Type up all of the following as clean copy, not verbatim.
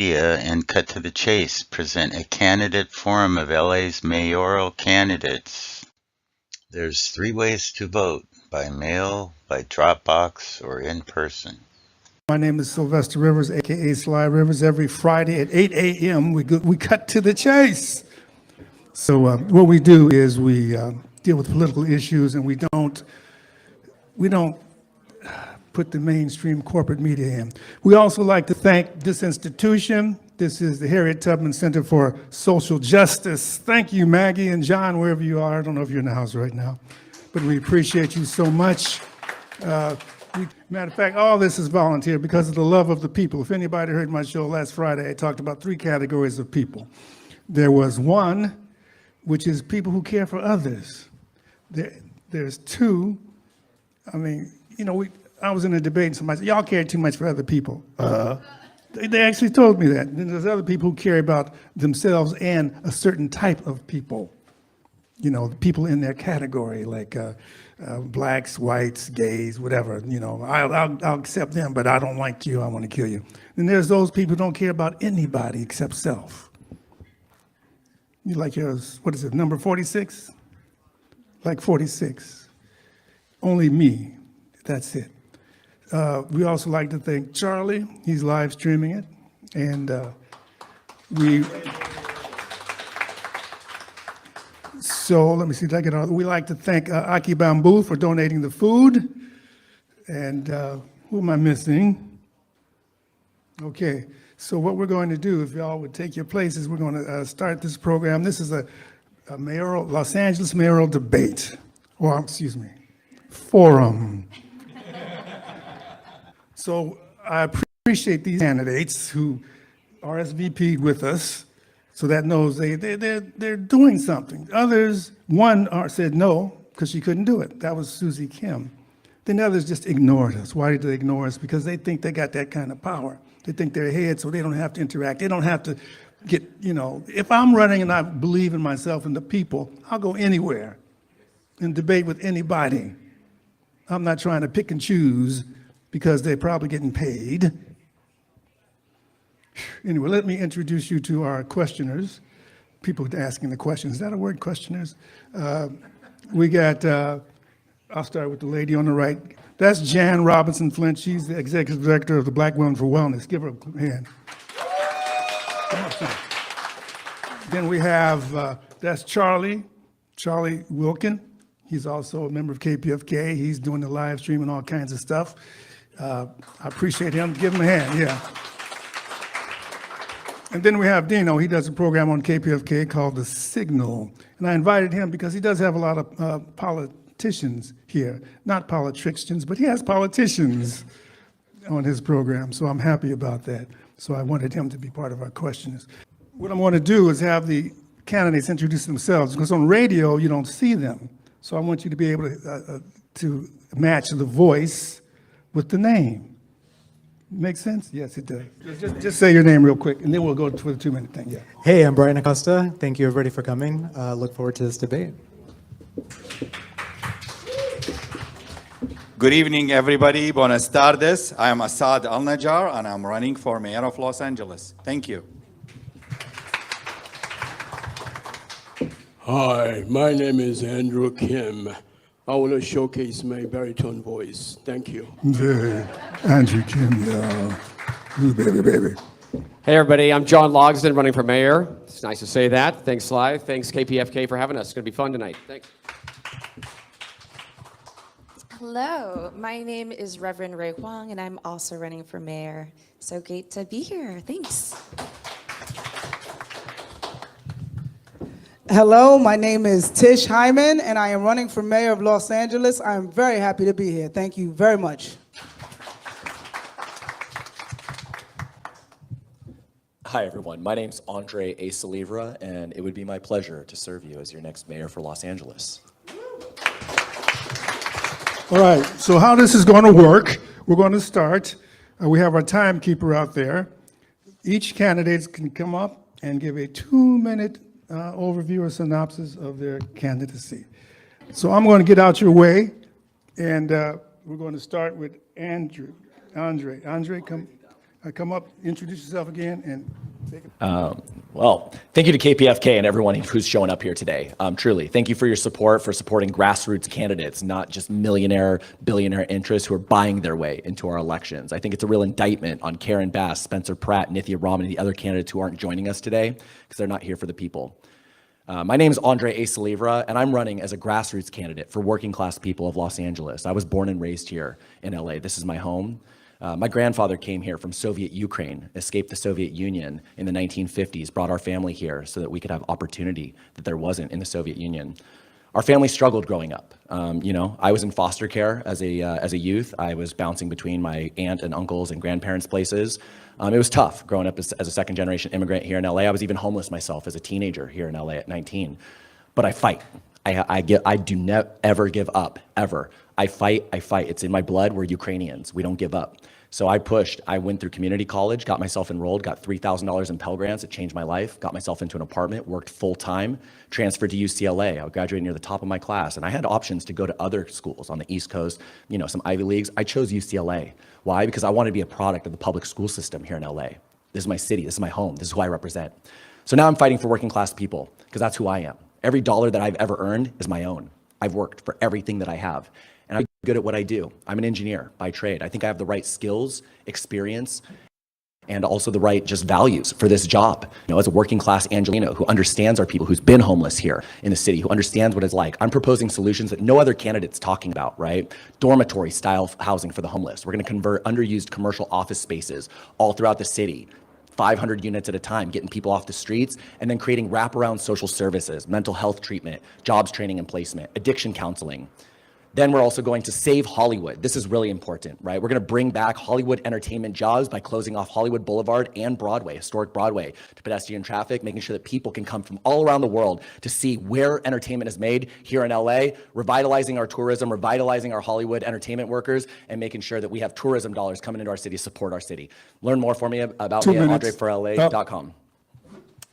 And cut to the chase, present a candidate forum of LA's mayoral candidates. There's 3 ways to vote: by mail, by Dropbox, or in person. My name is Sylvester Rivers, aka Sly Rivers. Every Friday at 8 a.m. we cut to the chase. So what we do is we deal with political issues, and we don't put the mainstream corporate media in. We also like to thank this institution. This is the Harriet Tubman Center for Social Justice. Thank you, Maggie and John, wherever you are. I don't know if you're in the house right now, but we appreciate you so much. Matter of fact, all this is volunteer because of the love of the people. If anybody heard my show last Friday, I talked about 3 categories of people. There was 1, which is people who care for others. There's 2, I was in a debate and somebody said, y'all care too much for other people. They actually told me that. Then there's other people who care about themselves and a certain type of people. The people in their category, like blacks, whites, gays, whatever. I'll accept them, but I don't like you, I want to kill you. Then there's those people who don't care about anybody except self. You like yours, what is it, number 46? Like 46. Only me, that's it. We also like to thank Charlie. He's live streaming it. And so let me see if I get on. We like to thank Aki Bamboo for donating the food. And who am I missing? Okay, so what we're going to do, if y'all would take your places, we're going to start this program. This is a Los Angeles mayoral debate, or excuse me, forum. So I appreciate these candidates who RSVP'd with us, so that knows they're doing something. Others, one said no, because she couldn't do it. That was Susie Kim. Then others just ignored us. Why did they ignore us? Because they think they got that kind of power. They think they're ahead, so they don't have to interact. They don't have to get, if I'm running and I believe in myself and the people, I'll go anywhere and debate with anybody. I'm not trying to pick and choose because they're probably getting paid. Anyway, let me introduce you to our questioners, people asking the questions. Is that a word, questioners? We got, I'll start with the lady on the right. That's Jan Robinson Flint. She's the executive director of the Black Women for Wellness. Give her a hand. Then we have, that's Charlie Wilkin. He's also a member of KPFK. He's doing the live stream and all kinds of stuff. I appreciate him. Give him a hand, yeah. And then we have Dino. He does a program on KPFK called The Signal. And I invited him because he does have a lot of politicians here. Not politicians, but he has politicians on his program. So I'm happy about that. So I wanted him to be part of our questions. What I'm going to do is have the candidates introduce themselves, because on radio, you don't see them. So I want you to be able to match the voice with the name. Make sense? Yes, it does. Just say your name real quick, and then we'll go for the 2-minute thing. Yeah. Hey, I'm Brian Acosta. Thank you, everybody, for coming. Look forward to this debate. Good evening, everybody. Buenas tardes. I am Assad Al-Najjar, and I'm running for mayor of Los Angeles. Thank you. Hi, my name is Andrew Kim. I want to showcase my baritone voice. Thank you. Yeah, Andrew Kim, yeah. Ooh, baby. Hey, everybody. I'm John Logsdon, running for mayor. It's nice to say that. Thanks, Sly. Thanks, KPFK, for having us. It's going to be fun tonight. Thanks. Hello, my name is Reverend Ray Huang, and I'm also running for mayor. So great to be here. Thanks. Hello, my name is Tish Hyman, and I am running for mayor of Los Angeles. I am very happy to be here. Thank you very much. Hi, everyone. My name's Andre A. Salivra, and it would be my pleasure to serve you as your next mayor for Los Angeles. All right, so how this is going to work, we're going to start. We have our timekeeper out there. Each candidate can come up and give a 2-minute overview or synopsis of their candidacy. So I'm going to get out your way, and we're going to start with Andre. Andre, come. Come up, introduce yourself again, and take it. Well, thank you to KPFK and everyone who's showing up here today. Truly, thank you for your support, for supporting grassroots candidates, not just millionaire, billionaire interests who are buying their way into our elections. I think it's a real indictment on Karen Bass, Spencer Pratt, Nithya Raman, and the other candidates who aren't joining us today because they're not here for the people. My name is Andre A. Salivra, and I'm running as a grassroots candidate for working class people of Los Angeles. I was born and raised here in LA. This is my home. My grandfather came here from Soviet Ukraine, escaped the Soviet Union in the 1950s, brought our family here so that we could have opportunity that there wasn't in the Soviet Union. Our family struggled growing up. I was in foster care as a youth. I was bouncing between my aunt and uncles and grandparents' places. It was tough growing up as a second generation immigrant here in LA. I was even homeless myself as a teenager here in LA at 19. But I fight. I do not ever give up, ever. I fight. It's in my blood. We're Ukrainians. We don't give up. So I pushed. I went through community college, got myself enrolled, got $3,000 in Pell Grants. It changed my life. Got myself into an apartment, worked full time, transferred to UCLA. I graduated near the top of my class, and I had options to go to other schools on the East Coast, some Ivy Leagues. I chose UCLA. Why? Because I wanted to be a product of the public school system here in LA. This is my city. This is my home. This is who I represent. So now I'm fighting for working class people because that's who I am. Every dollar that I've ever earned is my own. I've worked for everything that I have. And I'm good at what I do. I'm an engineer by trade. I think I have the right skills, experience, and also the right just values for this job. As a working class Angelino who understands our people, who's been homeless here in the city, who understands what it's like. I'm proposing solutions that no other candidate's talking about, right? Dormitory style housing for the homeless. We're gonna convert underused commercial office spaces all throughout the city, 500 units at a time, getting people off the streets, and then creating wraparound social services, mental health treatment, jobs training and placement, addiction counseling. Then we're also going to save Hollywood. This is really important, right? We're going to bring back Hollywood entertainment jobs by closing off Hollywood Boulevard and Broadway, historic Broadway, to pedestrian traffic, making sure that people can come from all around the world to see where entertainment is made here in LA, revitalizing our tourism, revitalizing our Hollywood entertainment workers, and making sure that we have tourism dollars coming into our city to support our city. Learn more for me about me at AndreForLA.com.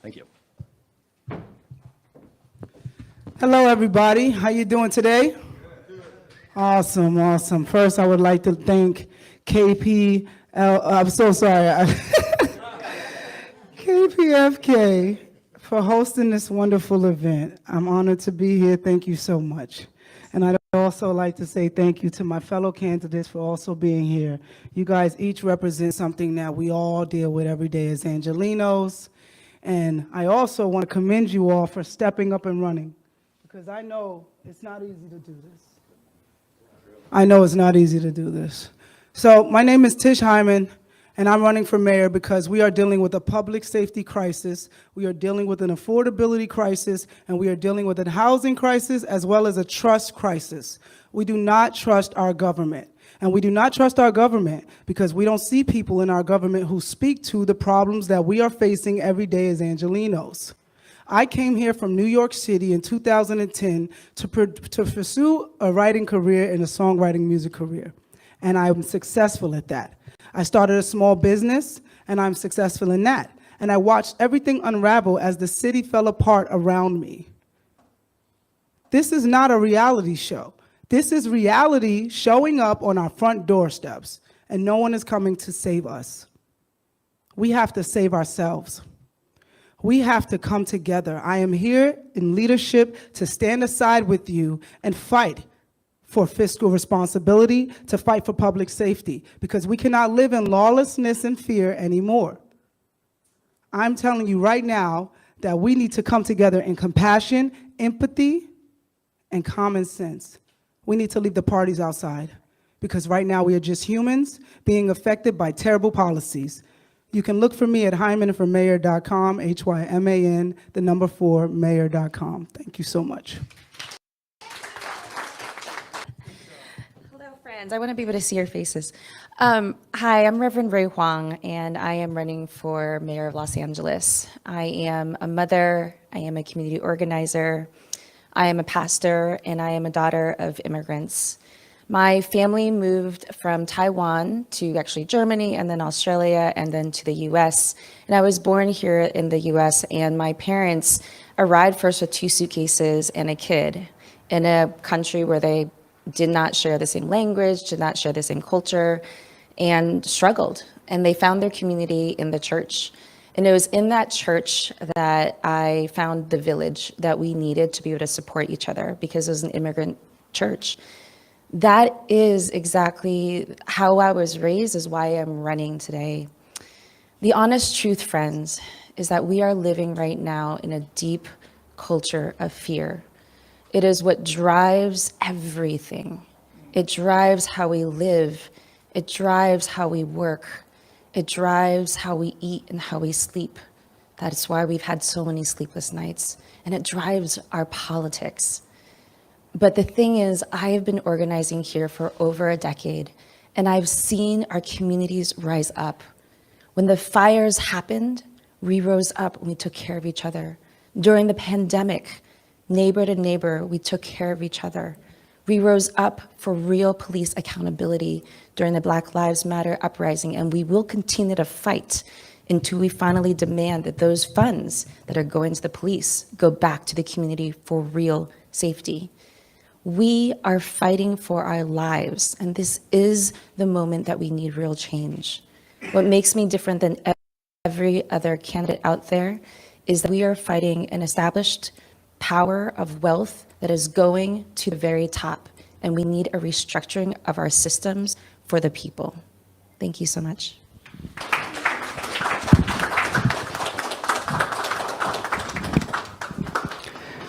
Thank you. Hello, everybody. How you doing today? Awesome. First, I would like to thank I'm so sorry, KPFK for hosting this wonderful event. I'm honored to be here. Thank you so much. And I'd also like to say thank you to my fellow candidates for also being here. You guys each represent something that we all deal with every day as Angelinos. And I also want to commend you all for stepping up and running, because I know it's not easy to do this. So my name is Tish Hyman, and I'm running for mayor because we are dealing with a public safety crisis, we are dealing with an affordability crisis, and we are dealing with a housing crisis as well as a trust crisis. We do not trust our government. And we do not trust our government because we don't see people in our government who speak to the problems that we are facing every day as Angelinos. I came here from New York City in 2010 to pursue a writing career and a songwriting music career, and I'm successful at that. I started a small business, and I'm successful in that, and I watched everything unravel as the city fell apart around me. This is not a reality show. This is reality showing up on our front doorsteps, and no one is coming to save us. We have to save ourselves. We have to come together. I am here in leadership to stand aside with you and fight for fiscal responsibility, to fight for public safety, because we cannot live in lawlessness and fear anymore. I'm telling you right now that we need to come together in compassion, empathy, and common sense. We need to leave the parties outside, because right now we are just humans being affected by terrible policies. You can look for me at hymanformayor.com, HYMAN, 4, mayor.com. Thank you so much. Hello, friends. I want to be able to see your faces. Hi, I'm Reverend Ray Huang, and I am running for mayor of Los Angeles. I am a mother, I am a community organizer, I am a pastor, and I am a daughter of immigrants. My family moved from Taiwan to actually Germany and then Australia and then to the US. And I was born here in the US, and my parents arrived first with 2 suitcases and a kid in a country where they did not share the same language, did not share the same culture, and struggled. and they found their community in the church. And it was in that church that I found the village that we needed to be able to support each other, because it was an immigrant church. That is exactly how I was raised, is why I'm running today. The honest truth, friends, is that we are living right now in a deep culture of fear. It is what drives everything. It drives how we live. It drives how we work. It drives how we eat and how we sleep. That's why we've had so many sleepless nights. And it drives our politics. But the thing is, I have been organizing here for over a decade, and I've seen our communities rise up. When the fires happened, we rose up and we took care of each other. During the pandemic, neighbor to neighbor, we took care of each other. We rose up for real police accountability during the Black Lives Matter uprising, and we will continue to fight until we finally demand that those funds that are going to the police go back to the community for real safety. We are fighting for our lives, and this is the moment that we need real change. What makes me different than every other candidate out there is that we are fighting an established power of wealth that is going to the very top, and we need a restructuring of our systems for the people. Thank you so much.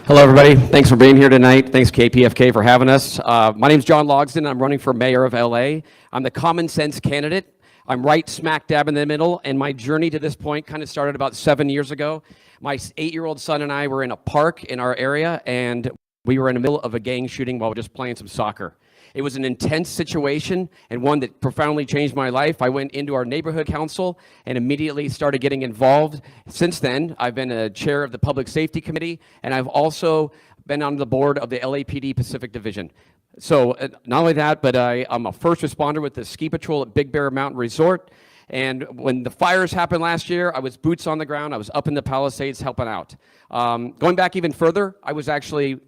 Hello, everybody. Thanks for being here tonight. Thanks, KPFK, for having us. My name's John Logsdon. I'm running for mayor of LA. I'm the common sense candidate. I'm right smack dab in the middle, and my journey to this point kind of started about 7 years ago. My 8-year-old son and I were in a park in our area, and we were in the middle of a gang shooting while just playing some soccer. It was an intense situation and one that profoundly changed my life. I went into our neighborhood council and immediately started getting involved. Since then, I've been a chair of the Public Safety Committee, and I've also been on the board of the LAPD Pacific Division. So not only that, but I'm a first responder with the ski patrol at Big Bear Mountain Resort. And when the fires happened last year, I was boots on the ground. I was up in the Palisades helping out. Going back even further, I was actually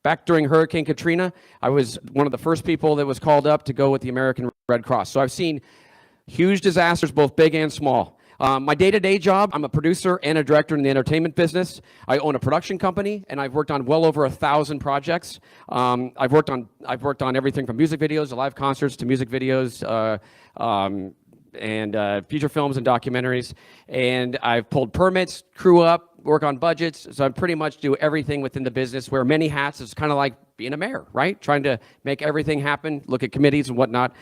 back during Hurricane Katrina. I was one of the first people that was called up to go with the American Red Cross. So I've seen huge disasters, both big and small. My day-to-day job, I'm a producer and a director in the entertainment business. I own a production company, and I've worked on well over 1,000 projects. I've worked on everything from music videos to live concerts to music videos and feature films and documentaries. And I've pulled permits, crew up, work on budgets. So I pretty much do everything within the business, wear many hats. It's kind of like being a mayor, right? Trying to make everything happen, look at committees and whatnot.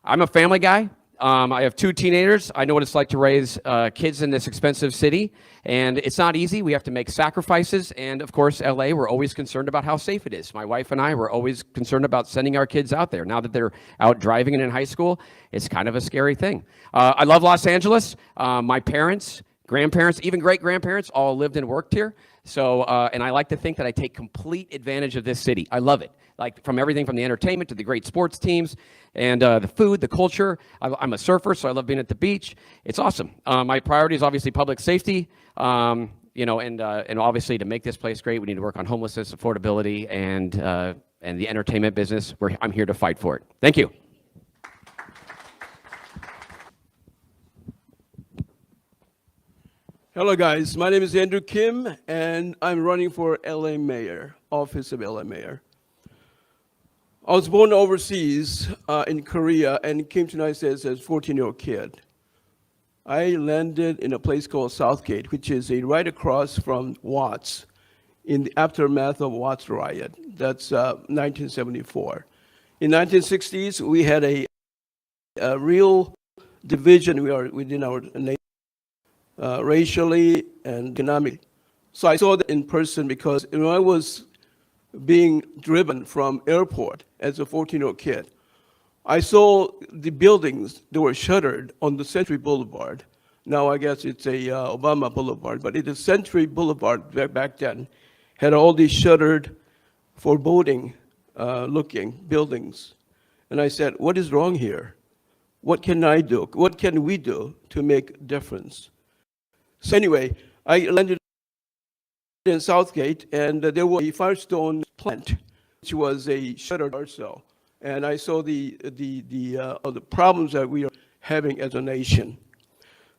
I'm a family guy. I have 2 teenagers. I know what it's like to raise kids in this expensive city, and it's not easy. We have to make sacrifices, and of course, LA, we're always concerned about how safe it is. My wife and I were always concerned about sending our kids out there. Now that they're out driving and in high school, it's kind of a scary thing. I love Los Angeles. My parents, grandparents, even great-grandparents all lived and worked here. So, and I like to think that I take complete advantage of this city. I love it. Like from everything from the entertainment to the great sports teams and the food, the culture. I'm a surfer, so I love being at the beach. It's awesome. My priority is obviously public safety, you know, and obviously to make this place great, we need to work on homelessness, affordability, and the entertainment business. I'm here to fight for it. Thank you. Hello, guys. My name is Andrew Kim, and I'm running for LA Mayor, office of LA Mayor. I was born overseas in Korea and came to the United States as a 14-year-old kid. I landed in a place called Southgate, which is right across from Watts, in the aftermath of Watts riot. That's 1974. In 1960s, we had a real division within our nation, racially and economically. So I saw that in person because when I was being driven from airport as a 14-year-old kid, I saw the buildings that were shuttered on the Century Boulevard. Now I guess it's a Obama Boulevard, but it is Century Boulevard back then, had all these shuttered, foreboding looking buildings. And I said, what is wrong here? What can I do? What can we do to make a difference? So anyway, I landed in Southgate, and there was a Firestone plant, which was a shuttered also. And I saw the problems that we are having as a nation.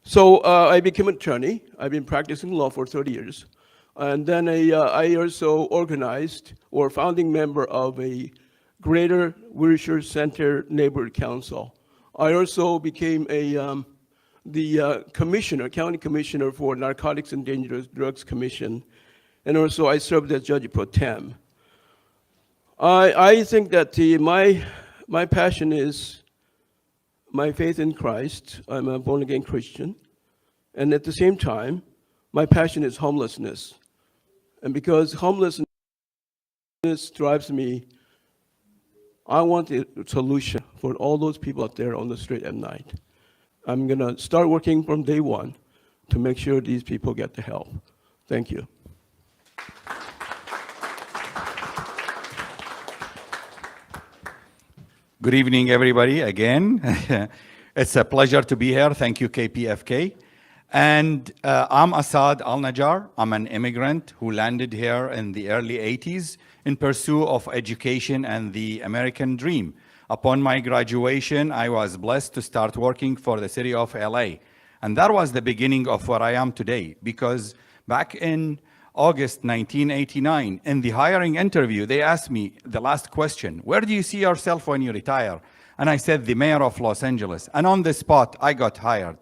So I became an attorney. I've been practicing law for 30 years. And then I also organized or founding member of a Greater Wilshire Center Neighborhood Council. I also became the commissioner, county commissioner for Narcotics and Dangerous Drugs Commission. And also I served as judge pro tem. I think that my passion is my faith in Christ. I'm a born-again Christian. And at the same time, my passion is homelessness. And because homelessness drives me, I want a solution for all those people out there on the street at night. I'm going to start working from day one to make sure these people get the help. Thank you. Good evening, everybody, again. It's a pleasure to be here. Thank you, KPFK. And I'm Asad Al-Najjar. I'm an immigrant who landed here in the early 80s in pursuit of education and the American dream. Upon my graduation, I was blessed to start working for the city of LA. And that was the beginning of where I am today, because back in August 1989, in the hiring interview, they asked me the last question, where do you see yourself when you retire? And I said, the mayor of Los Angeles. And on the spot, I got hired.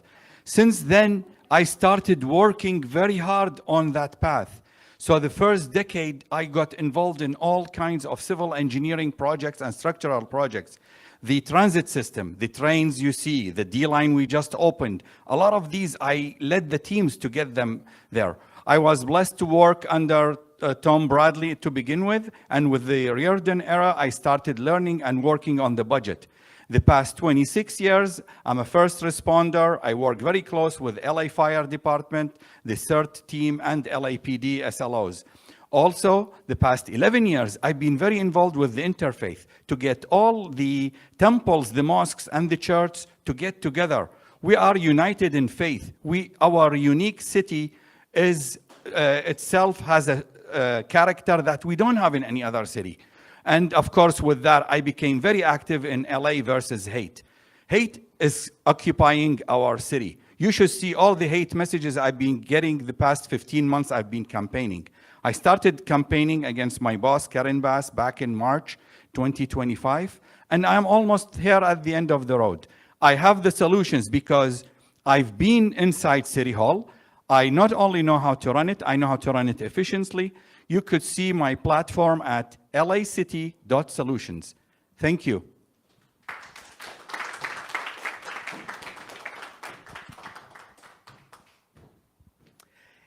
Since then, I started working very hard on that path. So the first decade, I got involved in all kinds of civil engineering projects and structural projects. The transit system, the trains you see, the D line we just opened, a lot of these, I led the teams to get them there. I was blessed to work under Tom Bradley to begin with, and with the Reardon era, I started learning and working on the budget. The past 26 years, I'm a first responder. I work very close with LA Fire Department, the CERT team, and LAPD SLOs. Also, the past 11 years, I've been very involved with the interfaith to get all the temples, the mosques, and the church to get together. We are united in faith. Our unique city is itself has a character that we don't have in any other city. And of course, with that, I became very active in LA versus hate. Hate is occupying our city. You should see all the hate messages I've been getting the past 15 months I've been campaigning. I started campaigning against my boss, Karen Bass, back in March 2025, and I'm almost here at the end of the road. I have the solutions because I've been inside City Hall. I not only know how to run it, I know how to run it efficiently. You could see my platform at lacity.solutions. Thank you.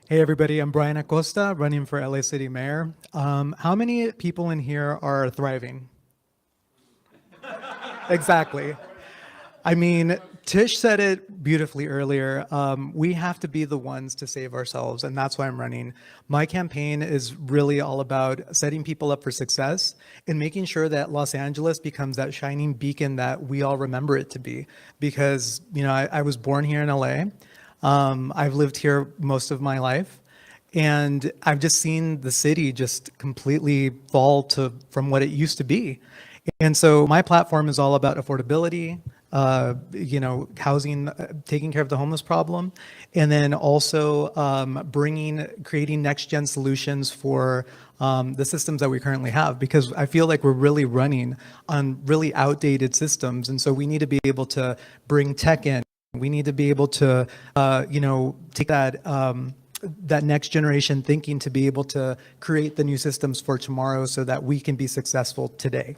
Hey everybody, I'm Brian Acosta, running for LA City Mayor. How many people in here are thriving? Exactly. I mean, Tish said it beautifully earlier. We have to be the ones to save ourselves, and that's why I'm running. My campaign is really all about setting people up for success and making sure that Los Angeles becomes that shining beacon that we all remember it to be. Because, you know, I was born here in LA. I've lived here most of my life, and I've just seen the city just completely fall from what it used to be. And so my platform is all about affordability, you know, housing, taking care of the homeless problem, and then also creating next-gen solutions for the systems that we currently have, because I feel like we're really running on really outdated systems, and so we need to be able to bring tech in. We need to be able to, you know, take that that next generation thinking to be able to create the new systems for tomorrow so that we can be successful today.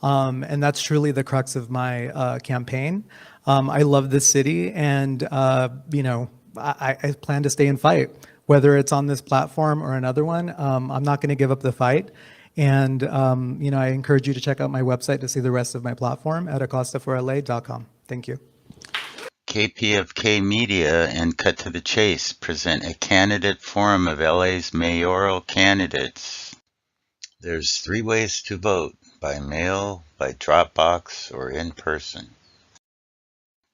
And that's truly the crux of my campaign. I love this city, and you know, I plan to stay and fight, whether it's on this platform or another one. I'm not going to give up the fight. And you know, I encourage you to check out my website to see the rest of my platform at acostaforla.com. Thank you. KPFK Media and Cut to the Chase present a candidate forum of LA's mayoral candidates. There's 3 ways to vote: by mail, by Dropbox, or in person.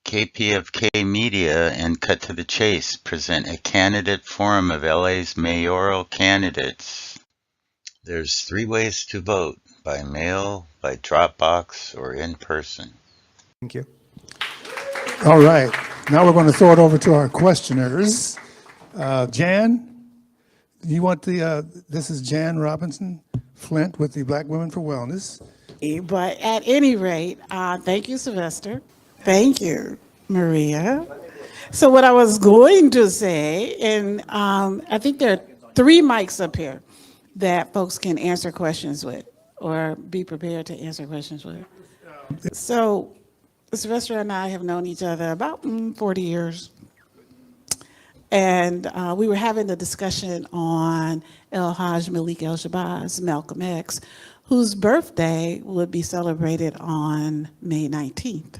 KPFK Media and Cut to the Chase present a candidate forum of LA's mayoral candidates. There's 3 ways to vote: by mail, by Dropbox, or in person. Thank you. All right. Now we're going to throw it over to our questioners. Jan, you want this is Jan Robinson Flint with the Black Women for Wellness. But at any rate, thank you, Sylvester. Thank you, Maria. So what I was going to say, and I think there are 3 mics up here that folks can answer questions with or be prepared to answer questions with. So Sylvester and I have known each other about 40 years. And we were having a discussion on El Hajj Malik El Shabazz, Malcolm X, whose birthday would be celebrated on May 19th.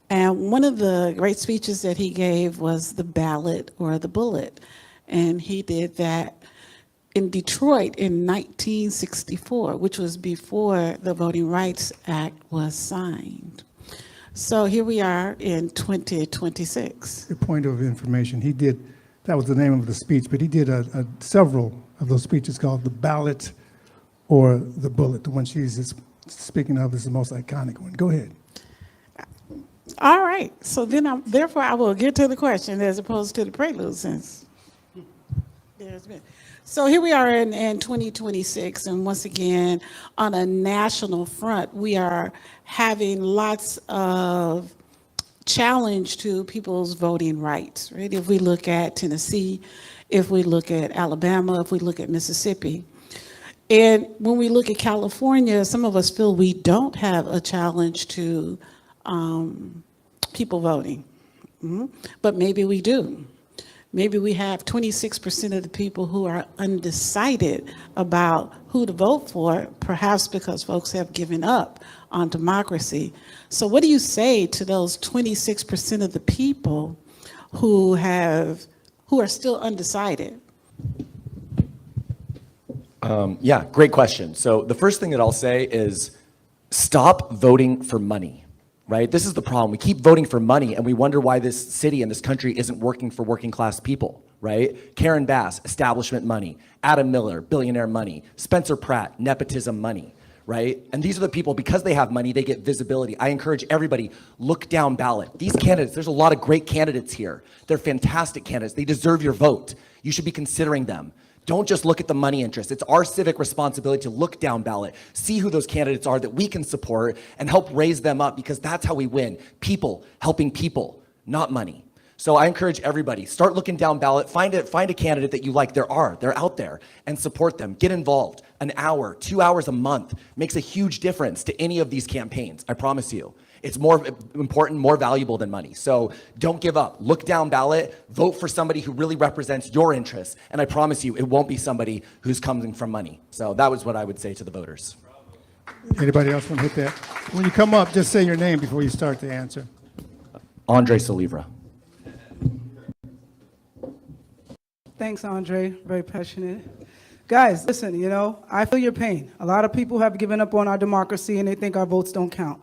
And one of the great speeches that he gave was the ballot or the bullet. And he did that in Detroit in 1964, which was before the Voting Rights Act was signed. So here we are in 2026. A point of information, he did, that was the name of the speech, but he did several of those speeches called the ballot or the bullet. The one she's speaking of is the most iconic one. Go ahead. All right, so then therefore I will get to the question as opposed to the prelude since there's been. So here we are in 2026, and once again, on a national front, we are having lots of challenge to people's voting rights, right? If we look at Tennessee, if we look at Alabama, if we look at Mississippi. And when we look at California, some of us feel we don't have a challenge to people voting, but maybe we do. Maybe we have 26% of the people who are undecided about who to vote for, perhaps because folks have given up on democracy. So what do you say to those 26% of the people who are still undecided? Yeah, great question. So the first thing that I'll say is stop voting for money. Right? This is the problem. We keep voting for money and we wonder why this city and this country isn't working for working class people, right? Karen Bass, establishment money. Adam Miller, billionaire money. Spencer Pratt, nepotism money, right? And these are the people, because they have money, they get visibility. I encourage everybody, look down ballot. These candidates, there's a lot of great candidates here. They're fantastic candidates. They deserve your vote. You should be considering them. Don't just look at the money interest. It's our civic responsibility to look down ballot, see who those candidates are that we can support and help raise them up, because that's how we win. People helping people, not money. So I encourage everybody, start looking down ballot, find a candidate that you like. They're out there, and support them. Get involved. An hour, 2 hours a month makes a huge difference to any of these campaigns, I promise you. It's more important, more valuable than money. So don't give up. Look down ballot, vote for somebody who really represents your interests, and I promise you, it won't be somebody who's coming from money. So that was what I would say to the voters. Anybody else want to hit that? When you come up, just say your name before you start the answer. Andre Salivra. Thanks, Andre. Very passionate. Guys, listen, I feel your pain. A lot of people have given up on our democracy and they think our votes don't count.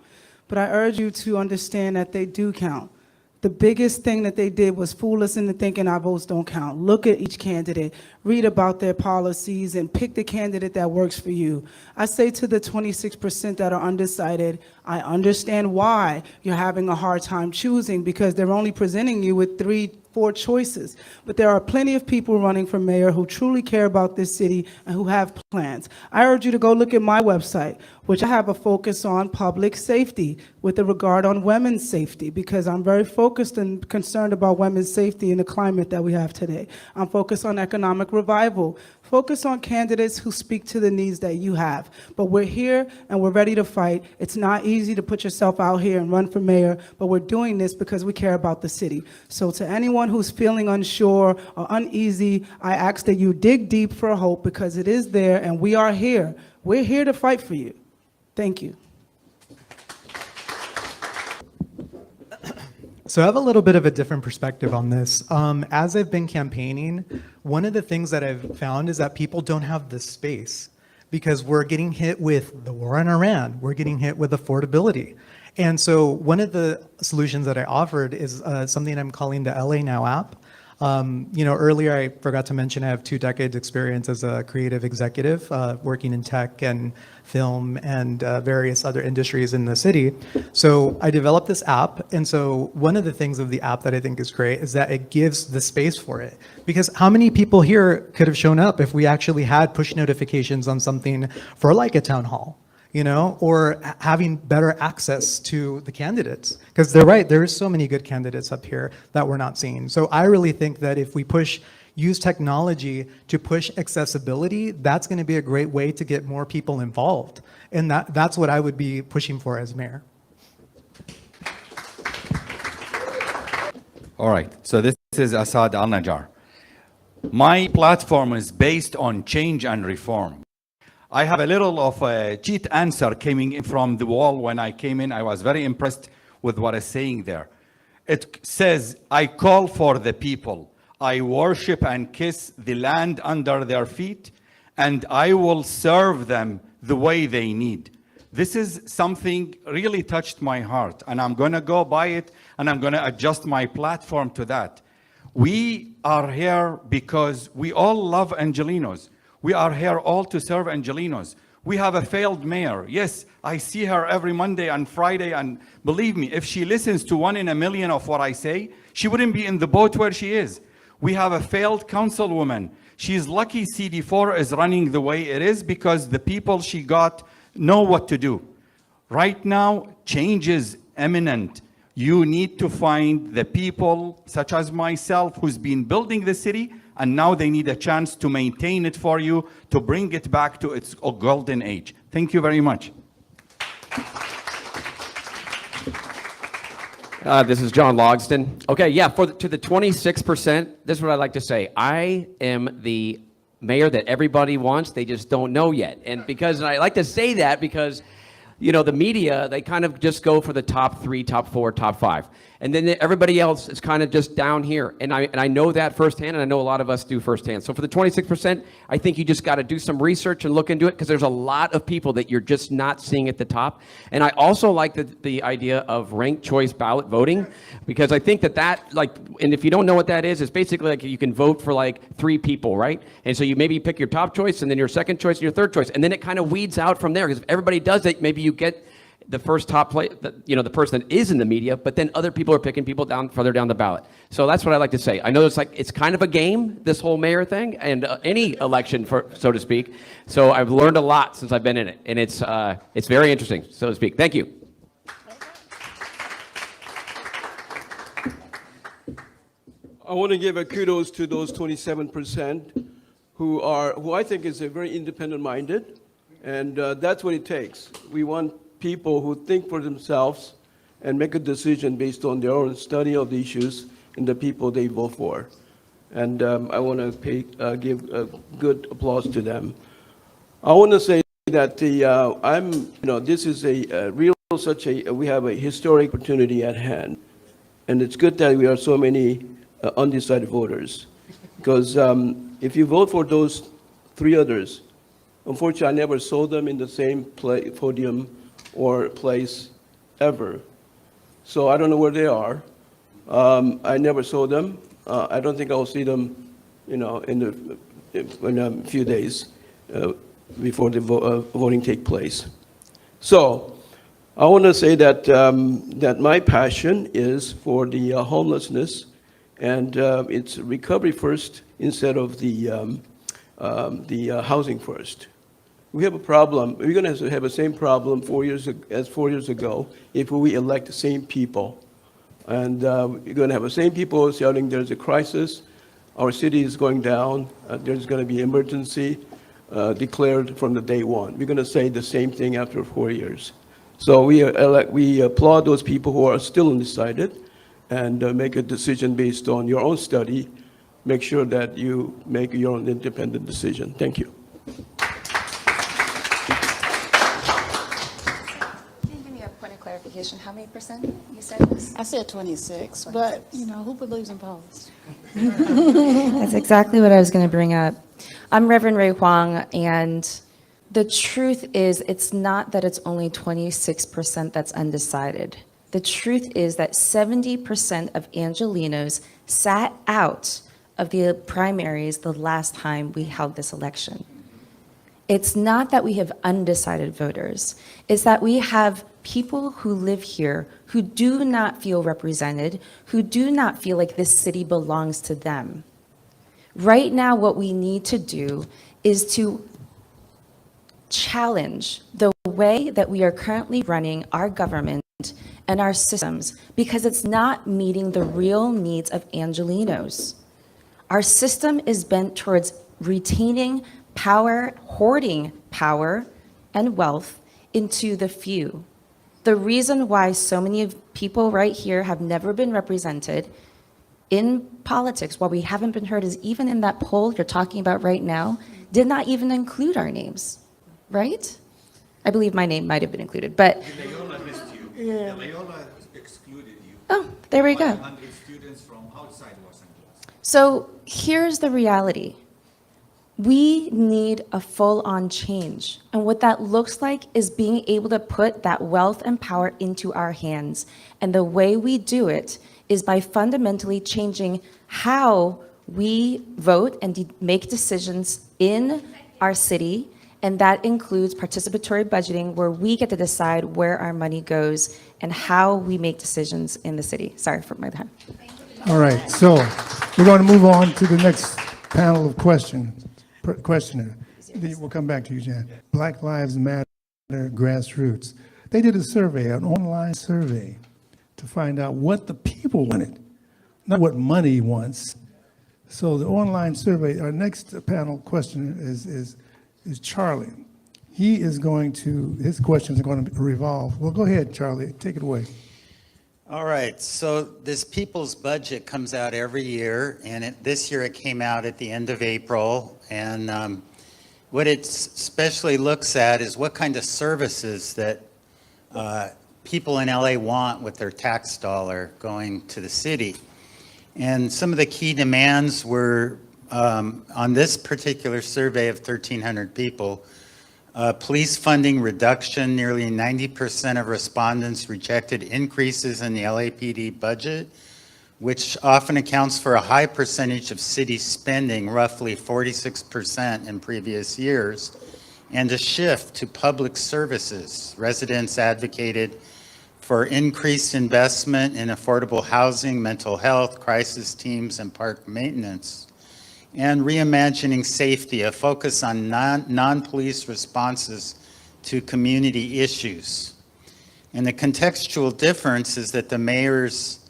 But I urge you to understand that they do count. The biggest thing that they did was fool us into thinking our votes don't count. Look at each candidate, read about their policies, and pick the candidate that works for you. I say to the 26% that are undecided, I understand why you're having a hard time choosing, because they're only presenting you with 3-4 choices. But there are plenty of people running for mayor who truly care about this city and who have plans. I urge you to go look at my website, which I have a focus on public safety with a regard on women's safety, because I'm very focused and concerned about women's safety in the climate that we have today. I'm focused on economic revival. Focus on candidates who speak to the needs that you have. But we're here and we're ready to fight. It's not easy to put yourself out here and run for mayor, but we're doing this because we care about the city. So to anyone who's feeling unsure or uneasy, I ask that you dig deep for hope, because it is there and we are here. We're here to fight for you. Thank you. So I have a little bit of a different perspective on this. As I've been campaigning, one of the things that I've found is that people don't have the space, because we're getting hit with the war in Iran. We're getting hit with affordability. And so one of the solutions that I offered is something I'm calling the LA Now app. Earlier I forgot to mention I have 2 decades experience as a creative executive, working in tech and film and various other industries in the city. So I developed this app. And so one of the things of the app that I think is great is that it gives the space for it. Because how many people here could have shown up if we actually had push notifications on something for like a town hall? Or having better access to the candidates. Because they're right, there is so many good candidates up here that we're not seeing. So I really think that if we use technology to push accessibility, that's going to be a great way to get more people involved. And that's what I would be pushing for as mayor. All right, so this is Assad Al-Najjar. My platform is based on change and reform. I have a little of a cheat answer coming in from the wall when I came in. I was very impressed with what it's saying there. It says, I call for the people. I worship and kiss the land under their feet, and I will serve them the way they need. This is something really touched my heart, and I'm going to go by it, and I'm going to adjust my platform to that. We are here because we all love Angelenos. We are here all to serve Angelenos. We have a failed mayor. Yes, I see her every Monday and Friday, and believe me, if she listens to 1 in a million of what I say, she wouldn't be in the boat where she is. We have a failed councilwoman. She's lucky CD4 is running the way it is because the people she got know what to do. Right now, change is imminent. You need to find the people, such as myself, who's been building the city, and now they need a chance to maintain it for you, to bring it back to its golden age. Thank you very much. This is John Logston. Okay, yeah, to the 26%, this is what I'd like to say. I am the mayor that everybody wants, they just don't know yet. And I like to say that because, the media, they kind of just go for the top 3, top 4, top 5. And then everybody else is kind of just down here. And I know that firsthand, and I know a lot of us do firsthand. So for the 26%, I think you just got to do some research and look into it because there's a lot of people that you're just not seeing at the top. And I also like the idea of ranked choice ballot voting because I think and if you don't know what that is, it's basically like you can vote for like 3 people, right? And so you maybe pick your top choice and then your second choice and your third choice. And then it kind of weeds out from there because if everybody does it, maybe you get the first top play, the person that is in the media, but then other people are picking people down further down the ballot. So that's what I like to say. I know it's kind of a game, this whole mayor thing, and any election, so to speak. So I've learned a lot since I've been in it, and it's very interesting, so to speak. Thank you. I want to give a kudos to those 27% who I think is a very independent-minded, and that's what it takes. We want people who think for themselves and make a decision based on their own study of the issues and the people they vote for. And I want to give a good applause to them. I want to say that this is we have a historic opportunity at hand. And it's good that we are so many undecided voters. Because if you vote for those 3 others, unfortunately, I never saw them in the same podium or place ever. So I don't know where they are. I never saw them. I don't think I'll see them, in a few days before the voting take place. So I want to say that that my passion is for the homelessness, and it's recovery first instead of the housing first. We have a problem. We're going to have the same problem 4 years ago if we elect the same people. And we're going to have the same people shouting there's a crisis, our city is going down, there's going to be emergency declared from the day one. We're going to say the same thing after 4 years. So we applaud those people who are still undecided and make a decision based on your own study. Make sure that you make your own independent decision. Thank you. Clarification, how many percent you said this? I said 26, but who believes in polls? That's exactly what I was going to bring up. I'm Reverend Ray Huang, and the truth is it's not that it's only 26% that's undecided. The truth is that 70% of Angelenos sat out of the primaries the last time we held this election. It's not that we have undecided voters. It's that we have people who live here who do not feel represented, who do not feel like this city belongs to them. Right now, what we need to do is to challenge the way that we are currently running our government and our systems, because it's not meeting the real needs of Angelenos. Our system is bent towards retaining power, hoarding power and wealth into the few. The reason why so many people right here have never been represented in politics, why we haven't been heard, is even in that poll you're talking about right now, did not even include our names, right? I believe my name might have been included, but. Loyola missed you. Yeah. Loyola excluded you. Oh, there we go. 100 students from outside Los Angeles. So here's the reality. We need a full-on change. And what that looks like is being able to put that wealth and power into our hands. And the way we do it is by fundamentally changing how we vote and make decisions in our city. And that includes participatory budgeting, where we get to decide where our money goes and how we make decisions in the city. Sorry for my time. All right, so we're going to move on to the next panel of questioner. We'll come back to you, Jan. Black Lives Matter grassroots. They did a survey, an online survey, to find out what the people wanted, not what money wants. So the online survey, our next panel questioner is Charlie. He is going to, his questions are going to revolve. Well, go ahead, Charlie, take it away. All right, so this people's budget comes out every year, and this year it came out at the end of April. And what it especially looks at is what kind of services that people in LA want with their tax dollar going to the city. And some of the key demands were, on this particular survey of 1,300 people, police funding reduction. Nearly 90% of respondents rejected increases in the LAPD budget, which often accounts for a high percentage of city spending, roughly 46% in previous years, and a shift to public services. Residents advocated for increased investment in affordable housing, mental health, crisis teams, and park maintenance. And reimagining safety, a focus on non-police responses to community issues. And the contextual difference is that the mayor's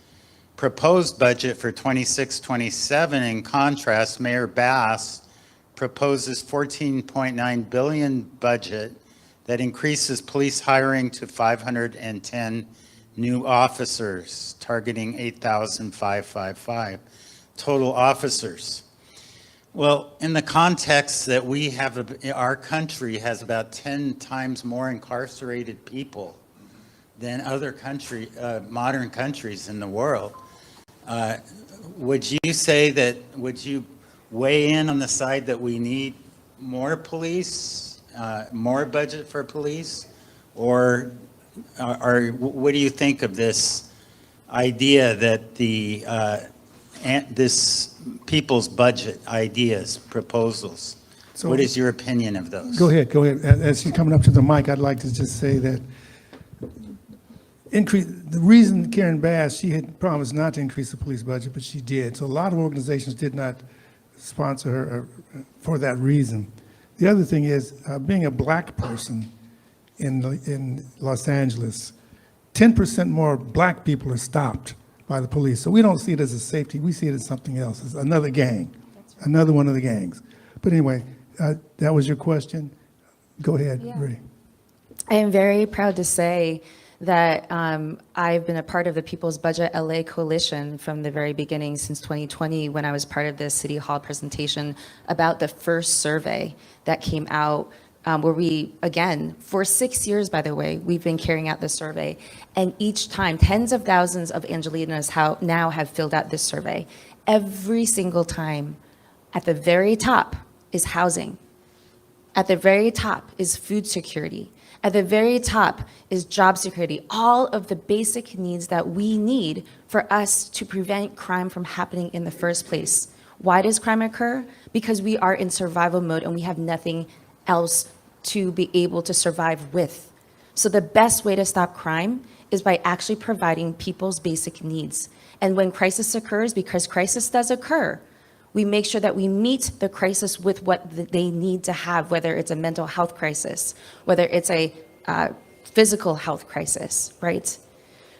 proposed budget for 26-27, in contrast, Mayor Bass proposes $14.9 billion budget that increases police hiring to 510 new officers, targeting 8,555 total officers. Well, in the context that we have, our country has about 10 times more incarcerated people than other modern countries in the world. Would you say that, would you weigh in on the side that we need more police, more budget for police? Or what do you think of this idea that this people's budget ideas, proposals? So, what is your opinion of those? Go ahead, go ahead. As you're coming up to the mic, I'd like to just say that the reason Karen Bass, she had promised not to increase the police budget, but she did. So a lot of organizations did not sponsor her for that reason. The other thing is, being a black person in Los Angeles, 10% more black people are stopped by the police. So we don't see it as a safety, we see it as something else. It's another gang, another one of the gangs. But anyway, that was your question. Go ahead, Ray. I am very proud to say that I've been a part of the People's Budget LA Coalition from the very beginning, since 2020, when I was part of the City Hall presentation about the first survey that came out, where we, again, for 6 years, by the way, we've been carrying out this survey. And each time, tens of thousands of Angelenos now have filled out this survey. Every single time, at the very top is housing. At the very top is food security. At the very top is job security, all of the basic needs that we need for us to prevent crime from happening in the first place. Why does crime occur? Because we are in survival mode and we have nothing else to be able to survive with. So the best way to stop crime is by actually providing people's basic needs. And when crisis occurs, because crisis does occur, we make sure that we meet the crisis with what they need to have, whether it's a mental health crisis, whether it's a physical health crisis, right?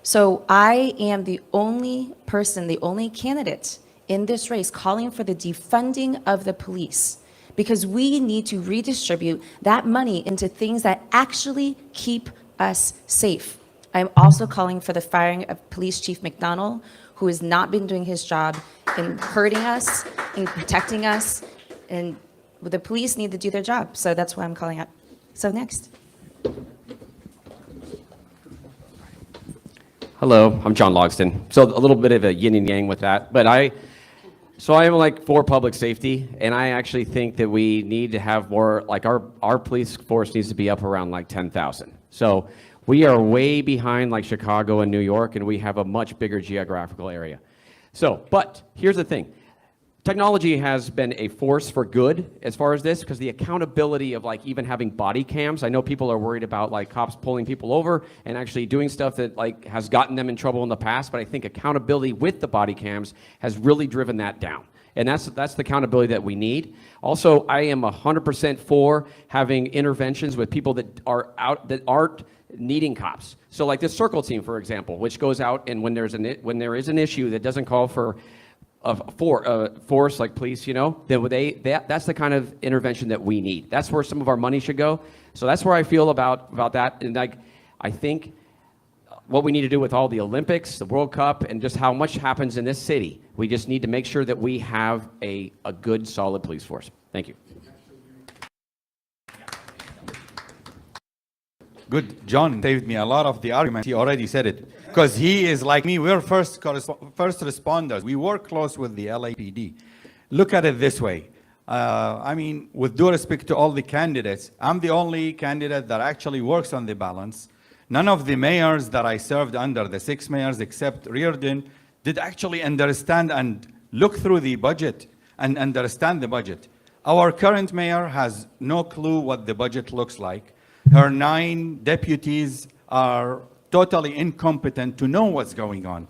So I am the only person, the only candidate in this race calling for the defunding of the police, because we need to redistribute that money into things that actually keep us safe. I'm also calling for the firing of Police Chief McDonald, who has not been doing his job in hurting us, in protecting us, and the police need to do their job. So that's why I'm calling out. So next. Hello, I'm John Logston. So a little bit of a yin and yang with that, but I am like for public safety, and I actually think that we need to have more, like our police force needs to be up around like 10,000. So we are way behind like Chicago and New York, and we have a much bigger geographical area. So, but here's the thing. Technology has been a force for good as far as this, because the accountability of like even having body cams, I know people are worried about like cops pulling people over and actually doing stuff that like has gotten them in trouble in the past, but I think accountability with the body cams has really driven that down. And that's the accountability that we need. Also, I am 100% for having interventions with people that aren't needing cops. So like this circle team, for example, which goes out and when there is an issue that doesn't call for force like police, you know, that's the kind of intervention that we need. That's where some of our money should go. So that's where I feel about that. And like, I think what we need to do with all the Olympics, the World Cup, and just how much happens in this city, we just need to make sure that we have a good, solid police force. Thank you. Good. John saved me a lot of the argument. He already said it. Because he is like me. We're first responders. We work close with the LAPD. Look at it this way. I mean, with due respect to all the candidates, I'm the only candidate that actually works on the balance. None of the mayors that I served under, the 6 mayors except Reardon, did actually understand and look through the budget and understand the budget. Our current mayor has no clue what the budget looks like. Her 9 deputies are totally incompetent to know what's going on.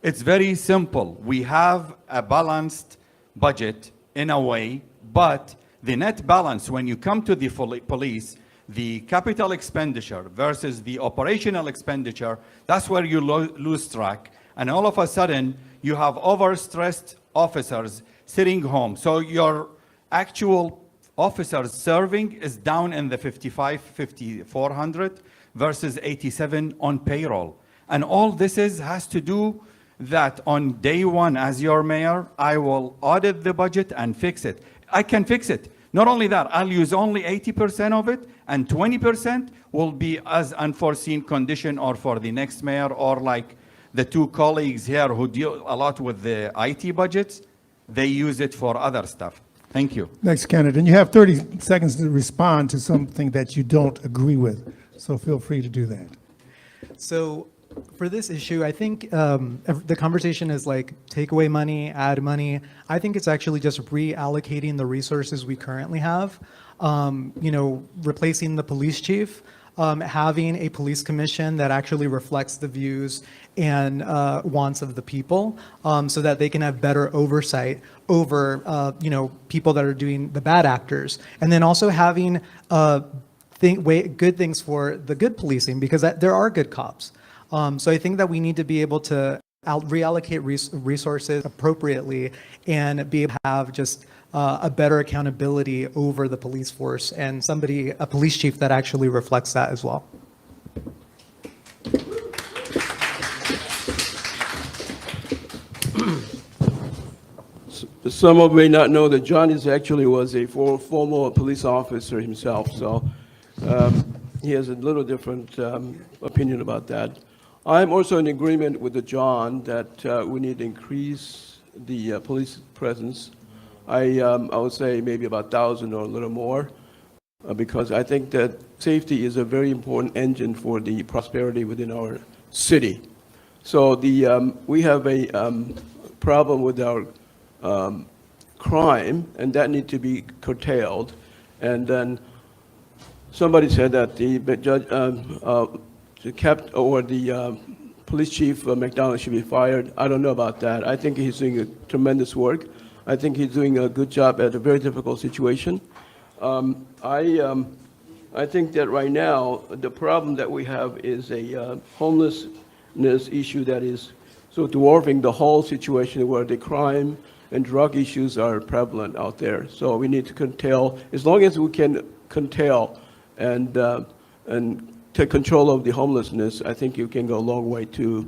It's very simple. We have a balanced budget in a way, but the net balance, when you come to the police, the capital expenditure versus the operational expenditure, that's where you lose track. And all of a sudden, you have overstressed officers sitting home. So your actual officers serving is down in the 5,400 versus 87 on payroll. And all this has to do that on day one as your mayor, I will audit the budget and fix it. I can fix it. Not only that, I'll use only 80% of it, and 20% will be as unforeseen condition or for the next mayor, or like the 2 colleagues here who deal a lot with the IT budgets, they use it for other stuff. Thank you. Next candidate, and you have 30 seconds to respond to something that you don't agree with. So feel free to do that. So for this issue, I think the conversation is like take away money, add money. I think it's actually just reallocating the resources we currently have. You know, replacing the police chief, having a police commission that actually reflects the views and wants of the people, so that they can have better oversight over, you know, people that are doing the bad actors, and then also having good things for the good policing, because there are good cops. So I think that we need to be able to reallocate resources appropriately and be able to have just a better accountability over the police force, and a police chief that actually reflects that as well. Some of you may not know that John was a former police officer himself, so he has a little different opinion about that. I'm also in agreement with John that we need to increase the police presence. I would say maybe about 1,000 or a little more, because I think that safety is a very important engine for the prosperity within our city. So we have a problem with our crime, and that need to be curtailed. And then somebody said that the police chief McDonald should be fired. I don't know about that. I think he's doing a tremendous work. I think he's doing a good job at a very difficult situation. I think that right now the problem that we have is a homelessness issue that is so dwarfing the whole situation, where the crime and drug issues are prevalent out there. So we need to curtail. As long as we can curtail and take control of the homelessness, I think you can go a long way to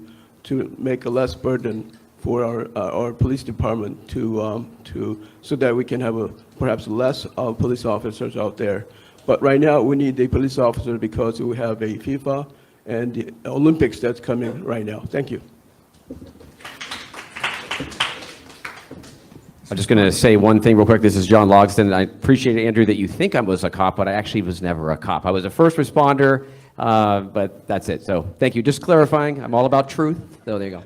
make a less burden for our police department so that we can have perhaps less police officers out there. But right now we need a police officer because we have a FIFA and the Olympics that's coming right now. Thank you. I'm just going to say one thing real quick. This is John Logsdon. I appreciate it, Andrew, that you think I was a cop, but I actually was never a cop. I was a first responder, but that's it. So thank you. Just clarifying, I'm all about truth. So there you go.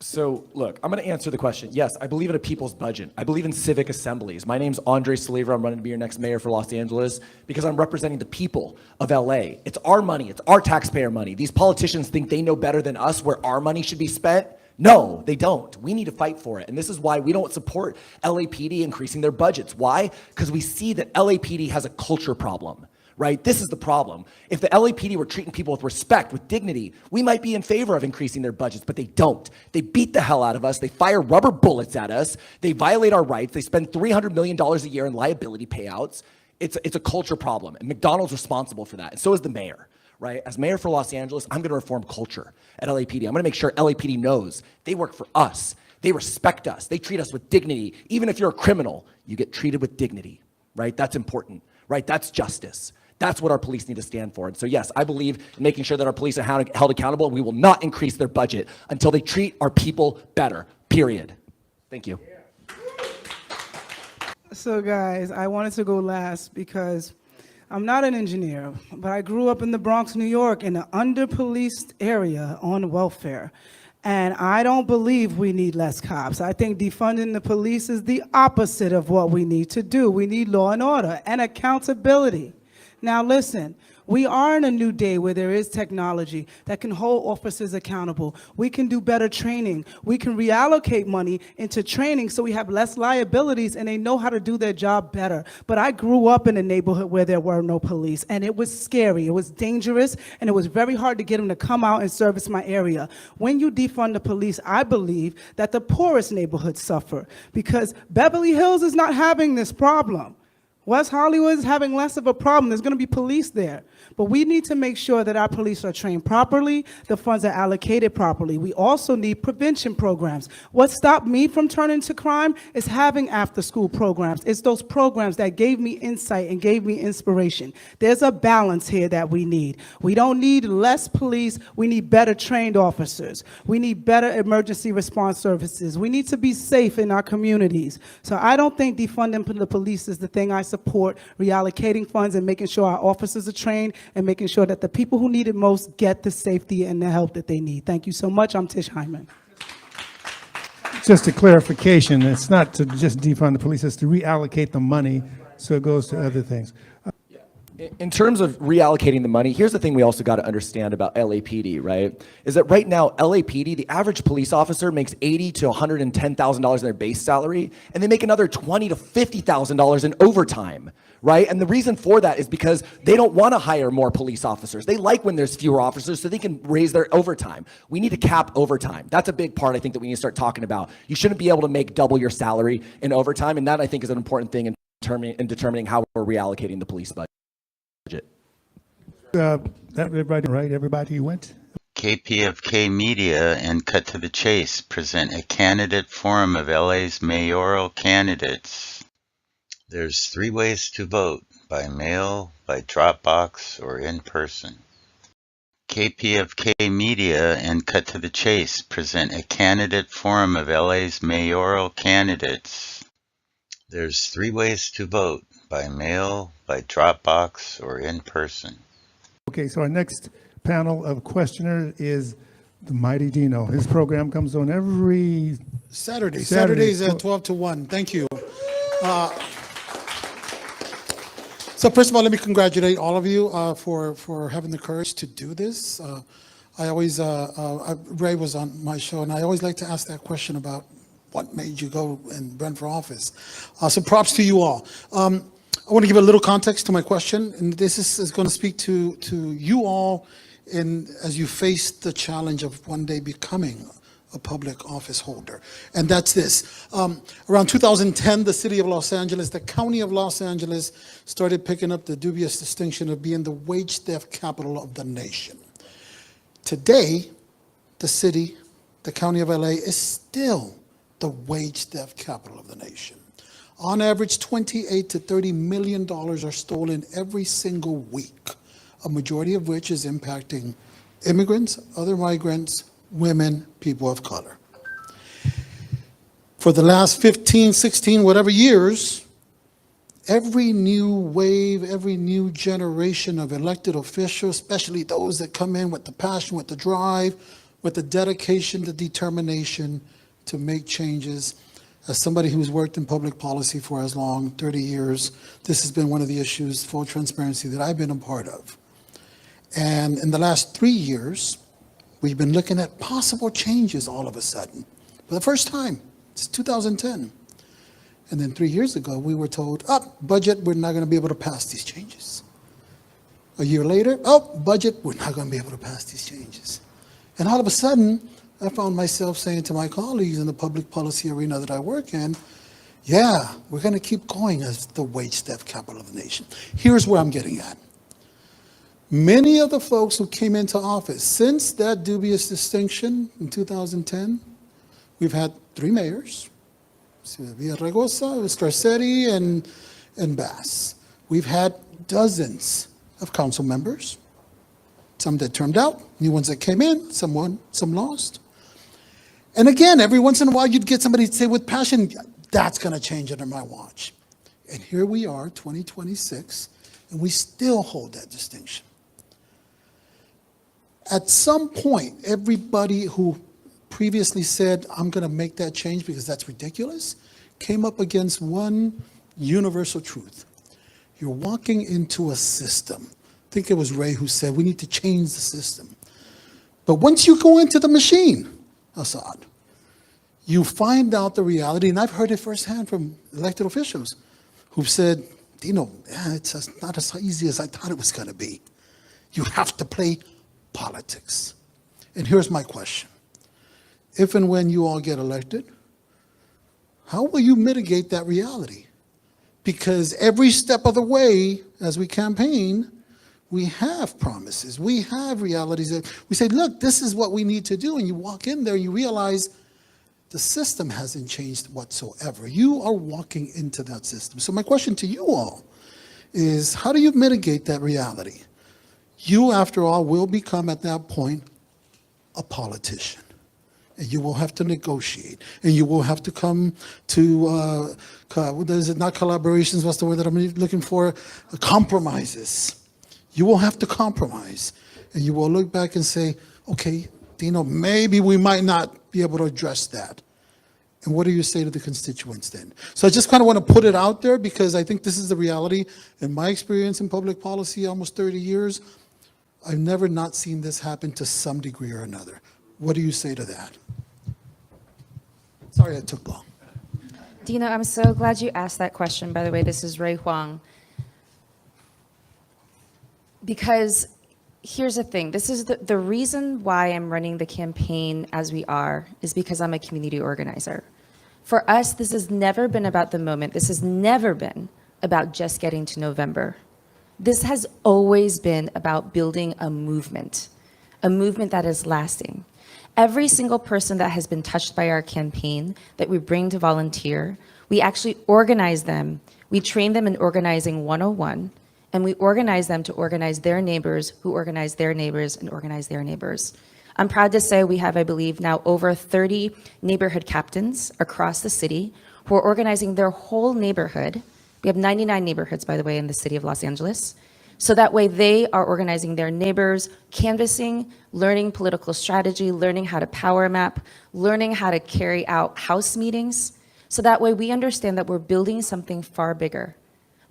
So look, I'm going to answer the question. Yes, I believe in a people's budget. I believe in civic assemblies. My name's Andre Saliva. I'm running to be your next mayor for Los Angeles because I'm representing the people of LA. It's our money. It's our taxpayer money. These politicians think they know better than us where our money should be spent. No, they don't. We need to fight for it. And this is why we don't support LAPD increasing their budgets. Why? Because we see that LAPD has a culture problem. Right? This is the problem. If the LAPD were treating people with respect, with dignity, we might be in favor of increasing their budgets, but they don't. They beat the hell out of us. They fire rubber bullets at us. They violate our rights. They spend $300 million a year in liability payouts. It's a culture problem, and McDonald's responsible for that, and so is the mayor. Right? As mayor for Los Angeles, I'm going to reform culture at LAPD. I'm going to make sure LAPD knows they work for us. They respect us. They treat us with dignity. Even if you're a criminal, you get treated with dignity. Right? That's important. Right? That's justice. That's what our police need to stand for. And so, yes, I believe in making sure that our police are held accountable, and we will not increase their budget until they treat our people better, period. Thank you. So guys, I wanted to go last because I'm not an engineer, but I grew up in the Bronx, New York, in an under-policed area on welfare. And I don't believe we need less cops. I think defunding the police is the opposite of what we need to do. We need law and order and accountability. Now listen, we are in a new day where there is technology that can hold officers accountable. We can do better training. We can reallocate money into training so we have less liabilities and they know how to do their job better. But I grew up in a neighborhood where there were no police, and it was scary, it was dangerous, and it was very hard to get them to come out and service my area. When you defund the police, I believe that the poorest neighborhoods suffer because Beverly Hills is not having this problem. West Hollywood is having less of a problem. There's going to be police there. But we need to make sure that our police are trained properly, the funds are allocated properly. We also need prevention programs. What stopped me from turning to crime is having after-school programs. It's those programs that gave me insight and gave me inspiration. There's a balance here that we need. We don't need less police. We need better trained officers. We need better emergency response services. We need to be safe in our communities. So I don't think defunding the police is the thing I support. Reallocating funds and making sure our officers are trained and making sure that the people who need it most get the safety and the help that they need. Thank you so much. I'm Tish Hyman. Just a clarification, it's not to just defund the police, it's to reallocate the money so it goes to other things. In terms of reallocating the money, here's the thing we also got to understand about LAPD, right? Is that right now, LAPD, the average police officer makes $80,000 to $110,000 in their base salary, and they make another $20,000 to $50,000 in overtime, right? And the reason for that is because they don't want to hire more police officers. They like when there's fewer officers so they can raise their overtime. We need to cap overtime. That's a big part, I think, that we need to start talking about. You shouldn't be able to make double your salary in overtime, and that, I think, is an important thing in determining how we're reallocating the police budget. Everybody, right? Everybody went? KPFK Media and Cut to the Chase present a candidate forum of LA's mayoral candidates. There's 3 ways to vote: by mail, by Dropbox, or in person. KPFK Media and Cut to the Chase present a candidate forum of LA's mayoral candidates. There's 3 ways to vote: by mail, by Dropbox, or in person. Okay, so our next panel of questioners is the mighty Dino. His program comes on every Saturday. Saturday. Saturdays at 12 to 1. Thank you. So first of all, let me congratulate all of you for having the courage to do this. I always, Ray was on my show, and I always like to ask that question about what made you go and run for office. So props to you all. I want to give a little context to my question, and this is going to speak to you all as you face the challenge of one day becoming a public office holder. And that's this. Around 2010, the city of Los Angeles, the county of Los Angeles, started picking up the dubious distinction of being the wage theft capital of the nation. Today, the city, the county of LA, is still the wage theft capital of the nation. On average, $28 to $30 million are stolen every single week, a majority of which is impacting immigrants, other migrants, women, people of color. For the last 15, 16, whatever years, every new wave, every new generation of elected officials, especially those that come in with the passion, with the drive, with the dedication, the determination to make changes. As somebody who's worked in public policy for as long, 30 years, this has been one of the issues, full transparency, that I've been a part of. And in the last 3 years, we've been looking at possible changes all of a sudden. For the first time, it's 2010. And then 3 years ago, we were told, budget, we're not going to be able to pass these changes. A year later, budget, we're not going to be able to pass these changes. And all of a sudden, I found myself saying to my colleagues in the public policy arena that I work in, yeah, we're going to keep going as the wage theft capital of the nation. Here's where I'm getting at. Many of the folks who came into office since that dubious distinction in 2010, we've had 3 mayors, Villaraigosa, Starcetti, and Bass. We've had dozens of council members, some that turned out, new ones that came in, some won, some lost. And again, every once in a while, you'd get somebody to say with passion, that's going to change under my watch. And here we are, 2026, and we still hold that distinction. At some point, everybody who previously said, I'm going to make that change because that's ridiculous, came up against one universal truth. You're walking into a system. I think it was Ray who said, we need to change the system. But once you go into the machine, Assad, you find out the reality, and I've heard it firsthand from elected officials who've said, it's not as easy as I thought it was going to be. You have to play politics. And here's my question. If and when you all get elected, how will you mitigate that reality? Because every step of the way, as we campaign, we have promises, we have realities that we say, look, this is what we need to do. And you walk in there, you realize the system hasn't changed whatsoever. You are walking into that system. So my question to you all is, how do you mitigate that reality? You, after all, will become at that point a politician. And you will have to negotiate. And you will have to come to, what is it, not collaborations, what's the word that I'm looking for? Compromises. You will have to compromise. And you will look back and say, okay, Dino, maybe we might not be able to address that. And what do you say to the constituents then? So I just kind of want to put it out there because I think this is the reality. In my experience in public policy, almost 30 years, I've never not seen this happen to some degree or another. What do you say to that? Sorry I took long. Dino, I'm so glad you asked that question. By the way, this is Ray Huang. Because here's the thing. This is the reason why I'm running the campaign as we are is because I'm a community organizer. For us, this has never been about the moment. This has never been about just getting to November. This has always been about building a movement that is lasting. Every single person that has been touched by our campaign that we bring to volunteer, we actually organize them. We train them in organizing 101, and we organize them to organize their neighbors, who organize their neighbors, and organize their neighbors. I'm proud to say we have, I believe, now over 30 neighborhood captains across the city who are organizing their whole neighborhood. We have 99 neighborhoods, by the way, in the city of Los Angeles. So that way they are organizing their neighbors, canvassing, learning political strategy, learning how to power map, learning how to carry out house meetings. So that way we understand that we're building something far bigger.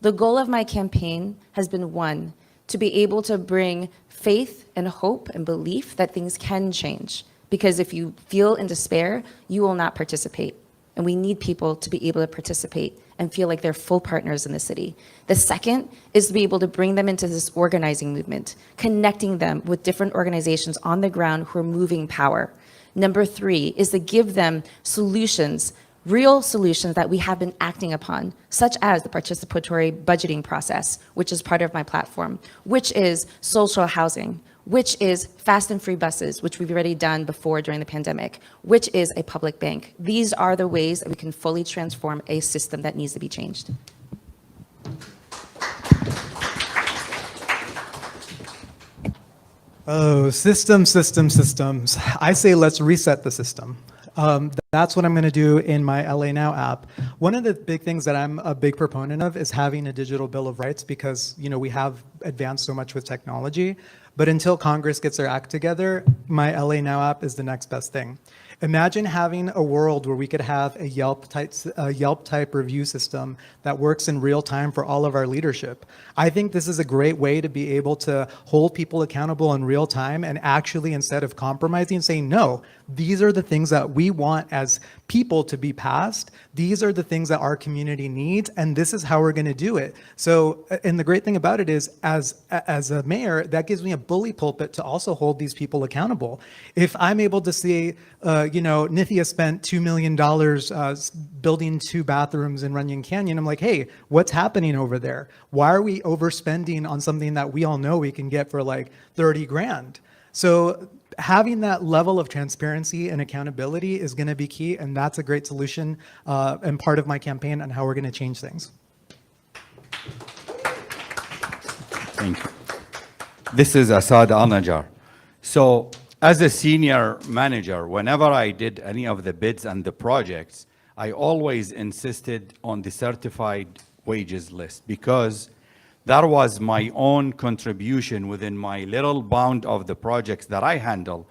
The goal of my campaign has been, one, to be able to bring faith and hope and belief that things can change. Because if you feel in despair, you will not participate. And we need people to be able to participate and feel like they're full partners in the city. The second is to be able to bring them into this organizing movement, connecting them with different organizations on the ground who are moving power. Number three is to give them solutions, real solutions that we have been acting upon, such as the participatory budgeting process, which is part of my platform, which is social housing, which is fast and free buses, which we've already done before during the pandemic, which is a public bank. These are the ways that we can fully transform a system that needs to be changed. Oh, systems. I say let's reset the system. That's what I'm going to do in my LA Now app. One of the big things that I'm a big proponent of is having a digital bill of rights because, you know, we have advanced so much with technology. But until Congress gets their act together, my LA Now app is the next best thing. Imagine having a world where we could have a Yelp type review system that works in real time for all of our leadership. I think this is a great way to be able to hold people accountable in real time and actually, instead of compromising, saying, no, these are the things that we want as people to be passed. These are the things that our community needs, and this is how we're going to do it. So, and the great thing about it is, as a mayor, that gives me a bully pulpit to also hold these people accountable. If I'm able to see, Nithya spent $2 million building 2 bathrooms in Runyon Canyon, I'm like, hey, what's happening over there? Why are we overspending on something that we all know we can get for like 30 grand? So having that level of transparency and accountability is going to be key, and that's a great solution and part of my campaign on how we're going to change things. Thank you. This is Asad Al-Najjar. So as a senior manager, whenever I did any of the bids and the projects, I always insisted on the certified wages list because that was my own contribution within my little bound of the projects that I handle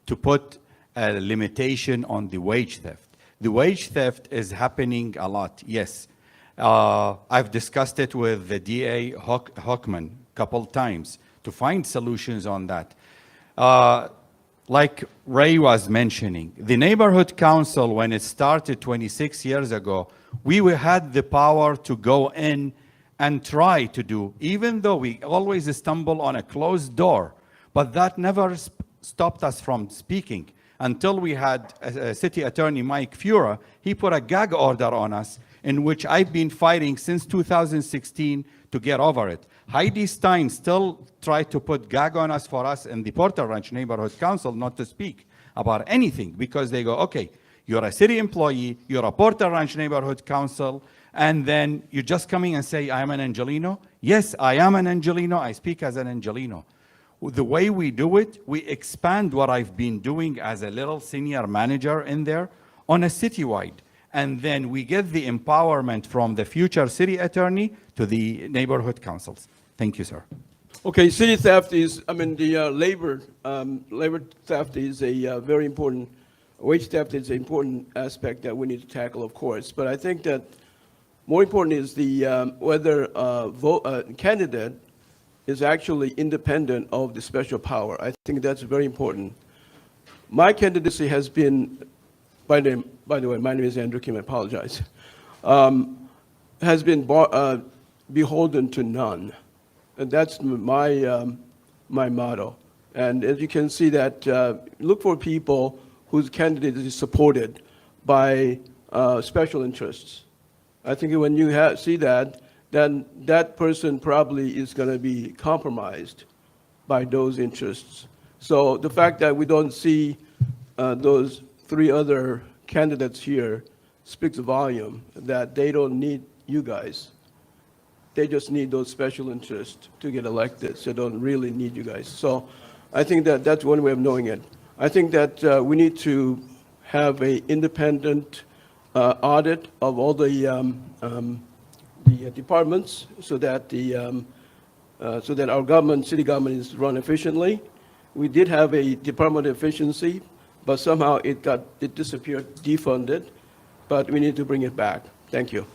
to put a limitation on the wage theft. The wage theft is happening a lot, yes. I've discussed it with the DA Hockman a couple times to find solutions on that. Like Ray was mentioning, the neighborhood council, when it started 26 years ago, we had the power to go in and try to do, even though we always stumble on a closed door, but that never stopped us from speaking until we had City Attorney Mike Fura. He put a gag order on us in which I've been fighting since 2016 to get over it. Heidi Stein still tried to put gag on us for us in the Porter Ranch Neighborhood Council not to speak about anything because they go, okay, you're a city employee, you're a Porter Ranch Neighborhood Council, and then you're just coming and say, I am an Angelino? Yes, I am an Angelino. I speak as an Angelino. The way we do it, we expand what I've been doing as a little senior manager in there on a citywide. And then we get the empowerment from the future city attorney to the neighborhood councils. Thank you, sir. Okay, city theft is, the labor theft is a very important, wage theft is an important aspect that we need to tackle, of course. But I think that more important is the whether candidate is actually independent of the special power. I think that's very important. My candidacy has been, by the way, my name is Andrew Kim, I apologize, has been beholden to none. And that's my motto. And as you can see that, look for people whose candidate is supported by special interests. I think when you see that, then that person probably is going to be compromised by those interests. So the fact that we don't see those 3 other candidates here speaks a volume that they don't need you guys. They just need those special interests to get elected, so they don't really need you guys. So I think that that's one way of knowing it. I think that we need to have an independent audit of all the departments so that the so that our government, city government, is run efficiently. We did have a Department of Efficiency, but somehow it disappeared, defunded, but we need to bring it back. Thank you.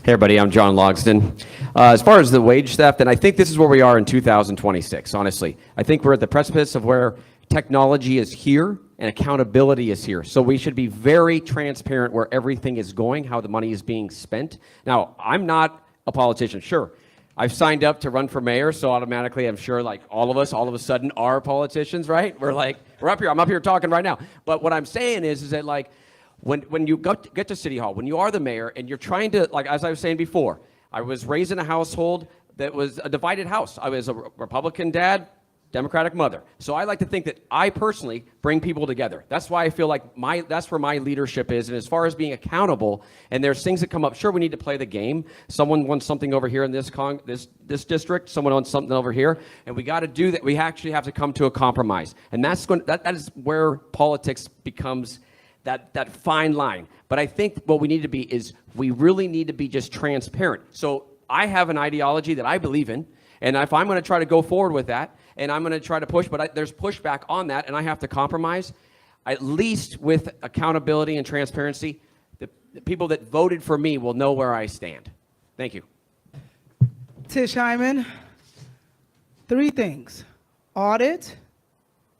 Hey everybody, I'm John Logsdon. As far as the wage theft, and I think this is where we are in 2026, honestly. I think we're at the precipice of where technology is here and accountability is here. So we should be very transparent where everything is going, how the money is being spent. Now, I'm not a politician, sure. I've signed up to run for mayor, so automatically I'm sure like all of us all of a sudden are politicians, right? We're up here, I'm up here talking right now. But what I'm saying is that like, when you get to City Hall, when you are the mayor and you're trying to, like as I was saying before, I was raised in a household that was a divided house. I was a Republican dad, Democratic mother. So I like to think that I personally bring people together. That's why I feel like that's where my leadership is. And as far as being accountable, and there's things that come up, sure, we need to play the game. Someone wants something over here in this district, someone wants something over here, and we got to do that. We actually have to come to a compromise. And that is where politics becomes that fine line. But I think what we need to be is we really need to be just transparent. So I have an ideology that I believe in, and if I'm going to try to go forward with that, and I'm going to try to push, but there's pushback on that, and I have to compromise, at least with accountability and transparency, the people that voted for me will know where I stand. Thank you. Tish Hyman, 3 things: audit,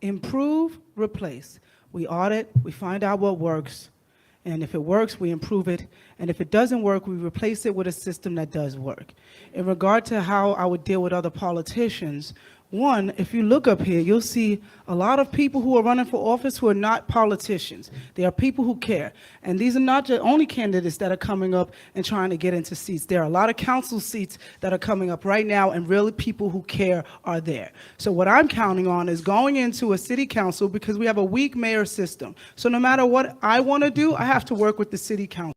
improve, replace. We audit, we find out what works, and if it works, we improve it, and if it doesn't work, we replace it with a system that does work. In regard to how I would deal with other politicians, one, if you look up here, you'll see a lot of people who are running for office who are not politicians. They are people who care. And these are not the only candidates that are coming up and trying to get into seats. There are a lot of council seats that are coming up right now, and really people who care are there. So what I'm counting on is going into a city council, because we have a weak mayor system. So no matter what I want to do, I have to work with the city council.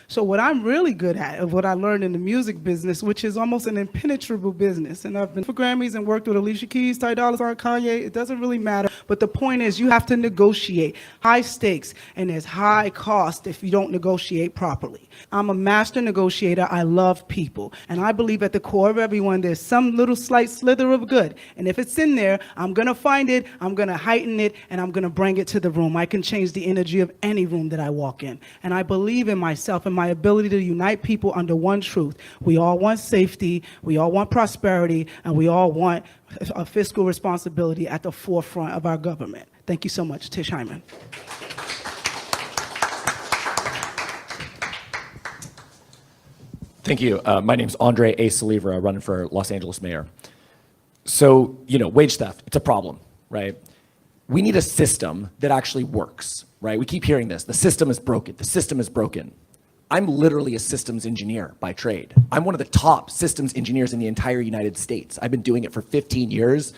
So what I'm really good at, of what I learned in the music business, which is almost an impenetrable business, and I've been for Grammys and worked with Alicia Keys, Ty Dolla $ign, Kanye, it doesn't really matter, but the point is you have to negotiate high stakes, and there's high cost if you don't negotiate properly. I'm a master negotiator. I love people, and I believe at the core of everyone there's some little slight slither of good, and if it's in there, I'm gonna find it, I'm gonna heighten it, and I'm gonna bring it to the room. I can change the energy of any room that I walk in, and I believe in myself and my ability to unite people under one truth. We all want safety, we all want prosperity, and we all want a fiscal responsibility at the forefront of our government. Thank you so much. Tish Hyman. Thank you. My name's Andre A. Salivra, running for Los Angeles mayor. So, wage theft, it's a problem, right? We need a system that actually works, right? We keep hearing this. The system is broken. The system is broken. I'm literally a systems engineer by trade. I'm one of the top systems engineers in the entire United States. I've been doing it for 15 years.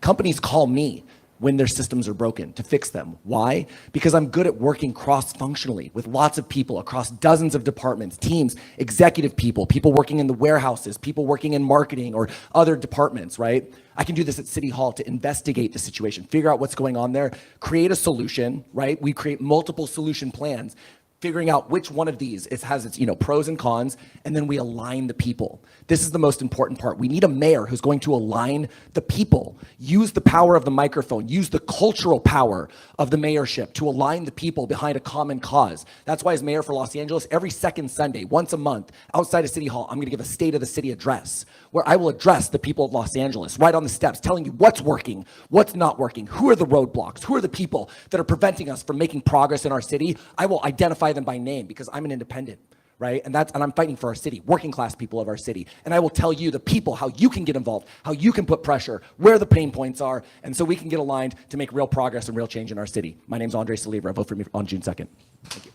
Companies call me when their systems are broken to fix them. Why? Because I'm good at working cross-functionally with lots of people across dozens of departments, teams, executive people, people working in the warehouses, people working in marketing or other departments, right? I can do this at City Hall to investigate the situation, figure out what's going on there, create a solution, right? We create multiple solution plans, figuring out which one of these has its pros and cons, and then we align the people. This is the most important part. We need a mayor who's going to align the people, use the power of the microphone, use the cultural power of the mayorship to align the people behind a common cause. That's why as mayor for Los Angeles, every second Sunday, once a month, outside of City Hall, I'm gonna give a State of the City address, where I will address the people of Los Angeles, right on the steps, telling you what's working, what's not working, who are the roadblocks, who are the people that are preventing us from making progress in our city. I will identify them by name because I'm an independent, right? And I'm fighting for our city, working class people of our city. And I will tell you, the people, how you can get involved, how you can put pressure, where the pain points are, and so we can get aligned to make real progress and real change in our city. My name's Andre Salivra. Vote for me on June 2nd. Thank you.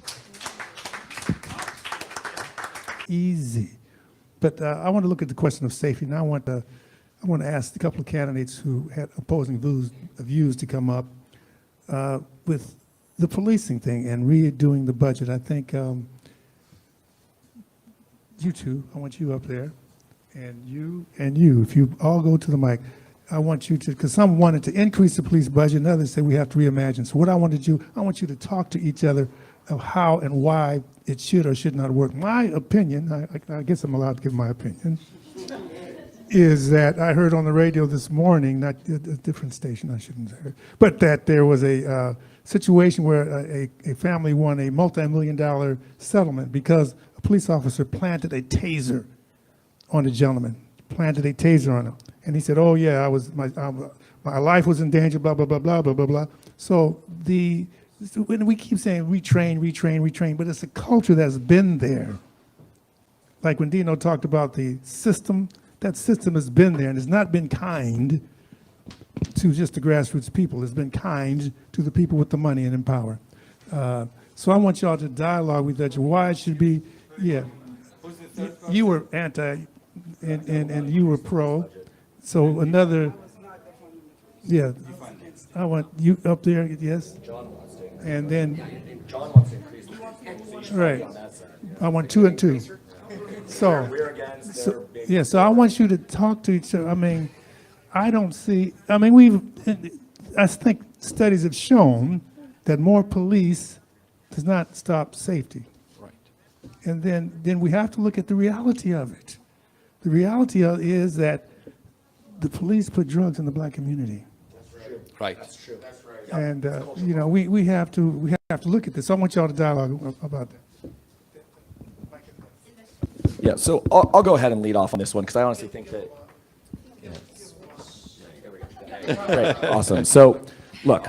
Easy. But I want to look at the question of safety. Now I want to ask a couple of candidates who had opposing views to come up with the policing thing and redoing the budget. I think you two, I want you up there, and you, if you all go to the mic, I want you to, because some wanted to increase the police budget and others say we have to reimagine. So what I want you to talk to each other of how and why it should or should not work. My opinion, I guess I'm allowed to give my opinion, is that I heard on the radio this morning, not a different station, I shouldn't say it, but that there was a situation where a family won a multi-million-dollar settlement because a police officer planted a taser on the gentleman, planted a taser on him. And he said, oh yeah, my life was in danger, blah, blah, blah, blah, blah, blah, blah. So when we keep saying retrain, but it's a culture that's been there. Like when Dino talked about the system, that system has been there and has not been kind to just the grassroots people. It's been kind to the people with the money and in power. So I want y'all to dialogue with that. Why it should be, yeah. You were anti and you were pro. So another, yeah. I want you up there, yes? And then, John wants to increase the right. I want 2 and 2. So, yeah, so I want you to talk to each other. I mean, I think studies have shown that more police does not stop safety. Right. And then we have to look at the reality of it. The reality is that the police put drugs in the black community. Right. That's true. That's right. And, we have to look at this. I want y'all to dialogue about that. Yeah, so I'll go ahead and lead off on this one because I honestly think that. Great, awesome. So, look,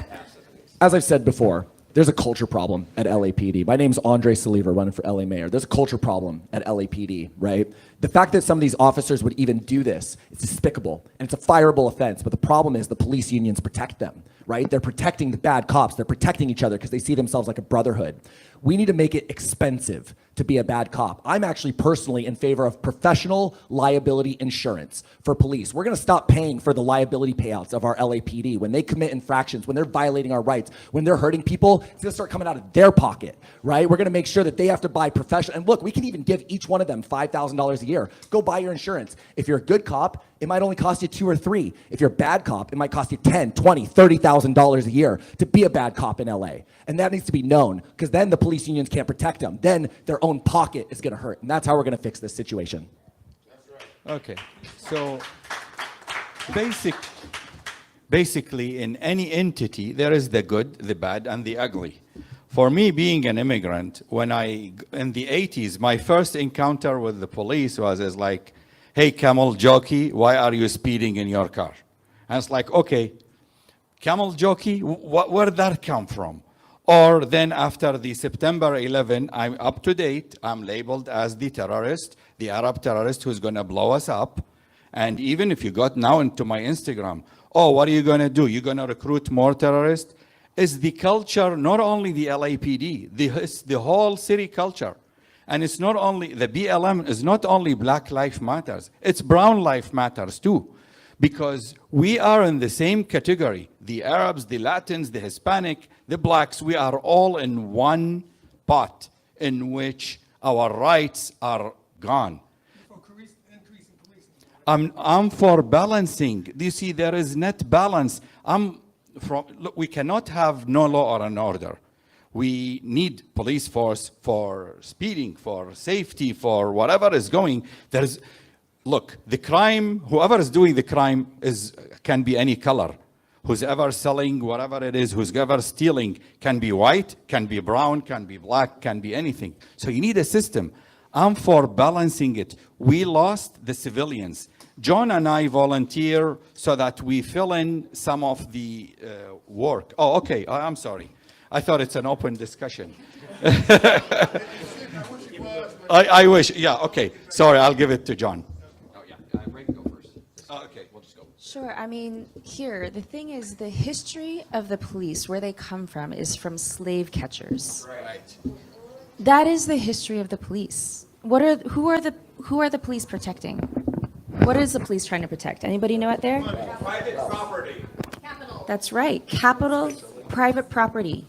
as I've said before, there's a culture problem at LAPD. My name's Andre Saliva, running for LA mayor. There's a culture problem at LAPD, right? The fact that some of these officers would even do this, it's despicable, and it's a fireable offense. But the problem is the police unions protect them, right? They're protecting the bad cops. They're protecting each other because they see themselves like a brotherhood. We need to make it expensive to be a bad cop. I'm actually personally in favor of professional liability insurance for police. We're gonna stop paying for the liability payouts of our LAPD. When they commit infractions, when they're violating our rights, when they're hurting people, it's gonna start coming out of their pocket, right? We're gonna make sure that they have to buy professional, and look, we can even give each one of them $5,000 a year. Go buy your insurance. If you're a good cop, it might only cost you $2 or $3. If you're a bad cop, it might cost you $10, $20, $30,000 a year to be a bad cop in LA. And that needs to be known, because then the police unions can't protect them. Then their own pocket is gonna hurt. And that's how we're gonna fix this situation. Okay. So basically in any entity, there is the good, the bad, and the ugly. For me, being an immigrant, in the 80s, my first encounter with the police was like, hey, camel jockey, why are you speeding in your car? And it's like, okay, camel jockey, where did that come from? Or then after the September 11, I'm up to date, I'm labeled as the terrorist, the Arab terrorist who's gonna blow us up. And even if you got now into my Instagram, oh, what are you gonna do? You're gonna recruit more terrorists? Is the culture, not only the LAPD, it's the whole city culture. And it's not only, the BLM is not only Black Lives Matters, it's Brown Lives Matters too. Because we are in the same category. The Arabs, the Latins, the Hispanic, the Blacks, we are all in one pot in which our rights are gone. I'm for balancing. Do you see, there is net balance. Look, we cannot have no law or an order. We need police force for speeding, for safety, for whatever is going. Look, the crime, whoever is doing the crime can be any color. Who's ever selling whatever it is, who's ever stealing, can be white, can be brown, can be black, can be anything. So you need a system. I'm for balancing it. We lost the civilians. John and I volunteer so that we fill in some of the work. Oh, okay, I'm sorry. I thought it's an open discussion. I wish, yeah, okay. Sorry, I'll give it to John. Oh, yeah. Ray can go first. Okay, we'll just go. Sure. I mean, the thing is, the history of the police, where they come from, is from slave catchers. Right. That is the history of the police. Who are the police protecting? What is the police trying to protect? Anybody know it there? Private property. That's right. Capital, private property.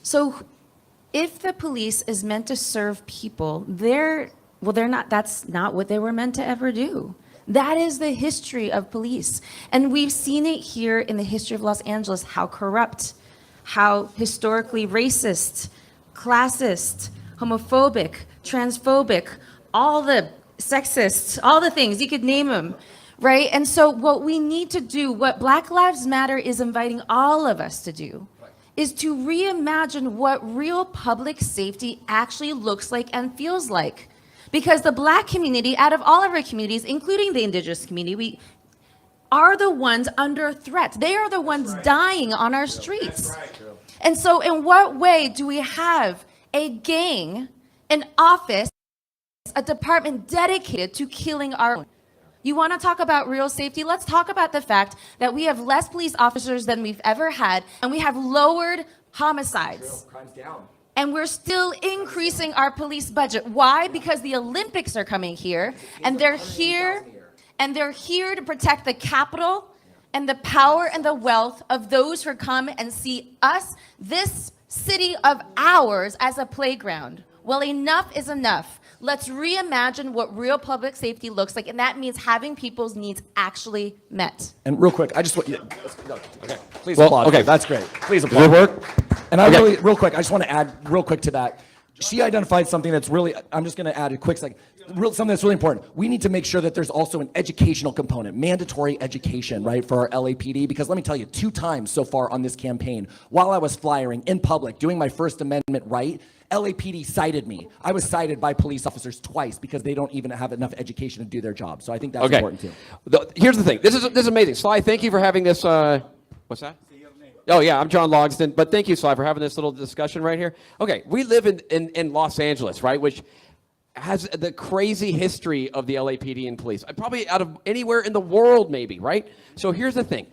So if the police is meant to serve people, they're not, that's not what they were meant to ever do. That is the history of police. And we've seen it here in the history of Los Angeles, how corrupt, how historically racist classist, homophobic, transphobic, all the sexist, all the things, you could name them, right? And so what we need to do, what Black Lives Matter is inviting all of us to do, is to reimagine what real public safety actually looks like and feels like. Because the Black community, out of all of our communities, including the Indigenous community, we are the ones under threat. They are the ones dying on our streets. And so in what way do we have a gang, an office, a department dedicated to killing our own? You want to talk about real safety? Let's talk about the fact that we have less police officers than we've ever had, and we have lowered homicides. Crime's down. And we're still increasing our police budget. Why? Because the Olympics are coming here, and they're here to protect the capital and the power and the wealth of those who come and see us, this city of ours, as a playground. Well, enough is enough. Let's reimagine what real public safety looks like, and that means having people's needs actually met. And real quick, I just want okay, please Well, applaud. okay. That's great. Please Does applaud. it work? And I Okay. really, real quick, I just want to add real quick to that. She identified something that's really, I'm just going to add a quick second. Something that's really important. We need to make sure that there's also an educational component, mandatory education, right, for our LAPD. Because let me tell you, 2 times so far on this campaign, while I was flyering in public, doing my First Amendment right, LAPD cited me. I was cited by police officers twice because they don't even have enough education to do their job. So I think that's important too. Here's the thing. This is amazing. Sly, thank you for having this. What's that? Oh, yeah, I'm John Logsdon. But thank you, Sly, for having this little discussion right here. Okay, we live in Los Angeles, right, which has the crazy history of the LAPD and police. Probably out of anywhere in the world, maybe, right? So here's the thing.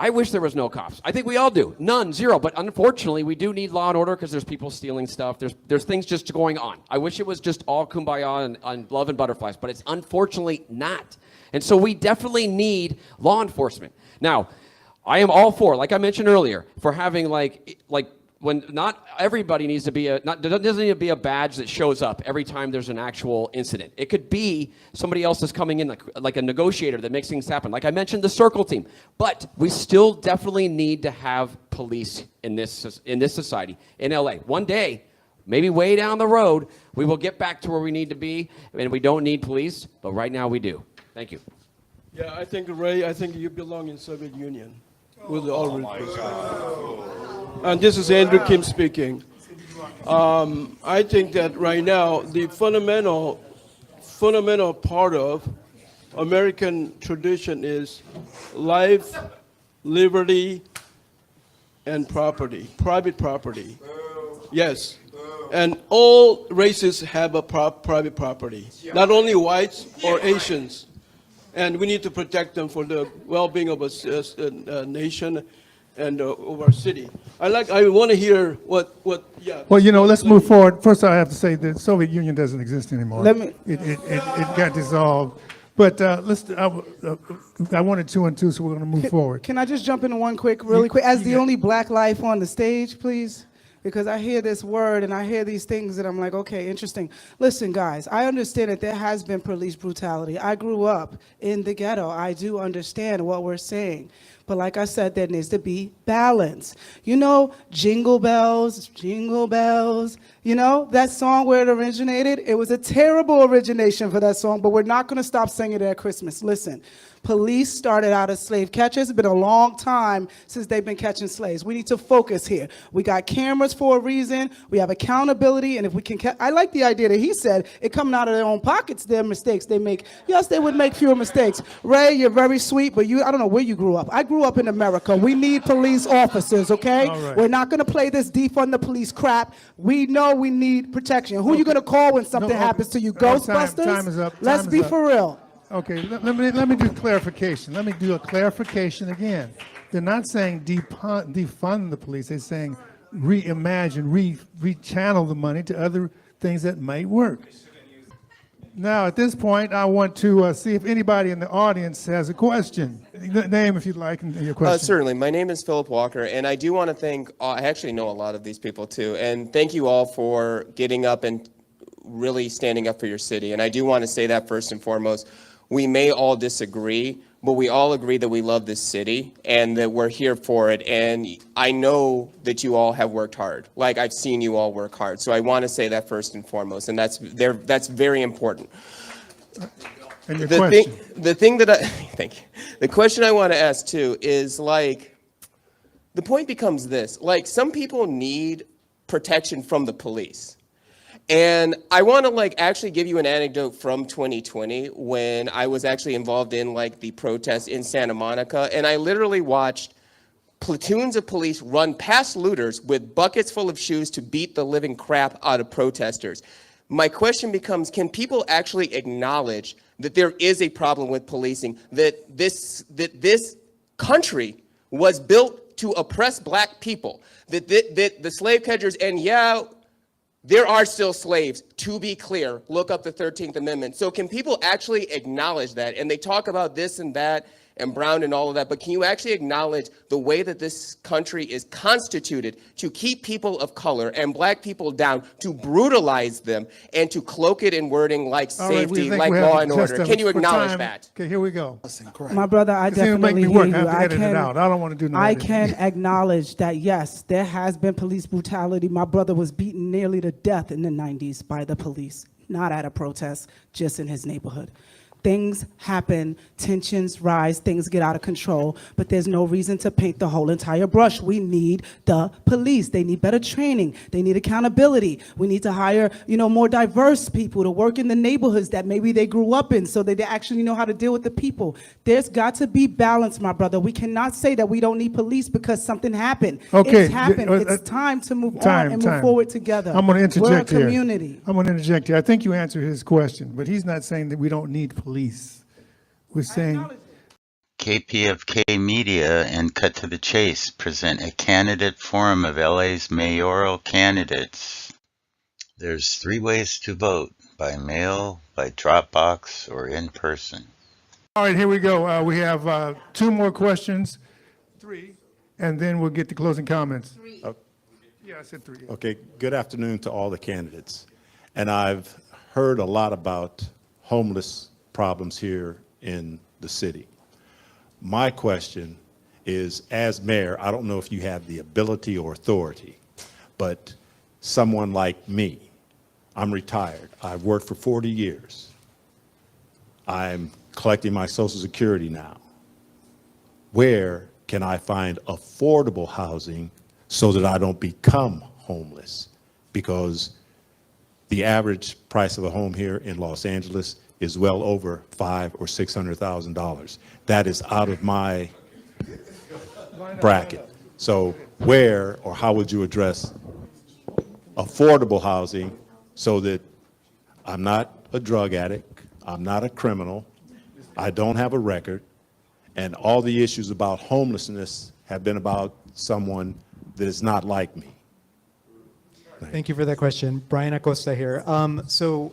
I wish there was no cops. I think we all do. None, zero. But unfortunately, we do need law and order because there's people stealing stuff. There's things just going on. I wish it was just all kumbaya and love and butterflies, but it's unfortunately not. And so we definitely need law enforcement. Now, I am all for, like I mentioned earlier, for having like when not everybody needs to be doesn't need to be a badge that shows up every time there's an actual incident. It could be somebody else that's coming in like a negotiator that makes things happen. Like I mentioned, the circle team. But we still definitely need to have police in this society in LA. One day, maybe way down the road, we will get back to where we need to be, and we don't need police. But right now, we do. Thank you. Yeah, I think, Ray, I think you belong in Soviet Union. With all respect. And this is Andrew Kim speaking. I think that right now the fundamental part of American tradition is life, liberty, and property, private property. Yes. And all races have a private property, not only whites or Asians. And we need to protect them for the well-being of a nation and of our city. I want to hear what. Yeah. Well, let's move forward. First, I have to say the Soviet Union doesn't exist anymore. It got dissolved. But I wanted 2 and 2, so we're going to move forward. Can I just jump into one really quick? As the only Black life on the stage, please? Because I hear this word and I hear these things and I'm like, okay, interesting. Listen, guys, I understand that there has been police brutality. I grew up in the ghetto. I do understand what we're saying. But like I said, there needs to be balance. Jingle bells, that song where it originated, it was a terrible origination for that song, but we're not going to stop singing it at Christmas. Listen. Police started out as slave catchers. It's been a long time since they've been catching slaves. We need to focus here. We got cameras for a reason. We have accountability. And if we can, I like the idea that he said, it coming out of their own pockets, their mistakes they make. Yes, they would make fewer mistakes. Ray, you're very sweet, but I don't know where you grew up. I grew up in America. We need police officers, okay? All right. We're not going to play this defund the police crap. We know we need protection. Who are you going to call when something happens to you? Ghostbusters? Time is up. Let's be for real. Okay, let me do clarification. Let me do a clarification again. They're not saying defund the police. They're saying reimagine, rechannel the money to other things that might work. Now, at this point, I want to see if anybody in the audience has a question. Name, if you'd like, and your question. Certainly. My name is Philip Walker, and I do want to thank, I actually know a lot of these people too, and thank you all for getting up and really standing up for your city. And I do want to say that first and foremost. We may all disagree, but we all agree that we love this city and that we're here for it. And I know that you all have worked hard. Like, I've seen you all work hard. So I want to say that first and foremost, and that's very important. And your question. The thing that thank you. The question I want to ask too is, like, the point becomes this: like, some people need protection from the police. And I want to, like, actually give you an anecdote from 2020 when I was actually involved in, like, the protests in Santa Monica, and I literally watched platoons of police run past looters with buckets full of shoes to beat the living crap out of protesters. My question becomes, can people actually acknowledge that there is a problem with policing, that this country was built to oppress black people, that the slave catchers, and yeah, there are still slaves, to be clear. Look up the 13th Amendment. So can people actually acknowledge that? And they talk about this and that and Brown and all of that, but can you actually acknowledge the way that this country is constituted to keep people of color and black people down, to brutalize them, and to cloak it in wording like safety, like law and order? Can you acknowledge that? Okay, here we go. My brother, I It's gonna make definitely me hear work. you. I have to edit it out. I don't want to do no I editing. can acknowledge that, yes, there has been police brutality. My brother was beaten nearly to death in the 90s by the police, not at a protest, just in his neighborhood. Things happen, tensions rise, things get out of control, but there's no reason to paint the whole entire brush. We need the police. They need better training. They need accountability. We need to hire, more diverse people to work in the neighborhoods that maybe they grew up in so that they actually know how to deal with the people. There's got to be balance, my brother. We cannot say that we don't need police because something happened. Okay, It's happened. It's time to move on and move forward together. I'm going to interject We're a here. community. I'm going to interject here. I think you answered his question, but he's not saying that we don't need police. We're saying KPFK Media and Cut to the Chase present a candidate forum of LA's mayoral candidates. There's 3 ways to vote: by mail, by Dropbox, or in person. all right, here we go. We have 2 more questions, 3, and then we'll get to closing comments. 3. Yeah, I said 3. Okay, good afternoon to all the candidates. And I've heard a lot about homeless problems here in the city. My question is, as mayor, I don't know if you have the ability or authority, but someone like me, I'm retired. I've worked for 40 years. I'm collecting my Social Security now. Where can I find affordable housing so that I don't become homeless? Because the average price of a home here in Los Angeles is well over $500,000 or $600,000. That is out of my bracket. So where or how would you address affordable housing so that I'm not a drug addict, I'm not a criminal, I don't have a record, and all the issues about homelessness have been about someone that is not like me? Thank you for that question. Brian Acosta here. So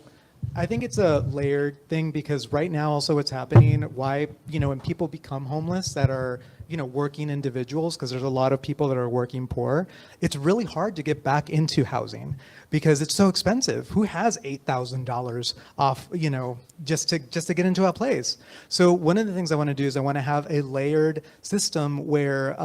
I think it's a layered thing because right now also what's happening, why, when people become homeless that are, working individuals, because there's a lot of people that are working poor, it's really hard to get back into housing because it's so expensive. Who has $8,000 off, just to get into a place? So one of the things I want to do is I want to have a layered system where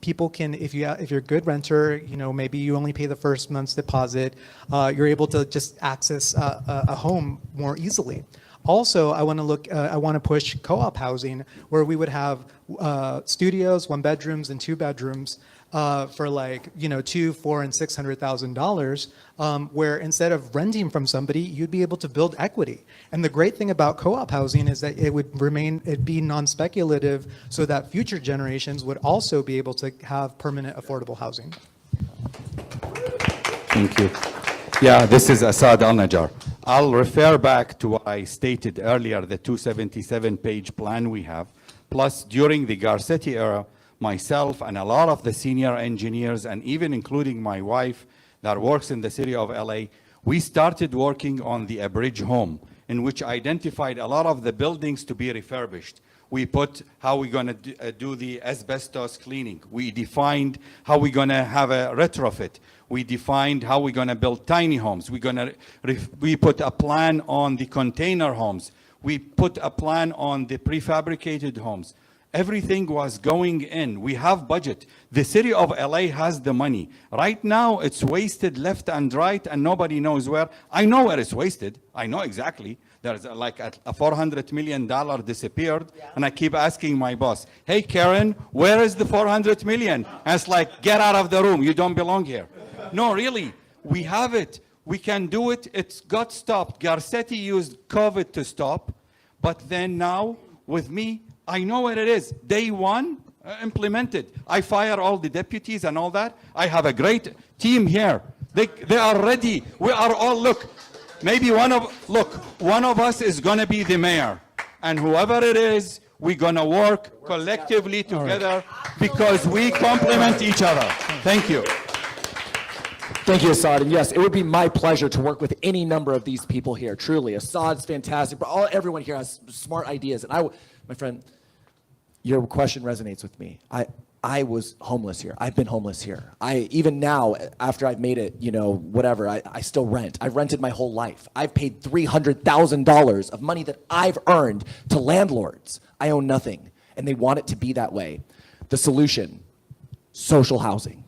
people can, if you're a good renter, maybe you only pay the first month's deposit, you're able to just access a home more easily. Also, I want to push co-op housing where we would have studios, 1 bedrooms and 2 bedrooms for like, $200,000, $400,000, and $600,000, where instead of renting from somebody, you'd be able to build equity. And the great thing about co-op housing is that it'd be non-speculative so that future generations would also be able to have permanent affordable housing. Thank you. Yeah, this is Assad Al-Najjar. I'll refer back to what I stated earlier, the 277-page plan we have. Plus, during the Garcetti era, myself and a lot of the senior engineers, and even including my wife that works in the city of LA, we started working on the Abridge home, in which identified a lot of the buildings to be refurbished. We put how we're going to do the asbestos cleaning. We defined how we're going to have a retrofit. We defined how we're going to build tiny homes. We put a plan on the container homes. We put a plan on the prefabricated homes. Everything was going in. We have budget. The city of LA has the money. Right now, it's wasted left and right, and nobody knows where. I know where it's wasted. I know exactly. There's like a $400 million disappeared, and I keep asking my boss, hey, Karen, where is the 400 million? And it's like, get out of the room. You don't belong here. No, really, we have it. We can do it. It's got stopped. Garcetti used COVID to stop, but then now, with me, I know where it is. Day one, implemented. I fire all the deputies and all that. I have a great team here. They are ready. We are all, look, maybe one of us is gonna be the mayor. And whoever it is, we're gonna work collectively together because we complement each other. Thank you. Thank you, Assad. And yes, it would be my pleasure to work with any number of these people here. Truly, Assad's fantastic, but everyone here has smart ideas. And my friend, your question resonates with me. I was homeless here. I've been homeless here. Even now, after I've made it, whatever, I still rent. I've rented my whole life. I've paid $300,000 of money that I've earned to landlords. I own nothing, and they want it to be that way. The solution, social housing.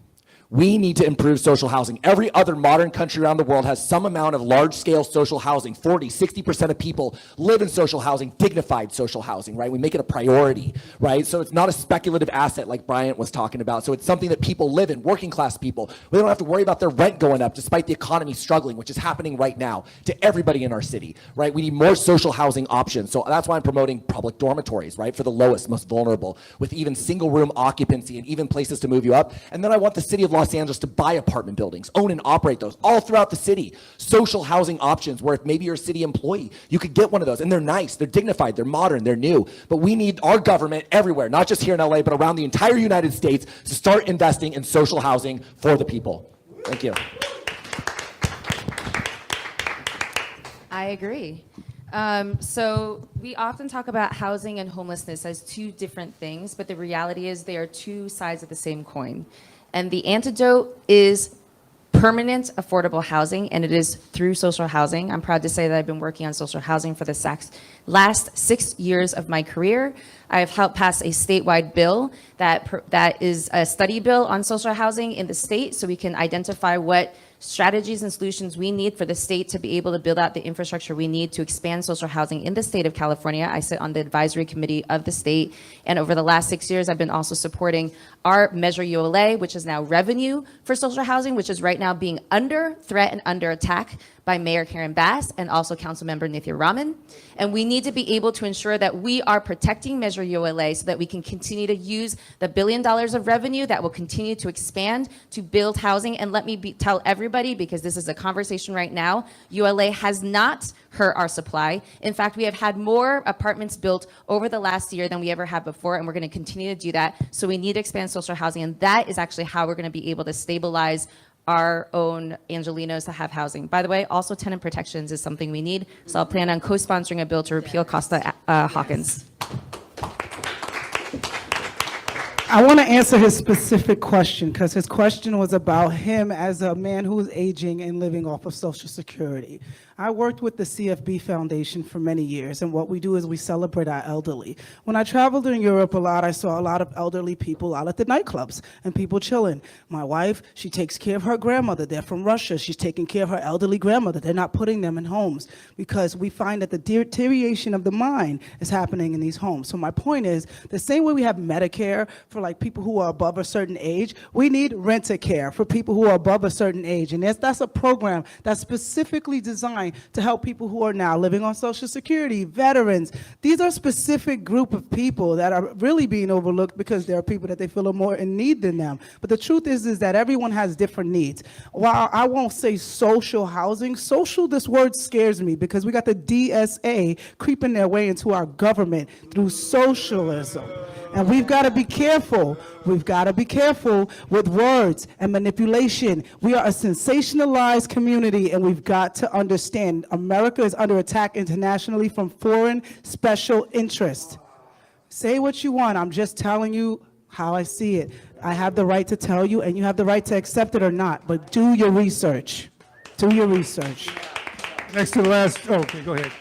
We need to improve social housing. Every other modern country around the world has some amount of large-scale social housing. 40, 60% of people live in social housing, dignified social housing, right? We make it a priority, right? So it's not a speculative asset like Bryant was talking about. So it's something that people live in, working class people. We don't have to worry about their rent going up despite the economy struggling, which is happening right now to everybody in our city, right? We need more social housing options. So that's why I'm promoting public dormitories, right? For the lowest, most vulnerable, with even single room occupancy and even places to move you up. And then I want the city of Los Angeles to buy apartment buildings, own and operate those all throughout the city. Social housing options where if maybe you're a city employee, you could get one of those. And they're nice, they're dignified, they're modern, they're new. But we need our government everywhere, not just here in LA, but around the entire United States to start investing in social housing for the people. Thank you. I agree. So we often talk about housing and homelessness as two different things, but the reality is they are two sides of the same coin. And the antidote is permanent affordable housing, and it is through social housing. I'm proud to say that I've been working on social housing for the last 6 years of my career. I have helped pass a statewide bill that is a study bill on social housing in the state, so we can identify what strategies and solutions we need for the state to be able to build out the infrastructure we need to expand social housing in the state of California. I sit on the advisory committee of the state, and over the last 6 years, I've been also supporting our Measure ULA, which is now revenue for social housing, which is right now being under threat and under attack by Mayor Karen Bass and also Councilmember Nithya Raman. And we need to be able to ensure that we are protecting Measure ULA so that we can continue to use the $1 billion of revenue that will continue to expand to build housing. And let me tell everybody, because this is a conversation right now, ULA has not hurt our supply. In fact, we have had more apartments built over the last year than we ever had before, and we're going to continue to do that. So we need to expand social housing, and that is actually how we're going to be able to stabilize our own Angelenos to have housing. By the way, also tenant protections is something we need, so I'll plan on co-sponsoring a bill to repeal Costa Hawkins. I want to answer his specific question because his question was about him as a man who is aging and living off of Social Security. I worked with the CFB Foundation for many years, and what we do is we celebrate our elderly. When I traveled in Europe a lot, I saw a lot of elderly people out at the nightclubs and people chilling. My wife, she takes care of her grandmother. They're from Russia. She's taking care of her elderly grandmother. They're not putting them in homes because we find that the deterioration of the mind is happening in these homes. So my point is, the same way we have Medicare for like people who are above a certain age, we need Rent-A-Care for people who are above a certain age. And that's a program that's specifically designed to help people who are now living on Social Security, veterans. These are specific group of people that are really being overlooked because there are people that they feel are more in need than them. But the truth is that everyone has different needs. While I won't say social housing, social, this word scares me because we got the DSA creeping their way into our government through socialism. And we've got to be careful. We've got to be careful with words and manipulation. We are a sensationalized community, and we've got to understand America is under attack internationally from foreign special interests. Say what you want. I'm just telling you how I see it. I have the right to tell you, and you have the right to accept it or not, but do your research. Do your research. Next to the last, okay, go ahead.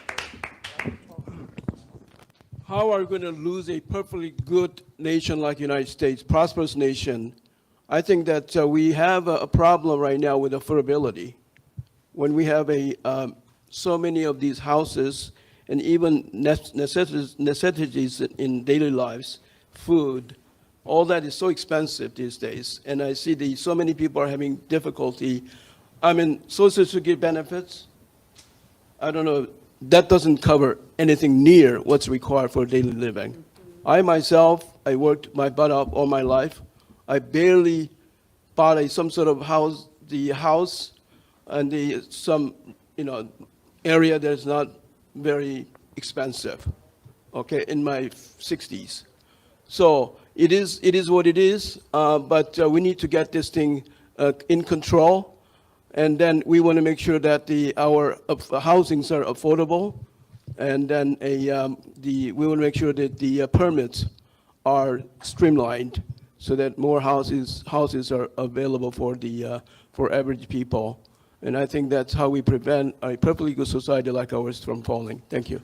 how are we going to lose a perfectly good nation like United States, prosperous nation? I think that we have a problem right now with affordability. When we have so many of these houses and even necessities in daily lives, food, all that is so expensive these days. And I see so many people are having difficulty. I mean, Social Security benefits, I don't know, that doesn't cover anything near what's required for daily living. I myself, I worked my butt off all my life. I barely bought some sort of house, and some, area that's not very expensive, okay, in my 60s. So it is what it is, but we need to get this thing in control, and then we want to make sure that our housings are affordable, and then we want to make sure that the permits are streamlined so that more houses are available for average people. And I think that's how we prevent a perfectly good society like ours from falling. Thank you.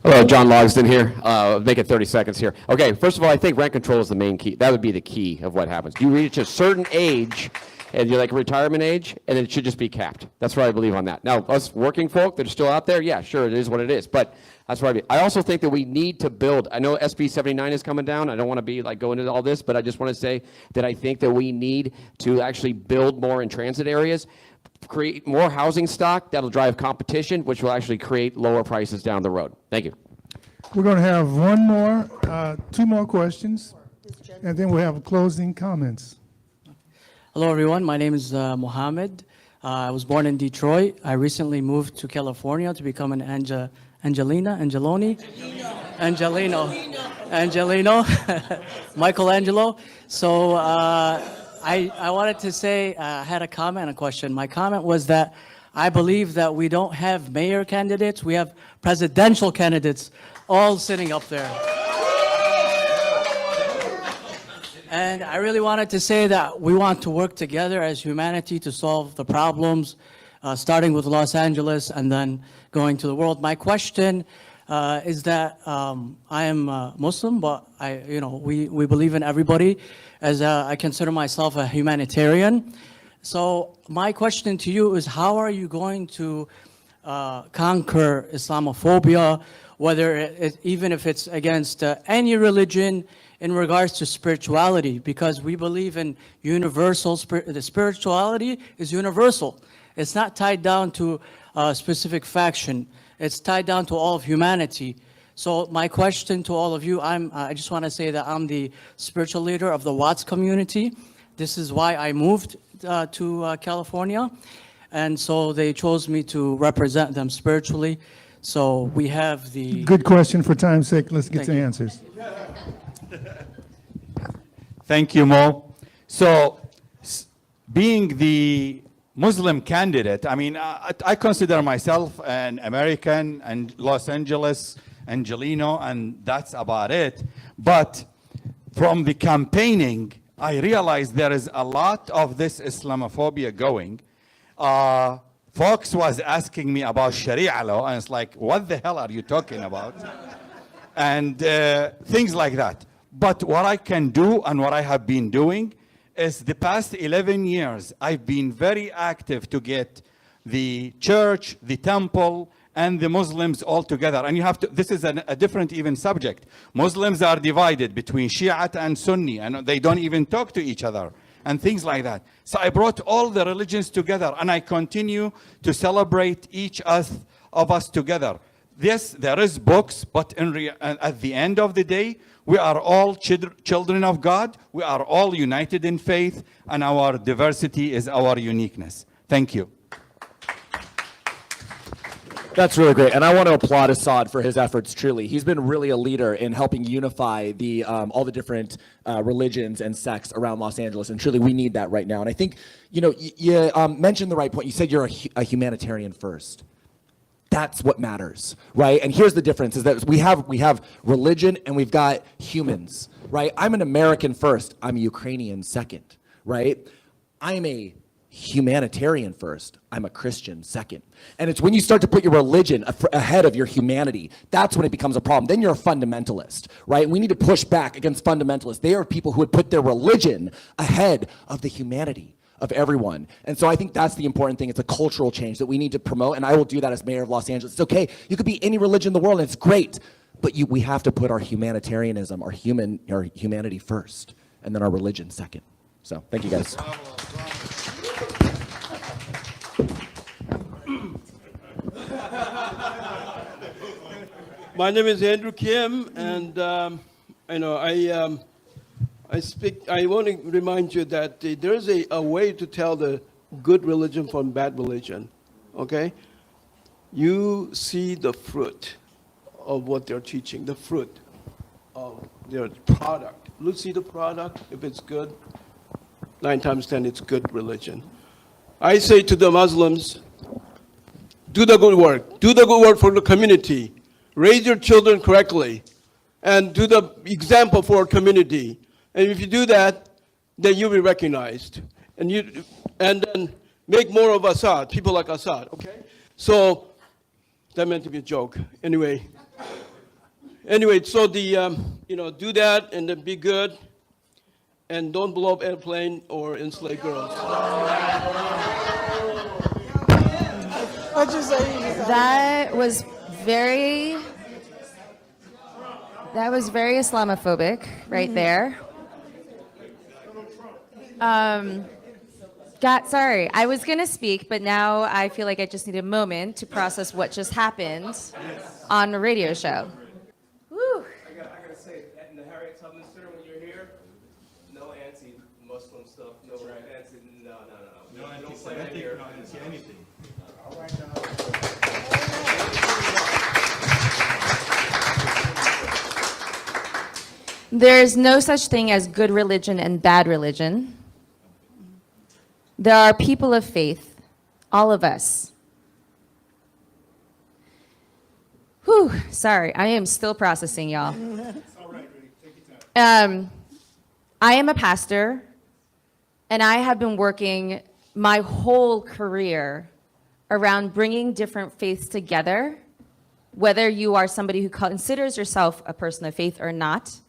Hello, John Logsdon here. Make it 30 seconds here. Okay, first of all, I think rent control is the main key. That would be the key of what happens. You reach a certain age, and you're like retirement age, and it should just be capped. That's what I believe on that. Now, us working folk that are still out there, yeah, sure, it is what it is. But that's what I mean. I also think that we need to build. I know SB 79 is coming down. I don't want to be like going into all this, but I just want to say that I think that we need to actually build more in transit areas, create more housing stock that'll drive competition, which will actually create lower prices down the road. Thank you. We're going to have two more questions, and then we'll have closing comments. Hello, everyone. My name is Mohammed. I was born in Detroit. I recently moved to California to become an Angelino, Michelangelo. So I wanted to say, I had a comment and a question. My comment was that I believe that we don't have mayor candidates. We have presidential candidates all sitting up there. And I really wanted to say that we want to work together as humanity to solve the problems, starting with Los Angeles and then going to the world. My question is that I am Muslim, but we believe in everybody, as I consider myself a humanitarian. So my question to you is, how are you going to conquer Islamophobia, even if it's against any religion, in regards to spirituality? Because we believe in universal, the spirituality is universal. It's not tied down to a specific faction. It's tied down to all of humanity. So my question to all of you, I just want to say that I'm the spiritual leader of the Watts community. This is why I moved to California. And so they chose me to represent them spiritually. So we have the... Good question. For time's sake, let's get to answers. Thank you, Mo. So, being the Muslim candidate, I mean, I consider myself an American and Los Angeles, Angelino, and that's about it. But from the campaigning, I realized there is a lot of this Islamophobia going. Fox was asking me about Sharia law, and it's like, what the hell are you talking about? And things like that. But what I can do and what I have been doing is the past 11 years, I've been very active to get the church, the temple, and the Muslims all together. And you have to, this is a different even subject. Muslims are divided between Shiite and Sunni, and they don't even talk to each other, and things like that. So I brought all the religions together, and I continue to celebrate each of us together. Yes, there is books, but at the end of the day, we are all children of God. We are all united in faith, and our diversity is our uniqueness. Thank you. That's really great, and I want to applaud Assad for his efforts, truly. He's been really a leader in helping unify all the different religions and sects around Los Angeles, and truly we need that right now. And I think, you mentioned the right point. You said you're a humanitarian first. That's what matters, right? And here's the difference, is that we have religion and we've got humans, right? I'm an American first. I'm a Ukrainian second, right? I'm a humanitarian first, I'm a Christian second. And it's when you start to put your religion ahead of your humanity, that's when it becomes a problem. Then you're a fundamentalist, right? We need to push back against fundamentalists. They are people who would put their religion ahead of the humanity of everyone. And so I think that's the important thing. It's a cultural change that we need to promote, and I will do that as mayor of Los Angeles. It's okay, you could be any religion in the world, and it's great, but we have to put our humanitarianism, our humanity first, and then our religion second. So thank you guys. My name is Andrew Kim, and I want to remind you that there's a way to tell the good religion from bad religion. Okay, you see the fruit of what they're teaching, the fruit of their product. Look, see the product. If it's good, 9 times 10, it's good religion. I say to the Muslims, do the good work. Do the good work for the community. Raise your children correctly, and do the example for our community. And if you do that, then you'll be recognized. And then make more of Assad, people like Assad, okay? So, that meant to be a joke. Anyway, so do that and then be good. And don't blow up airplane or enslave girls. What'd you say? That was very Islamophobic right there. Sorry, I was gonna speak, but now I feel like I just need a moment to process what just happened on a radio show. Woo. I gotta say, in the Harriet Tubman Center when you're here, no anti-Muslim stuff, no anti, no. No anti-Semitic, no anti-anything. All right, now. There's no such thing as good religion and bad religion. There are people of faith, all of us. Whew, sorry, I am still processing, y'all. I am a pastor, and I have been working my whole career around bringing different faiths together, whether you are somebody who considers yourself a person of faith or not,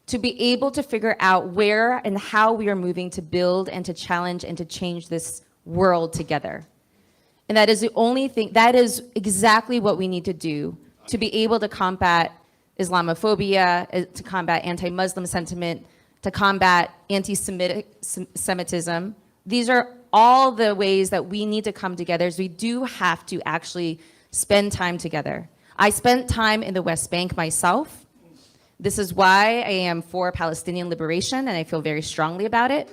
to be able to figure out where and how we are moving to build and to challenge and to change this world together. And that is the only thing, that is exactly what we need to do to be able to combat Islamophobia, to combat anti-Muslim sentiment, to combat anti-Semitism. These are all the ways that we need to come together, as we do have to actually spend time together. I spent time in the West Bank myself. This is why I am for Palestinian liberation, and I feel very strongly about it.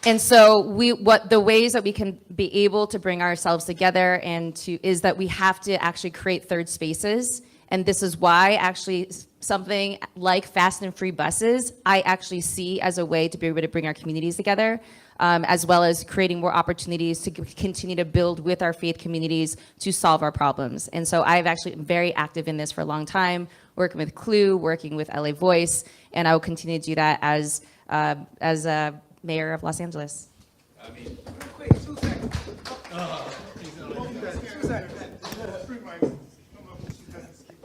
And so the ways that we can be able to bring ourselves together is that we have to actually create third spaces. And this is why actually something like fast and free buses, I actually see as a way to be able to bring our communities together, as well as creating more opportunities to continue to build with our faith communities to solve our problems. And so I've actually been very active in this for a long time, working with Clue, working with LA Voice, and I will continue to do that as mayor of Los Angeles.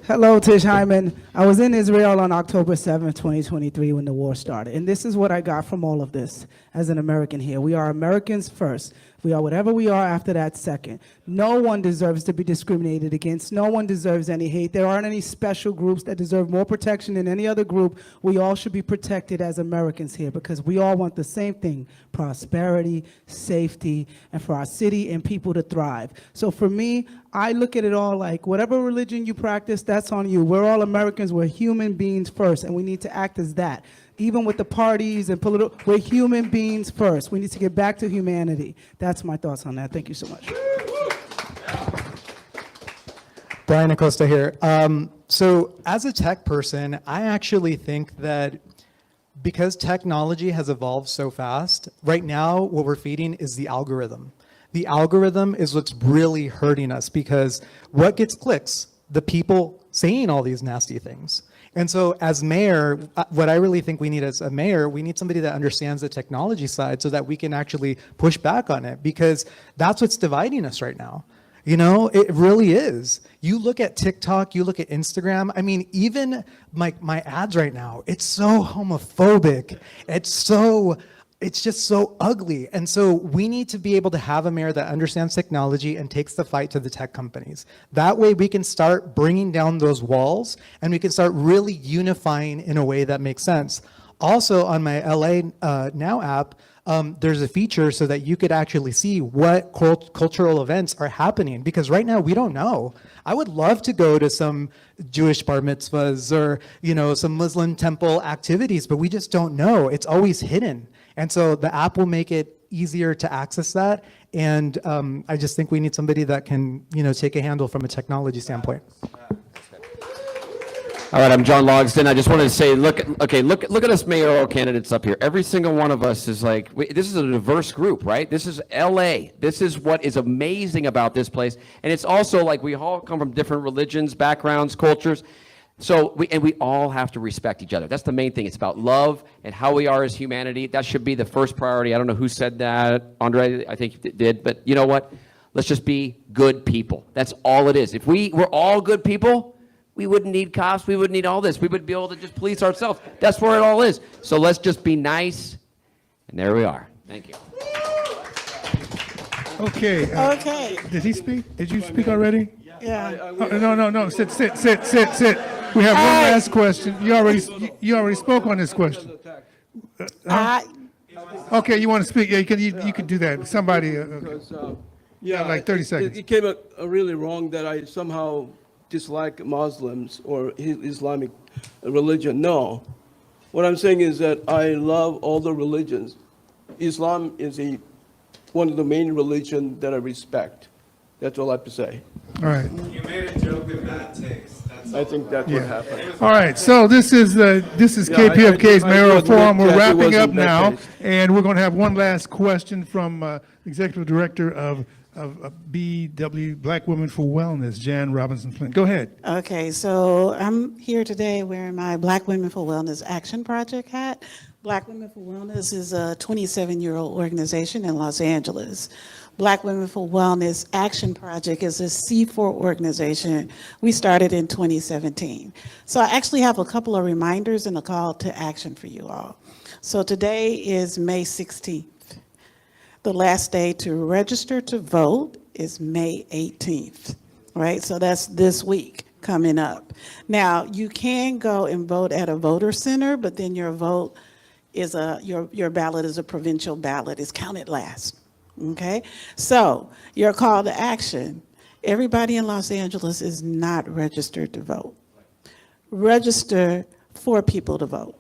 Hello, Tish Hyman. I was in Israel on October 7th, 2023, when the war started. And this is what I got from all of this as an American here. We are Americans first. We are whatever we are after that second. No one deserves to be discriminated against. No one deserves any hate. There aren't any special groups that deserve more protection than any other group. We all should be protected as Americans here because we all want the same thing: prosperity, safety, and for our city and people to thrive. So for me, I look at it all like whatever religion you practice, that's on you. We're all Americans. We're human beings first, and we need to act as that. Even with the parties and political, we're human beings first. We need to get back to humanity. That's my thoughts on that. Thank you so much. Brian Acosta here. So as a tech person, I actually think that because technology has evolved so fast, right now what we're feeding is the algorithm. The algorithm is what's really hurting us because what gets clicks? The people saying all these nasty things. And so as mayor, what I really think we need as a mayor, we need somebody that understands the technology side so that we can actually push back on it, because that's what's dividing us right now. You know, it really is. You look at TikTok, you look at Instagram. I mean, even my ads right now, it's so homophobic. It's just so ugly. And so we need to be able to have a mayor that understands technology and takes the fight to the tech companies. That way we can start bringing down those walls and we can start really unifying in a way that makes sense. Also on my LA Now app, there's a feature so that you could actually see what cultural events are happening, because right now we don't know. I would love to go to some Jewish bar mitzvahs or, you know, some Muslim temple activities, but we just don't know. It's always hidden. And so the app will make it easier to access that. And I just think we need somebody that can, you know, take a handle from a technology standpoint. All right, I'm John Logsdon. I just wanted to say, look at us mayoral candidates up here. Every single one of us is like, this is a diverse group, right? This is LA. This is what is amazing about this place. And it's also like we all come from different religions, backgrounds, cultures. So we all have to respect each other. That's the main thing. It's about love and how we are as humanity. That should be the first priority. I don't know who said that. Andre, I think you did. But you know what? Let's just be good people. That's all it is. If we were all good people, we wouldn't need cops. We wouldn't need all this. We would be able to just police ourselves. That's where it all is. So let's just be nice. And there we are. Thank you. Okay. Okay. Did he speak? Did you speak already? Yeah. No. Sit. We have one last question. You already spoke on this question. Okay, you want to speak? Yeah, you can do that. Somebody. Because, like 30 seconds. It came out really wrong that I somehow dislike Muslims or Islamic religion. No. What I'm saying is that I love all the religions. Islam is one of the main religions that I respect. That's all I have to say. All right. You made a joke with bad taste. I think that's what happened. All right. So this is KPFK's Mayoral Forum. We're wrapping up now, and we're going to have one last question from Executive Director of BW, Black Women for Wellness, Jan Robinson Flint. Go ahead. Okay, so I'm here today wearing my Black Women for Wellness Action Project hat. Black Women for Wellness is a 27-year-old organization in Los Angeles. Black Women for Wellness Action Project is a C4 organization. We started in 2017. So I actually have a couple of reminders and a call to action for you all. So today is May 16th. The last day to register to vote is May 18th, right? So that's this week coming up. Now, you can go and vote at a voter center, but then your vote is your ballot is a provincial ballot. It's counted last, okay? So your call to action, everybody in Los Angeles is not registered to vote. Register for people to vote,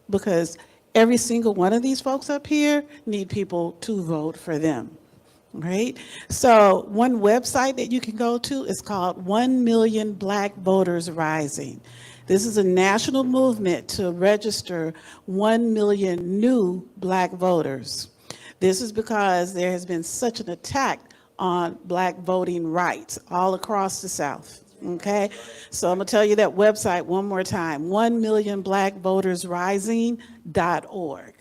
because every single one of these folks up here need people to vote for them, right? So one website that you can go to is called 1 Million Black Voters Rising. This is a national movement to register 1 million new black voters. This is because there has been such an attack on black voting rights all across the South. Okay, so I'm gonna tell you that website one more time, 1millionblackvotersrising.org.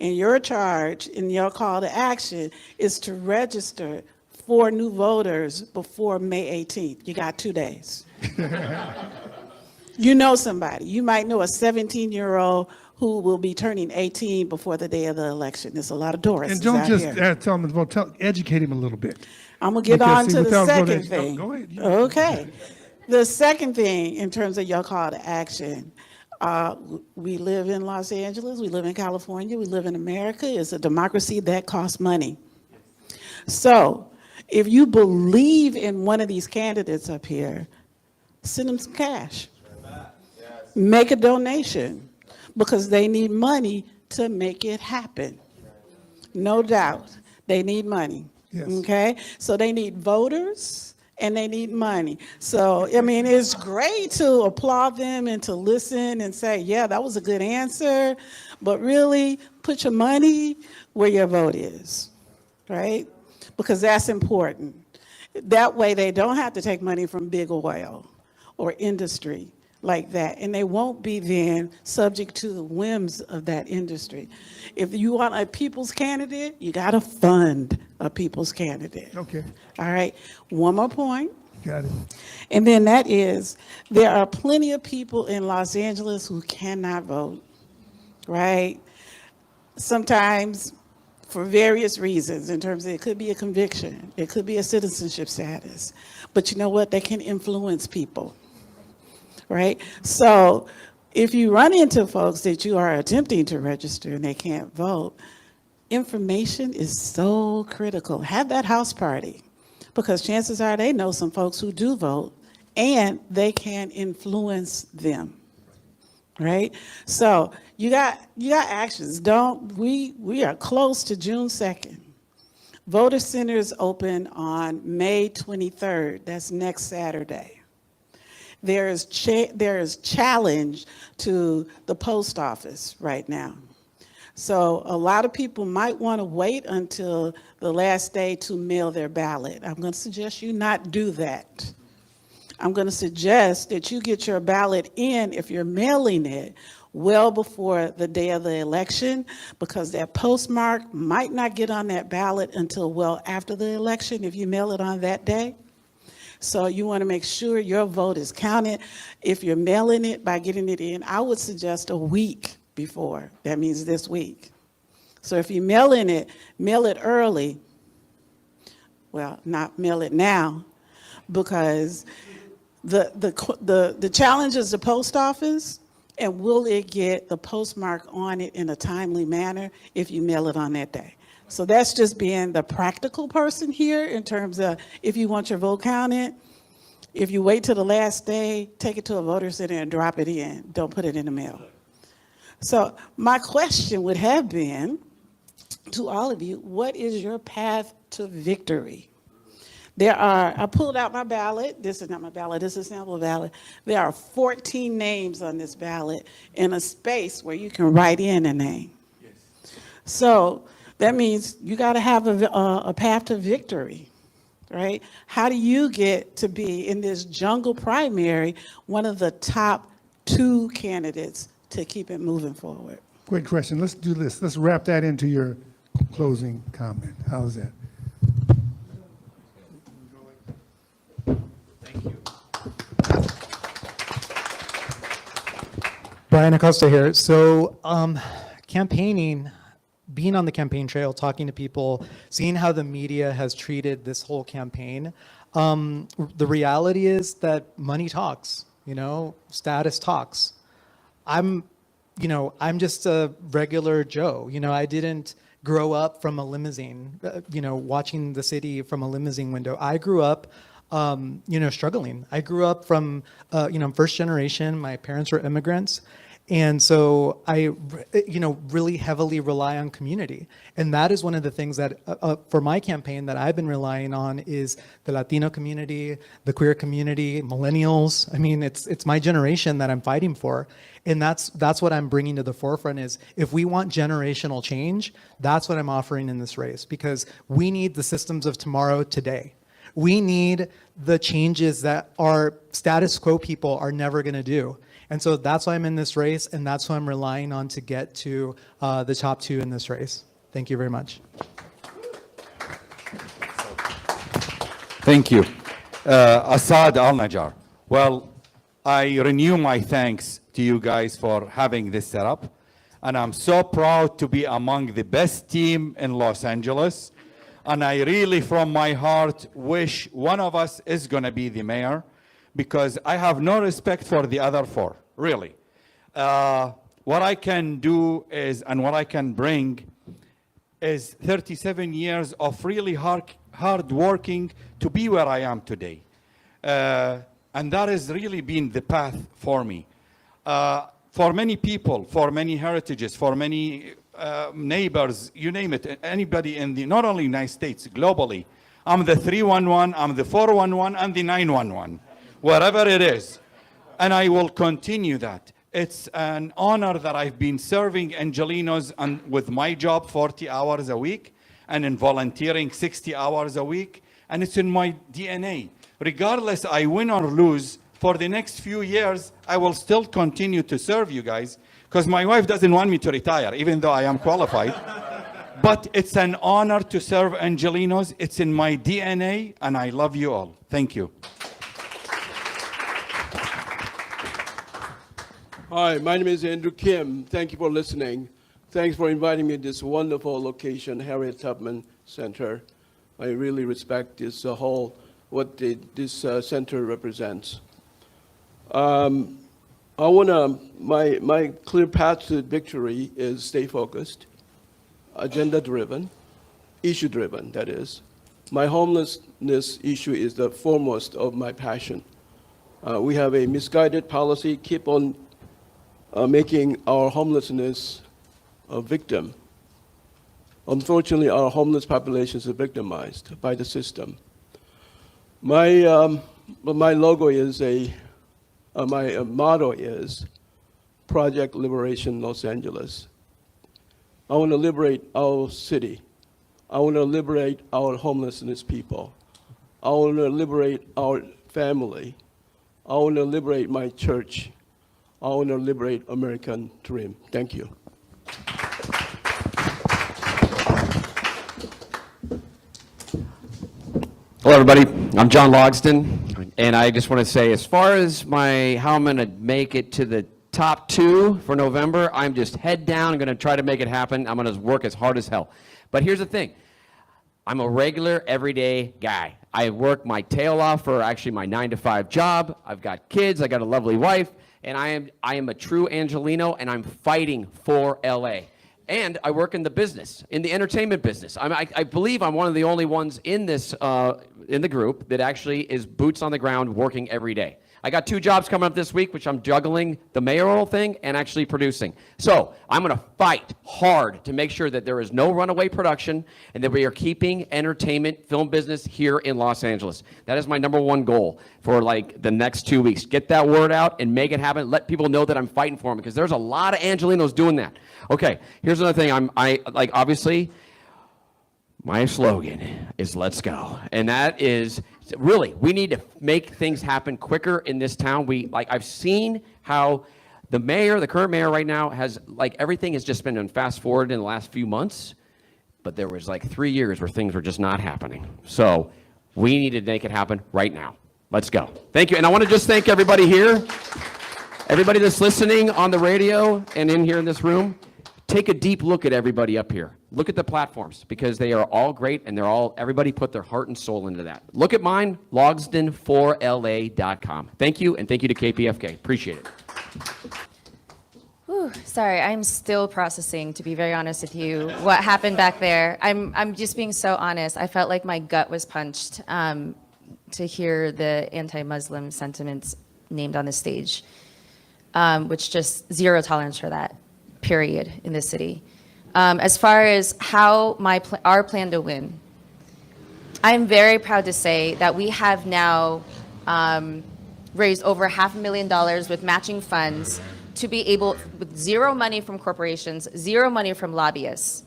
And your charge and your call to action is to register 4 new voters before May 18th. You got 2 days. You know somebody. You might know a 17-year-old who will be turning 18 before the day of the election. There's a lot of Doris. And don't just tell him to vote. Educate him a little bit. I'm going to get on to the second thing. Go ahead. Okay. The second thing in terms of your call to action, we live in Los Angeles, we live in California, we live in America. It's a democracy that costs money. So if you believe in one of these candidates up here, send them some cash. Make a donation, because they need money to make it happen. No doubt, they need money. Yes. Okay, so they need voters and they need money. So, I mean, it's great to applaud them and to listen and say, yeah, that was a good answer, but really put your money where your vote is, right? Because that's important. That way they don't have to take money from big oil or industry like that, and they won't be then subject to the whims of that industry. If you want a people's candidate, you got to fund a people's candidate. Okay, All right. One more point. got it. And then that is, there are plenty of people in Los Angeles who cannot vote, right? Sometimes for various reasons, in terms of it could be a conviction, it could be a citizenship status. But you know what? They can influence people, right? So if you run into folks that you are attempting to register and they can't vote, information is so critical. Have that house party, because chances are they know some folks who do vote and they can influence them, right? So you got actions. We are close to June 2nd. Voter centers open on May 23rd. That's next Saturday. There is challenge to the post office right now. So a lot of people might want to wait until the last day to mail their ballot. I'm going to suggest you not do that. I'm going to suggest that you get your ballot in, if you're mailing it, well before the day of the election, because that postmark might not get on that ballot until well after the election if you mail it on that day. So you want to make sure your vote is counted. If you're mailing it by getting it in, I would suggest a week before. That means this week. So if you're mailing it, mail it early. Well, not mail it now, because the challenge is the post office, and will it get the postmark on it in a timely manner if you mail it on that day? So that's just being the practical person here in terms of if you want your vote counted, if you wait till the last day, take it to a voter center and drop it in. Don't put it in the mail. So my question would have been to all of you, what is your path to victory? I pulled out my ballot. This is not my ballot, this is a sample ballot. There are 14 names on this ballot in a space where you can write in a name. Yes. So that means you got to have a path to victory, right? How do you get to be in this jungle primary one of the top 2 candidates to keep it moving forward? Great question. Let's do this. Let's wrap that into your closing comment. How's that? Brian Acosta here. So campaigning, being on the campaign trail, talking to people, seeing how the media has treated this whole campaign, the reality is that money talks, status talks. I'm just a regular Joe. I didn't grow up from a limousine, watching the city from a limousine window. I grew up struggling. I grew up from, first generation. My parents were immigrants. And so I, really heavily rely on community. And that is one of the things that, for my campaign, that I've been relying on is the Latino community, the queer community, millennials. I mean, it's my generation that I'm fighting for. And that's what I'm bringing to the forefront is if we want generational change, that's what I'm offering in this race, because we need the systems of tomorrow today. We need the changes that our status quo people are never going to do. And so that's why I'm in this race, and that's who I'm relying on to get to the top 2 in this race. Thank you very much. Thank you. Assad Al-Najjar. Well, I renew my thanks to you guys for having this setup. And I'm so proud to be among the best team in Los Angeles. And I really, from my heart, wish one of us is going to be the mayor, because I have no respect for the other 4, really. What I can do is, and what I can bring is 37 years of really hard working to be where I am today. And that has really been the path for me. For many people, for many heritages, for many neighbors, you name it, anybody in not only United States, globally, I'm the 311, I'm the 411, and the 911. Wherever it is. And I will continue that. It's an honor that I've been serving Angelenos with my job 40 hours a week and in volunteering 60 hours a week. And it's in my DNA. Regardless, I win or lose, for the next few years, I will still continue to serve you guys because my wife doesn't want me to retire, even though I am qualified. But it's an honor to serve Angelenos. It's in my DNA, and I love you all. Thank you. Hi, my name is Andrew Kim. Thank you for listening. Thanks for inviting me to this wonderful location, Harriet Tubman Center. I really respect this this center represents. My clear path to victory is stay focused, agenda-driven, issue-driven, that is. My homelessness issue is the foremost of my passion. We have a misguided policy, keep on making our homelessness a victim. Unfortunately, our homeless populations are victimized by the system. My logo is my motto is Project Liberation Los Angeles. I want to liberate our city. I want to liberate our homelessness people. I want to liberate our family. I want to liberate my church. I want to liberate American dream. Thank you. Hello, everybody. I'm John Logston, and I just want to say, as far as how I'm going to make it to the top 2 for November, I'm just head down. I'm going to try to make it happen. I'm going to work as hard as hell. But here's the thing. I'm a regular, everyday guy. I work my tail off for actually my 9-to-5 job. I've got kids. I got a lovely wife, and I am a true Angeleno, and I'm fighting for LA. And I work in the business, in the entertainment business. I believe I'm one of the only ones in this, in the group that actually is boots on the ground working every day. I got 2 jobs coming up this week, which I'm juggling the mayoral thing and actually producing. So I'm going to fight hard to make sure that there is no runaway production and that we are keeping entertainment, film business here in Los Angeles. That is my #1 goal for like the next 2 weeks. Get that word out and make it happen. Let people know that I'm fighting for them because there's a lot of Angelenos doing that. Okay, here's another thing. Obviously, my slogan is let's go. And that is really, we need to make things happen quicker in this town. I've seen how the current mayor right now has, everything has just been on fast forward in the last few months, but there was 3 years where things were just not happening. So we need to make it happen right now. Let's go. Thank you. And I want to just thank everybody here, everybody that's listening on the radio and in here in this room. Take a deep look at everybody up here. Look at the platforms because they are all great and everybody put their heart and soul into that. Look at mine, logsden4la.com. Thank you, and thank you to KPFK. Appreciate it. Whew, sorry, I'm still processing, to be very honest with you, what happened back there. I'm just being so honest. I felt like my gut was punched to hear the anti-Muslim sentiments named on the stage, which just zero tolerance for that. Period, in this city. As far as how our plan to win, I'm very proud to say that we have now raised over $500,000 with matching funds to be able, with zero money from corporations, zero money from lobbyists,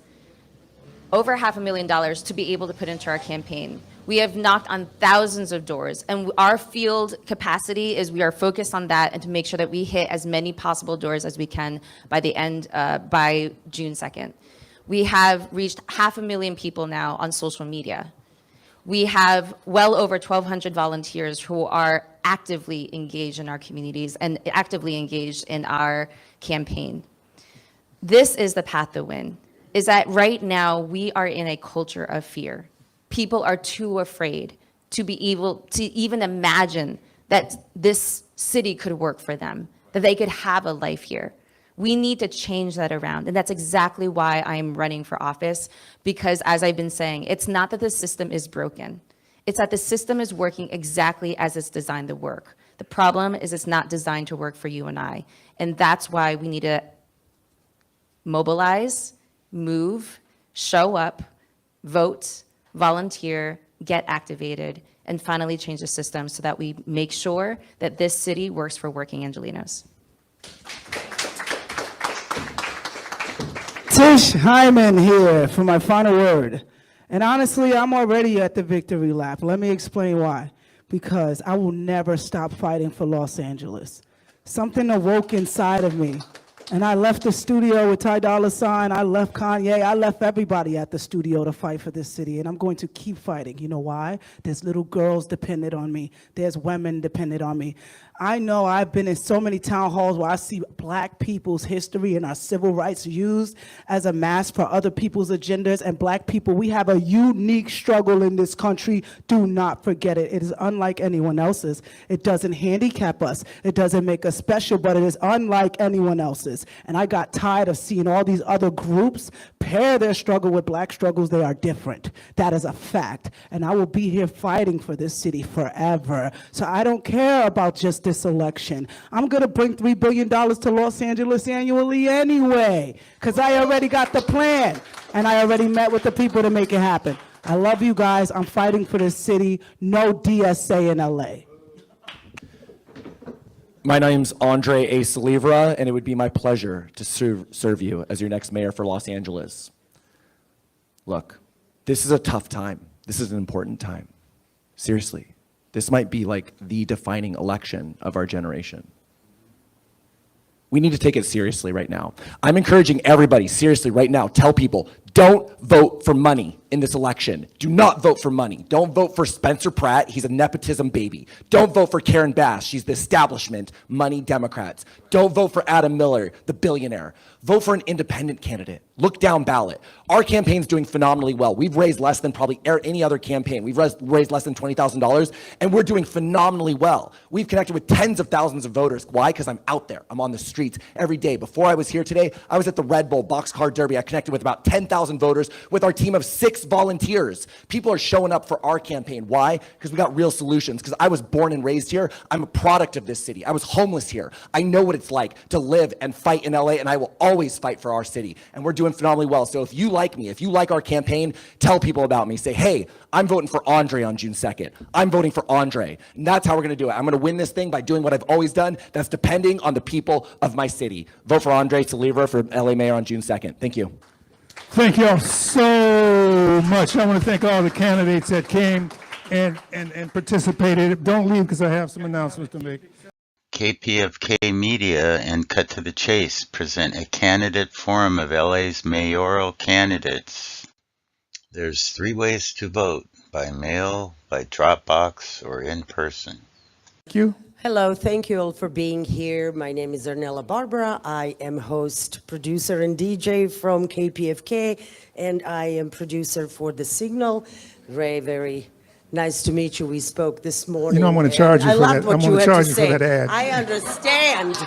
over $500,000 to be able to put into our campaign. We have knocked on thousands of doors, and our field capacity is we are focused on that and to make sure that we hit as many possible doors as we can by by June 2nd. We have reached 500,000 people now on social media. We have well over 1,200 volunteers who are actively engaged in our communities and actively engaged in our campaign. This is the path to win, is that right now we are in a culture of fear. People are too afraid to be able to even imagine that this city could work for them, that they could have a life here. We need to change that around. And that's exactly why I'm running for office, because as I've been saying, it's not that the system is broken. It's that the system is working exactly as it's designed to work. The problem is it's not designed to work for you and I. And that's why we need to mobilize, move, show up, vote, volunteer, get activated, and finally change the system so that we make sure that this city works for working Angelenos. Tish Hyman here for my final word. And honestly, I'm already at the victory lap. Let me explain why. because I will never stop fighting for Los Angeles. Something awoke inside of me. And I left the studio with Ty Dolla $ign, I left Kanye, I left everybody at the studio to fight for this city, and I'm going to keep fighting. You know why? There's little girls dependent on me. There's women dependent on me. I know I've been in so many town halls where I see black people's history and our civil rights used as a mask for other people's agendas, and black people, we have a unique struggle in this country. Do not forget it. It is unlike anyone else's. It doesn't handicap us. It doesn't make us special, but it is unlike anyone else's. And I got tired of seeing all these other groups pair their struggle with black struggles. They are different. That is a fact. And I will be here fighting for this city forever. So I don't care about just this election. I'm going to bring $3 billion to Los Angeles annually anyway, because I already got the plan. And I already met with the people to make it happen. I love you guys. I'm fighting for this city. No DSA in LA. My name's Andre A. Salivra, and it would be my pleasure to serve you as your next mayor for Los Angeles. Look, this is a tough time. This is an important time. Seriously, this might be like the defining election of our generation. We need to take it seriously right now. I'm encouraging everybody, seriously, right now, tell people, don't vote for money in this election. Do not vote for money. Don't vote for Spencer Pratt. He's a nepotism baby. Don't vote for Karen Bass. She's the establishment, money Democrats. Don't vote for Adam Miller, the billionaire. Vote for an independent candidate. Look down ballot. Our campaign's doing phenomenally well. We've raised less than probably any other campaign. We've raised less than $20,000, and we're doing phenomenally well. We've connected with tens of thousands of voters. Why? Because I'm out there. I'm on the streets every day. Before I was here today, I was at the Red Bull Boxcar Derby. I connected with about 10,000 voters with our team of 6 volunteers. People are showing up for our campaign. Why? Because we got real solutions. Because I was born and raised here. I'm a product of this city. I was homeless here. I know what it's like to live and fight in LA, and I will always fight for our city. And we're doing phenomenally well. So if you like me, if you like our campaign, tell people about me. Say, hey, I'm voting for Andre on June 2nd. I'm voting for Andre. And that's how we're going to do it. I'm going to win this thing by doing what I've always done. That's depending on the people of my city. Vote for Andre Salivra for LA Mayor on June 2nd. Thank you. Thank you all so much. I want to thank all the candidates that came and participated. Don't leave because I have some announcements to make. KPFK Media and Cut to the Chase present a candidate forum of LA's mayoral candidates. There's 3 ways to vote: by mail, by Dropbox, or in person. Thank you. Hello, thank you all for being here. My name is Ornella Barbara. I am host, producer, and DJ from KPFK, and I am producer for The Signal. Ray, very nice to meet you. We spoke this morning. You know I'm going to charge you for that. I'm going to charge you for that ad. I understand.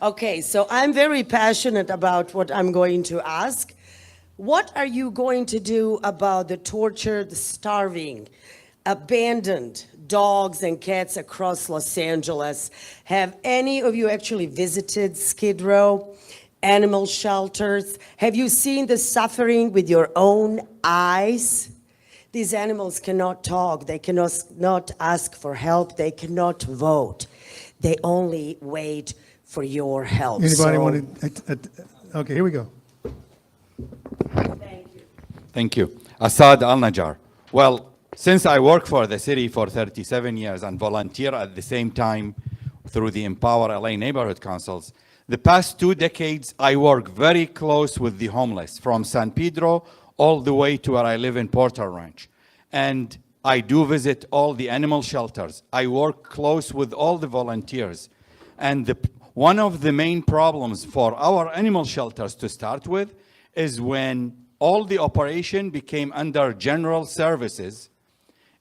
Okay, so I'm very passionate about what I'm going to ask. What are you going to do about the tortured, starving, abandoned dogs and cats across Los Angeles? Have any of you actually visited Skid Row, animal shelters? Have you seen the suffering with your own eyes? These animals cannot talk. They cannot not ask for help. They cannot vote. They only wait for your help. Anybody want to? Okay, here we go. Thank you. Thank you. Assad Al-Najjar. Well, since I work for the city for 37 years and volunteer at the same time through the Empower LA Neighborhood Councils, the past 2 decades, I work very close with the homeless from San Pedro all the way to where I live in Porter Ranch. And I do visit all the animal shelters. I work close with all the volunteers. And one of the main problems for our animal shelters to start with is when all the operation became under general services,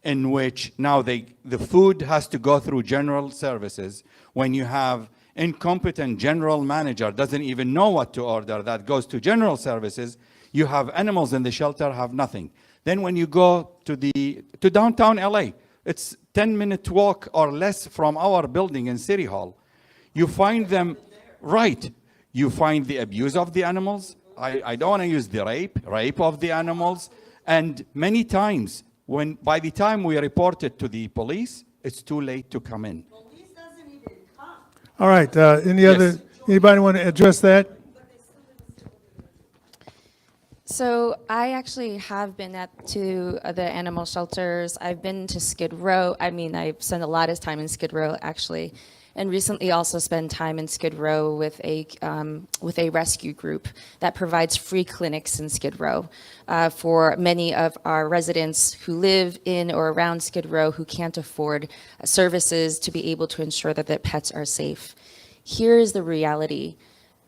in which now the food has to go through general services. When you have incompetent general manager doesn't even know what to order, that goes to general services, you have animals in the shelter have nothing. Then when you go to downtown LA, it's 10-minute walk or less from our building in City Hall. You find them, right, you find the abuse of the animals. I don't want to use the rape of the animals. And many times, by the time we report it to the police, it's too late to come in. Police doesn't even come. All right. Anybody want to address that? So I actually have been to the animal shelters. I've been to Skid Row. I mean, I've spent a lot of time in Skid Row, actually, and recently also spent time in Skid Row with a rescue group that provides free clinics in Skid Row for many of our residents who live in or around Skid Row who can't afford services to be able to ensure that their pets are safe. Here is the reality.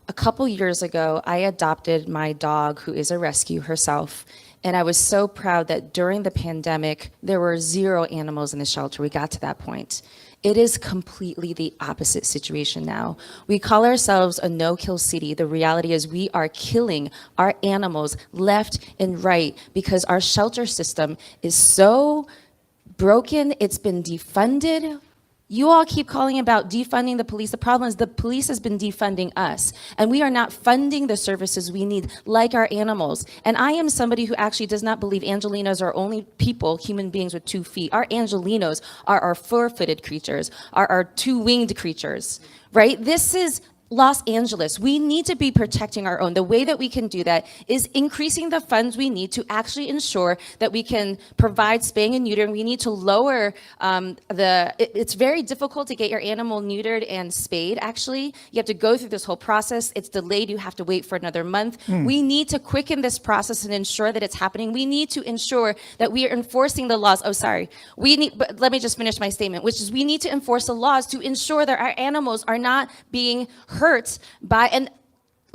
A couple years ago, I adopted my dog, who is a rescue herself, and I was so proud that during the pandemic, there were 0 animals in the shelter. We got to that point. It is completely the opposite situation now. We call ourselves a no-kill city. The reality is we are killing our animals left and right because our shelter system is so broken, it's been defunded. You all keep calling about defunding the police. The problem is the police has been defunding us, and we are not funding the services we need, like our animals. And I am somebody who actually does not believe Angelinos are only people, human beings with 2 feet. Our Angelinos are our 4-footed creatures, are our 2-winged creatures, right? This is Los Angeles. We need to be protecting our own. The way that we can do that is increasing the funds we need to actually ensure that we can provide spaying and neutering. We need to lower it's very difficult to get your animal neutered and spayed, actually. You have to go through this whole process. It's delayed. You have to wait for another month. We need to quicken this process and ensure that it's happening. We need to ensure that we are enforcing the laws. Oh, sorry. But let me just finish my statement, which is we need to enforce the laws to ensure that our animals are not being hurt by, and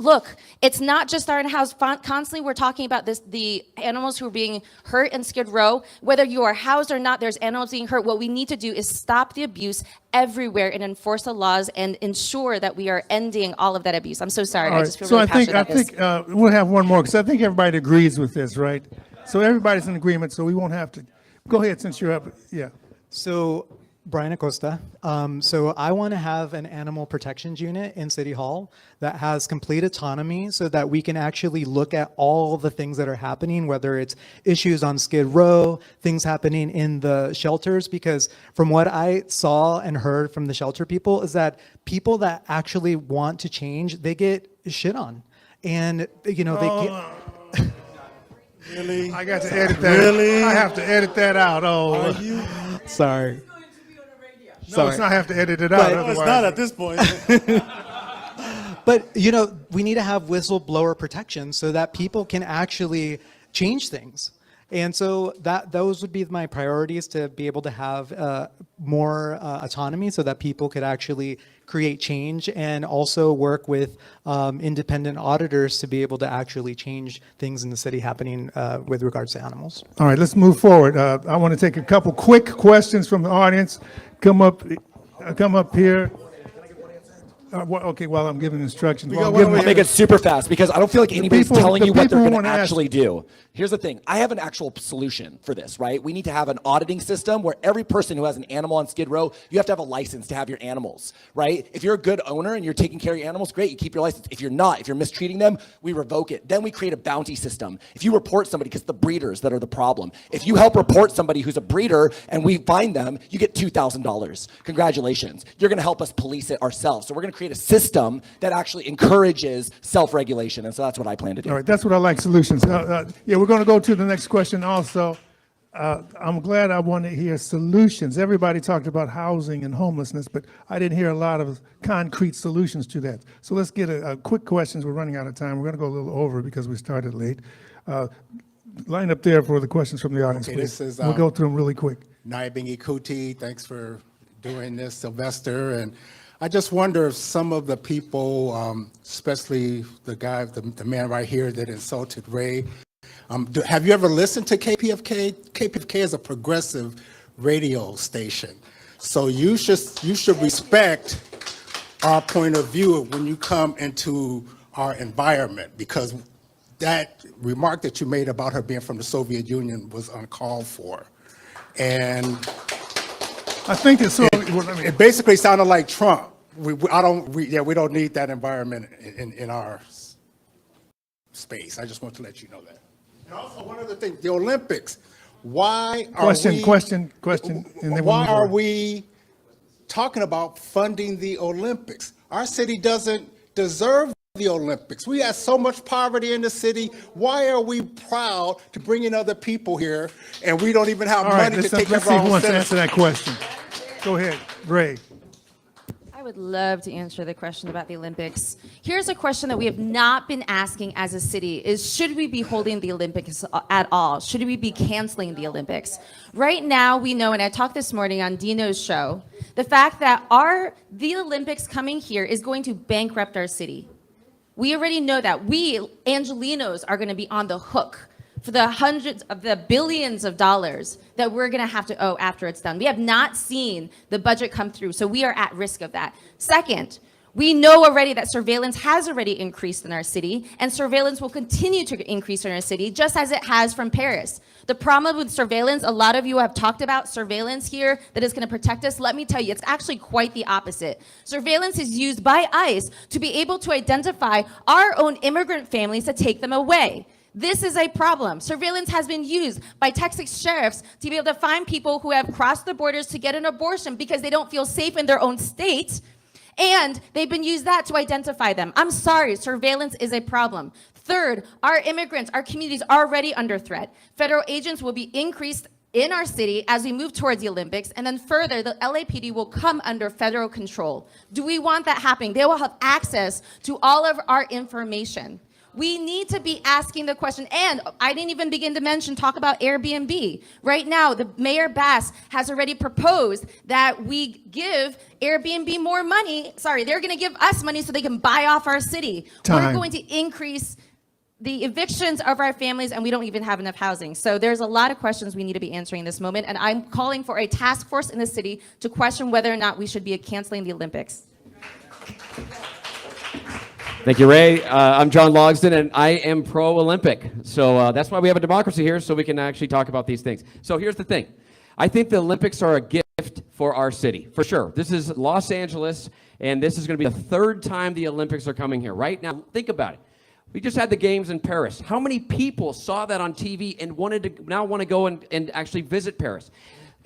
look, it's not just our in-house. Constantly we're talking about this, the animals who are being hurt in Skid Row. Whether you are housed or not, there's animals being hurt. What we need to do is stop the abuse everywhere and enforce the laws and ensure that we are ending all of that abuse. I'm so sorry. I just feel really passionate about this. I think we'll have one more, because I think everybody agrees with this, right? So everybody's in agreement, so we won't have to. Go ahead, since you're up. Yeah. So Brian Acosta. So I want to have an animal protections unit in City Hall that has complete autonomy so that we can actually look at all the things that are happening, whether it's issues on Skid Row, things happening in the shelters, because from what I saw and heard from the shelter people is that people that actually want to change, they get shit on. And, you know, they get... Really? I got to edit that. Really? I have to edit that out. Oh. Are you? Sorry. No, it's not. I have to edit it out. No, it's not at this point. But, you know, we need to have whistleblower protection so that people can actually change things. And so those would be my priorities, to be able to have more autonomy so that people could actually create change, and also work with independent auditors to be able to actually change things in the city happening with regards to animals. All right, let's move forward. I want to take a couple quick questions from the audience. Come up here. Okay, while I'm giving instructions. I'll make it super fast, because I don't feel like anybody's telling you what they're going to actually do. Here's the thing. I have an actual solution for this, right? We need to have an auditing system where every person who has an animal on Skid Row, you have to have a license to have your animals, right? If you're a good owner and you're taking care of your animals, great, you keep your license. If you're not, if you're mistreating them, we revoke it. Then we create a bounty system. If you report somebody, because it's the breeders that are the problem. If you help report somebody who's a breeder and we find them, you get $2,000. Congratulations. You're going to help us police it ourselves. So we're going to create a system that actually encourages self-regulation. And so that's what I plan to do. All right, that's what I like, solutions. Yeah, we're going to go to the next question also. I'm glad I want to hear solutions. Everybody talked about housing and homelessness, but I didn't hear a lot of concrete solutions to that. So let's get a quick questions. We're running out of time. We're going to go a little over because we started late. Line up there for the questions from the audience, Okay, please. this is, We'll go through them really quick. Naibingi Kuti, thanks for doing this, Sylvester. And I just wonder if some of the people, especially the guy, the man right here that insulted Ray, have you ever listened to KPFK? KPFK is a progressive radio station. So you should respect our point of view when you come into our environment, because that remark that you made about her being from the Soviet Union was uncalled for. And I think it basically sounded like Trump. We don't need that environment in our space. I just want to let you know that. And also one other thing, the Olympics. Why are we talking about funding the Olympics? Our city doesn't deserve the Olympics. We have so much poverty in the city. Why are we proud to bring in other people here and we don't even have All right, money to take let's care see of who our own wants to answer citizens? that question. Go ahead, Ray. I would love to answer the question about the Olympics. Here's a question that we have not been asking as a city is, should we be holding the Olympics at all? Should we be canceling the Olympics? Right now, we know, and I talked this morning on Dino's show, the fact that the Olympics coming here is going to bankrupt our city. We already know that. We, Angelinos, are going to be on the hook for the hundreds of the billions of dollars that we're going to have to owe after it's done. We have not seen the budget come through, so we are at risk of that. Second, we know already that surveillance has already increased in our city, and surveillance will continue to increase in our city, just as it has from Paris. The problem with surveillance, a lot of you have talked about surveillance here that is going to protect us. Let me tell you, it's actually quite the opposite. Surveillance is used by ICE to be able to identify our own immigrant families to take them away. This is a problem. Surveillance has been used by Texas sheriffs to be able to find people who have crossed the borders to get an abortion because they don't feel safe in their own state. And they've been used that to identify them. I'm sorry, surveillance is a problem. Third, our immigrants, our communities are already under threat. Federal agents will be increased in our city as we move towards the Olympics, and then further, the LAPD will come under federal control. Do we want that happening? They will have access to all of our information. We need to be asking the question, and I didn't even begin to talk about Airbnb. Right now, the Mayor Bass has already proposed that we give Airbnb more money. Sorry, they're gonna give us money so they can buy off our city. We're going to increase the evictions of our families, and we don't even have enough housing. So there's a lot of questions we need to be answering in this moment, and I'm calling for a task force in the city to question whether or not we should be canceling the Olympics. Thank you, Ray. I'm John Logsdon, and I am pro-Olympic. So that's why we have a democracy here, so we can actually talk about these things. So here's the thing. I think the Olympics are a gift for our city, for sure. This is Los Angeles, and this is going to be the third time the Olympics are coming here. Right now, think about it. We just had the games in Paris. How many people saw that on TV and want to go and actually visit Paris?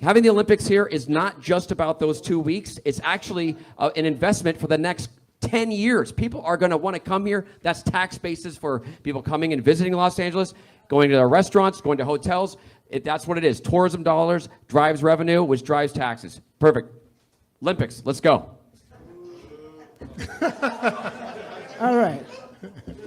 Having the Olympics here is not just about those 2 weeks. It's actually an investment for the next 10 years. People are going to want to come here. That's tax bases for people coming and visiting Los Angeles, going to their restaurants, going to hotels. That's what it is. Tourism dollars drives revenue, which drives taxes. Perfect. Olympics, let's go. All right.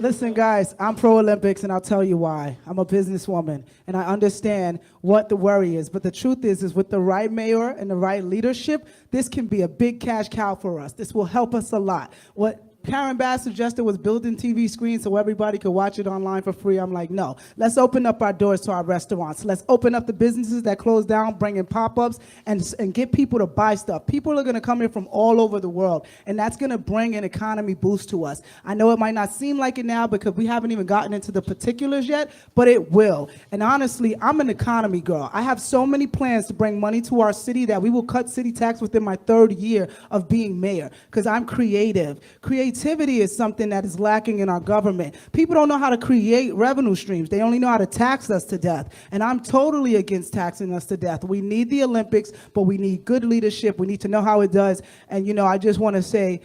Listen, guys, I'm pro-Olympics, and I'll tell you why. I'm a businesswoman, and I understand what the worry is. But the truth is with the right mayor and the right leadership, this can be a big cash cow for us. This will help us a lot. What Karen Bass suggested was building TV screens so everybody could watch it online for free. I'm like, no. Let's open up our doors to our restaurants. Let's open up the businesses that close down, bring in pop-ups, and get people to buy stuff. People are going to come here from all over the world, and that's going to bring an economy boost to us. I know it might not seem like it now because we haven't even gotten into the particulars yet, but it will. And honestly, I'm an economy girl. I have so many plans to bring money to our city that we will cut city tax within my 3rd year of being mayor because I'm creative. Creativity is something that is lacking in our government. People don't know how to create revenue streams. They only know how to tax us to death. And I'm totally against taxing us to death. We need the Olympics, but we need good leadership. We need to know how it does. And, I just want to say,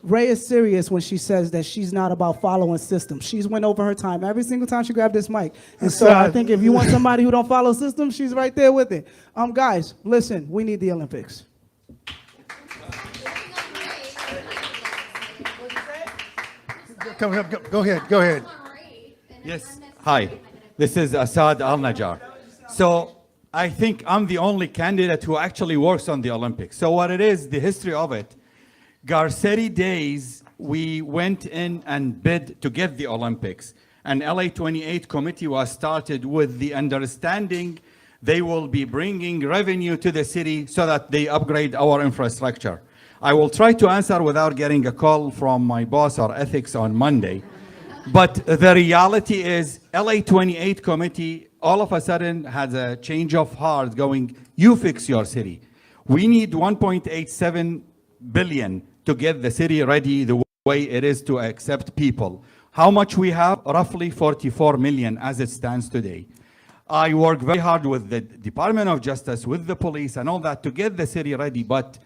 Ray is serious when she says that she's not about following systems. She's went over her time every single time she grabbed this mic. And so I think if you want somebody who don't follow systems, she's right there with it. Guys, listen, we need the Olympics. Go ahead. Yes. Hi, this is Assad Al-Najjar. So I think I'm the only candidate who actually works on the Olympics. So what it is, the history of it, Garcetti days, we went in and bid to get the Olympics. An LA 28 committee was started with the understanding they will be bringing revenue to the city so that they upgrade our infrastructure. I will try to answer without getting a call from my boss or ethics on Monday. But the reality is LA 28 committee all of a sudden has a change of heart going, you fix your city. We need 1.87 billion to get the city ready the way it is to accept people. How much we have? Roughly 44 million as it stands today. I work very hard with the Department of Justice, with the police and all that to get the city ready, but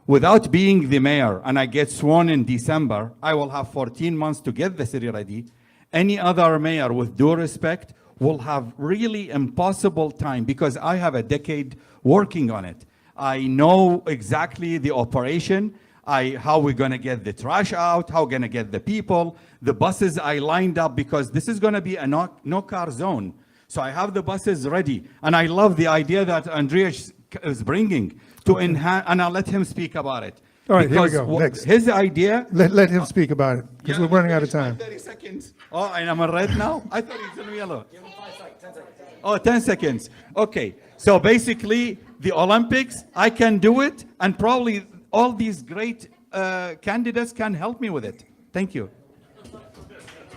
Without being the mayor and I get sworn in December, I will have 14 months to get the city ready. Any other mayor, with due respect, will have really impossible time because I have a decade working on it. I know exactly the operation, how we're gonna get the trash out, how we're gonna get the people, the buses I lined up because this is gonna be a no car zone. So I have the buses ready. And I love the idea that Andreas is bringing to enhance, and I'll let him speak about it. All right, here we Because go. Next. his idea. Let him speak about it, because we're running out of time. 30 seconds. Oh, and I'm on red now? I thought he was in yellow. Give him 5 seconds, 10 seconds. Oh, 10 seconds. Okay, so basically, the Olympics, I can do it, and probably all these great candidates can help me with it. Thank you.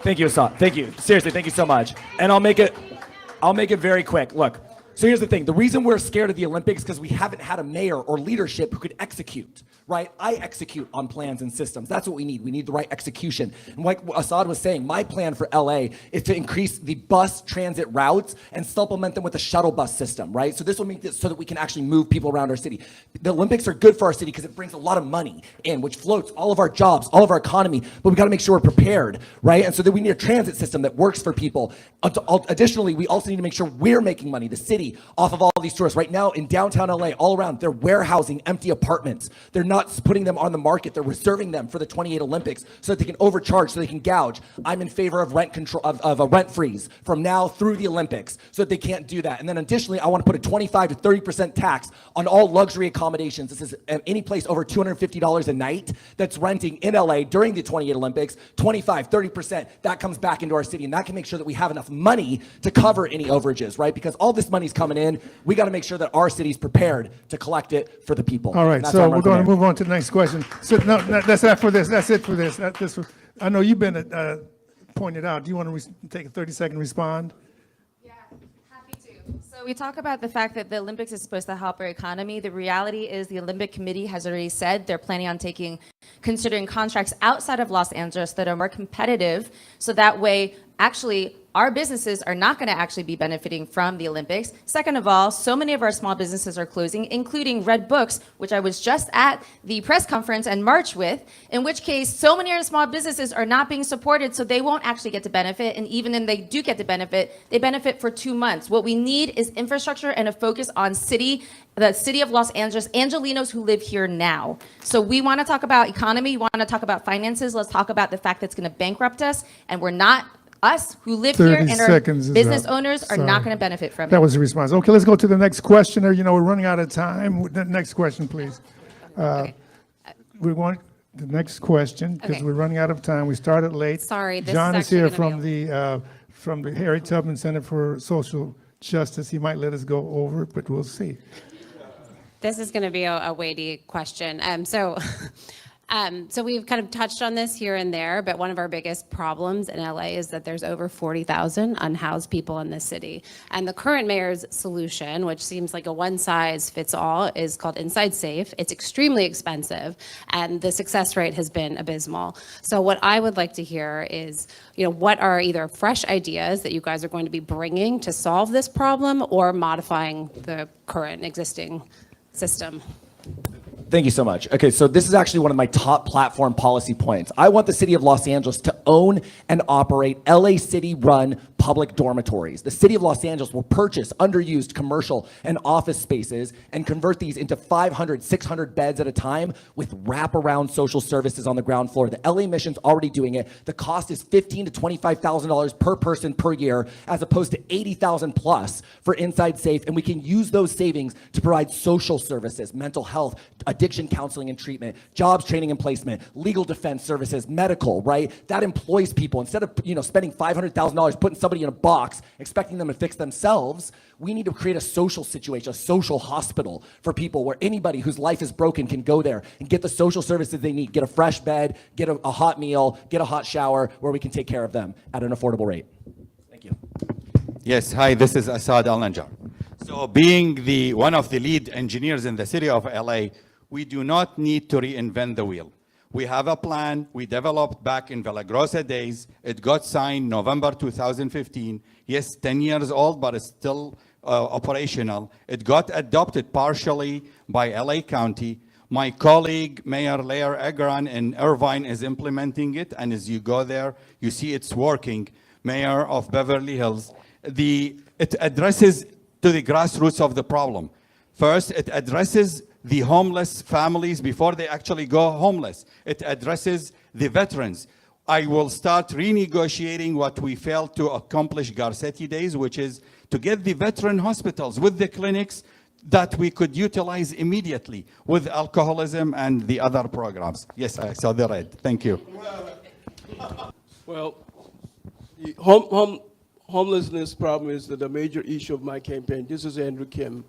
Thank you, Assad. Thank you. Seriously, thank you so much. And I'll make it very quick. Look, so here's the thing. The reason we're scared of the Olympics is because we haven't had a mayor or leadership who could execute, right? I execute on plans and systems. That's what we need. We need the right execution. And like Assad was saying, my plan for LA is to increase the bus transit routes and supplement them with a shuttle bus system, right? So this will make this so that we can actually move people around our city. The Olympics are good for our city because it brings a lot of money in, which floats all of our jobs, all of our economy, but we got to make sure we're prepared, right? And so then we need a transit system that works for people. Additionally, we also need to make sure we're making money, the city, off of all these tourists. Right now in downtown LA, all around, they're warehousing empty apartments. They're not putting them on the market. They're reserving them for the 28 Olympics so that they can overcharge, so they can gouge. I'm in favor of rent control, of a rent freeze from now through the Olympics so that they can't do that. And then additionally, I want to put a 25 to 30% tax on all luxury accommodations. This is any place over $250 a night that's renting in LA during the 28 Olympics, 25, 30%, that comes back into our city. And that can make sure that we have enough money to cover any overages, right? Because all this money's coming in. We got to make sure that our city's prepared to collect it for the people. All right, so we're going to move on to the next question. So no, that's not for this. That's it for this. I know you've been pointed out. Do you want to take a 30-second respond? So we talk about the fact that the Olympics is supposed to help our economy. The reality is the Olympic Committee has already said they're planning on considering contracts outside of Los Angeles that are more competitive. So that way, actually, our businesses are not going to actually be benefiting from the Olympics. Second of all, so many of our small businesses are closing, including Red Books, which I was just at the press conference and march with, in which case so many of our small businesses are not being supported, so they won't actually get to benefit. And even if they do get to benefit, they benefit for 2 months. What we need is infrastructure and a focus on the city of Los Angeles, Angelinos who live here now. So we want to talk about economy, we want to talk about finances, let's talk about the fact that's going to bankrupt us, and we're not. Us who live here and our business owners are not going to benefit from it. That was the response. Okay, let's go to the next questioner. You know, we're running out of time. The next question, please. We want the next question because we're running out of time. We started late. Sorry, this John is is here actually from the Harry Tubman Center for Social Justice. He might let us go over it, but we'll see. This is going to be a weighty question. So we've kind of touched on this here and there, but one of our biggest problems in LA is that there's over 40,000 unhoused people in this city. And the current mayor's solution, which seems like a one-size-fits-all, is called Inside Safe. It's extremely expensive, and the success rate has been abysmal. So what I would like to hear is, what are either fresh ideas that you guys are going to be bringing to solve this problem or modifying the current existing system? Thank you so much. Okay, so this is actually one of my top platform policy points. I want the city of Los Angeles to own and operate LA City-run public dormitories. The city of Los Angeles will purchase underused commercial and office spaces and convert these into 500, 600 beds at a time with wraparound social services on the ground floor. The LA Mission's already doing it. The cost is $15,000 to $25,000 per person per year, as opposed to $80,000 plus for Inside Safe. And we can use those savings to provide social services, mental health, addiction counseling and treatment, jobs training and placement, legal defense services, medical, right? That employs people. Instead of spending $500,000 putting somebody in a box, expecting them to fix themselves, we need to create a social situation, a social hospital for people where anybody whose life is broken can go there and get the social services they need, get a fresh bed, get a hot meal, get a hot shower, where we can take care of them at an affordable rate. Thank you. Yes, hi, this is Assad Al-Najjar. So being one of the lead engineers in the city of LA, we do not need to reinvent the wheel. We have a plan we developed back in Villagrosa days. It got signed November 2015. Yes, 10 years old, but it's still operational. It got adopted partially by LA County. My colleague, Mayor Lair Agran in Irvine is implementing it, and as you go there, you see it's working. Mayor of Beverly Hills. It addresses to the grassroots of the problem. First, it addresses the homeless families before they actually go homeless. It addresses the veterans. I will start renegotiating what we failed to accomplish Garcetti days, which is to get the veteran hospitals with the clinics that we could utilize immediately with alcoholism and the other programs. Yes, I saw the red. Thank you. Well, the homelessness problem is the major issue of my campaign. This is Andrew Kim.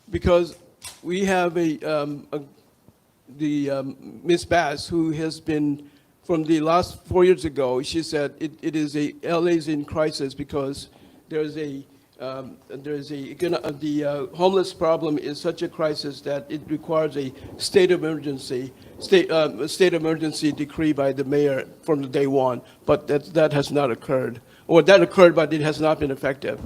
Because we have Ms. Bass, who has been, from the last 4 years ago, she said it is LA's in crisis because the homeless problem is such a crisis that it requires a state of emergency decree by the mayor from the day one, but that has not occurred. Or that occurred, but it has not been effective.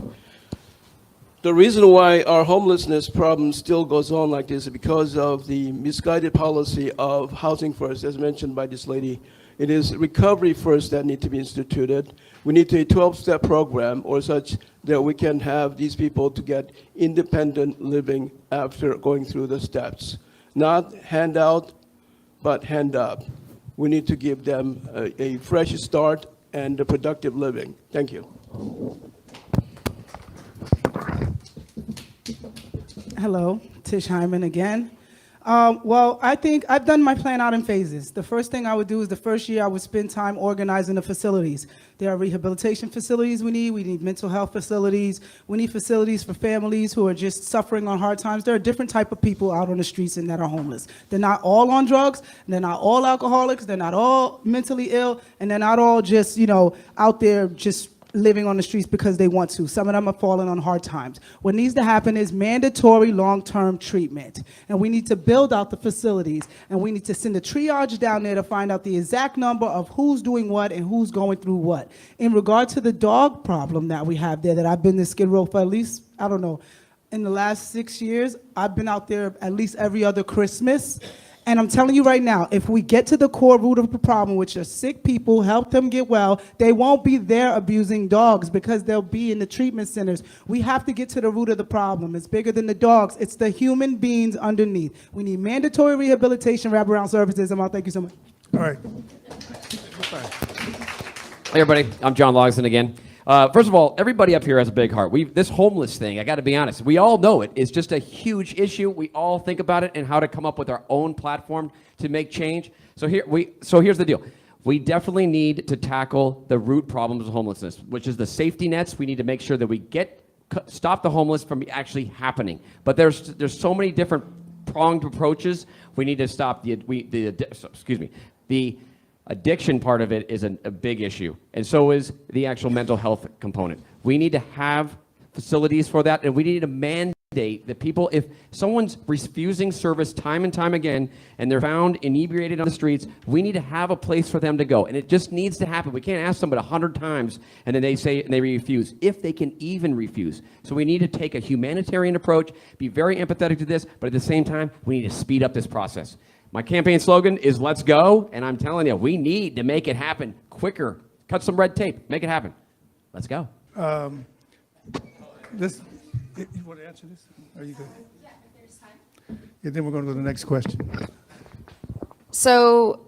The reason why our homelessness problem still goes on like this is because of the misguided policy of housing first, as mentioned by this lady. It is recovery first that need to be instituted. We need a 12-step program or such that we can have these people to get independent living after going through the steps. Not handout, but hand up. We need to give them a fresh start and a productive living. Thank you. Hello, Tish Hyman again. Well, I think I've done my plan out in phases. The first thing I would do is the first year I would spend time organizing the facilities. There are rehabilitation facilities we need mental health facilities, we need facilities for families who are just suffering on hard times. There are different type of people out on the streets and that are homeless. They're not all on drugs, they're not all alcoholics, they're not all mentally ill, and they're not all just, out there just living on the streets because they want to. Some of them are falling on hard times. What needs to happen is mandatory long-term treatment. And we need to build out the facilities. And we need to send a triage down there to find out the exact number of who's doing what and who's going through what. In regard to the dog problem that we have there, that I've been to Skid Row for at least, I don't know, in the last 6 years, I've been out there at least every other Christmas. And I'm telling you right now, if we get to the core root of the problem, which are sick people, help them get well, they won't be there abusing dogs because they'll be in the treatment centers. We have to get to the root of the problem. It's bigger than the dogs. It's the human beings underneath. We need mandatory rehabilitation, wraparound services. Thank you so much. All right. Hey everybody, I'm John Logsdon again. First of all, everybody up here has a big heart. This homeless thing, I got to be honest, we all know it. It's just a huge issue. We all think about it and how to come up with our own platform to make change. So here's the deal. We definitely need to tackle the root problems of homelessness, which is the safety nets. We need to make sure that we stop the homeless from actually happening. But there's so many different pronged approaches. We need to stop the addiction part of it is a big issue, and so is the actual mental health component. We need to have facilities for that, and we need to mandate that people, if someone's refusing service time and time again, and they're found inebriated on the streets, we need to have a place for them to go, and it just needs to happen. We can't ask somebody 100 times, and then they say and they refuse, if they can even refuse. So we need to take a humanitarian approach, be very empathetic to this, but at the same time, we need to speed up this process. My campaign slogan is "Let's go," and I'm telling you, we need to make it happen quicker. Cut some red tape, make it happen. Let's go. You want to answer this? Are you good? Yeah, if there's time. Yeah, then we're going to go to the next question. So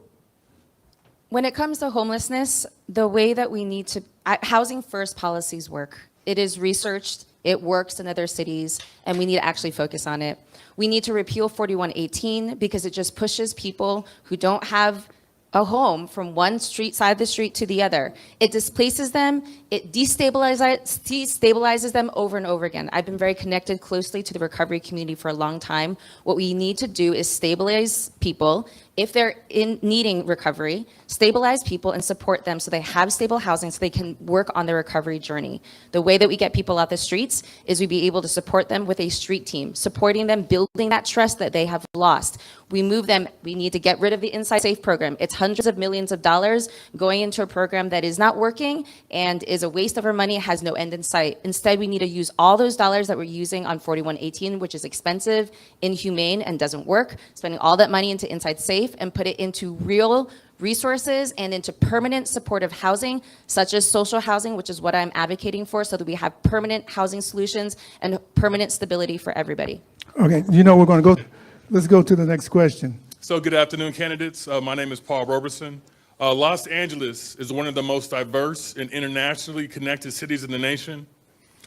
when it comes to homelessness, the way that we need to, housing first policies work. It is researched, it works in other cities, and we need to actually focus on it. We need to repeal 4118 because it just pushes people who don't have a home from one side of the street to the other. It displaces them, it destabilizes them over and over again. I've been very connected closely to the recovery community for a long time. What we need to do is stabilize people if they're needing recovery, stabilize people and support them so they have stable housing so they can work on their recovery journey. The way that we get people out the streets is we be able to support them with a street team, supporting them, building that trust that they have lost. We move them, we need to get rid of the Inside Safe program. It's hundreds of millions of dollars going into a program that is not working and is a waste of our money, has no end in sight. Instead, we need to use all those dollars that we're using on 4118, which is expensive, inhumane, and doesn't work, spending all that money into Inside Safe and put it into real resources and into permanent supportive housing, such as social housing, which is what I'm advocating for, so that we have permanent housing solutions and permanent stability for everybody. Okay, you know we're going to go. Let's go to the next question. So good afternoon, candidates. My name is Paul Roberson. Los Angeles is one of the most diverse and internationally connected cities in the nation.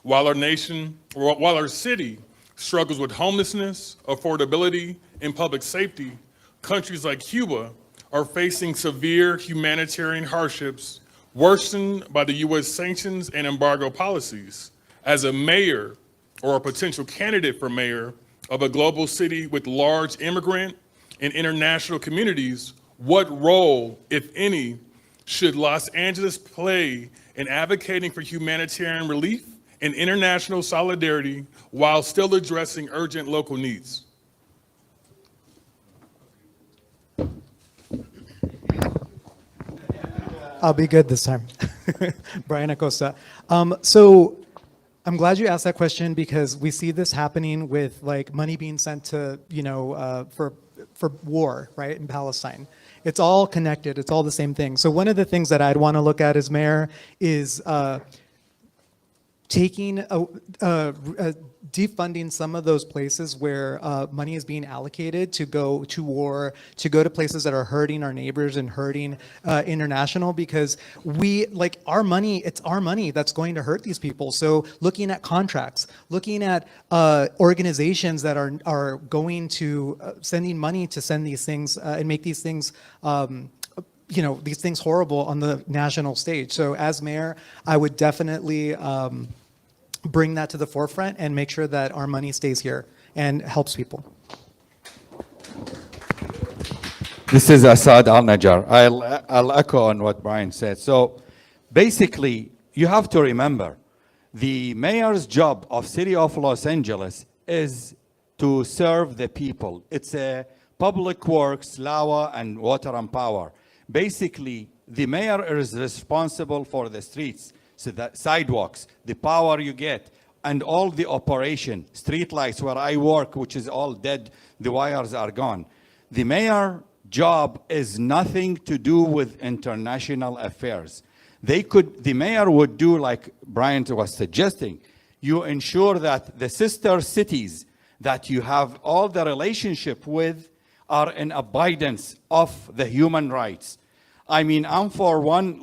While our city struggles with homelessness, affordability, and public safety, countries like Cuba are facing severe humanitarian hardships worsened by the U.S. sanctions and embargo policies. As a mayor or a potential candidate for mayor of a global city with large immigrant and international communities, what role, if any, should Los Angeles play in advocating for humanitarian relief and international solidarity while still addressing urgent local needs? I'll be good this time. Brian Acosta. So I'm glad you asked that question because we see this happening with like money being sent to, for war, right, in Palestine. It's all connected. It's all the same thing. So one of the things that I'd want to look at as mayor is taking defunding some of those places where money is being allocated to go to war, to go to places that are hurting our neighbors and hurting international, because we, like, our money, it's our money that's going to hurt these people. So looking at contracts, looking at organizations that are going to sending money to send these things and make these things these things horrible on the national stage. So as mayor, I would definitely bring that to the forefront and make sure that our money stays here and helps people. This is Assad Al-Najjar. I'll echo on what Brian said. So basically, you have to remember, the mayor's job of City of Los Angeles is to serve the people. It's a public works, LAWA, and water and power. Basically, the mayor is responsible for the streets, so the sidewalks, the power you get, and all the operation, street lights where I work, which is all dead, the wires are gone. The mayor job is nothing to do with international affairs. The mayor would do like Brian was suggesting. You ensure that the sister cities that you have all the relationship with are in abidance of the human rights. I mean, I'm for one,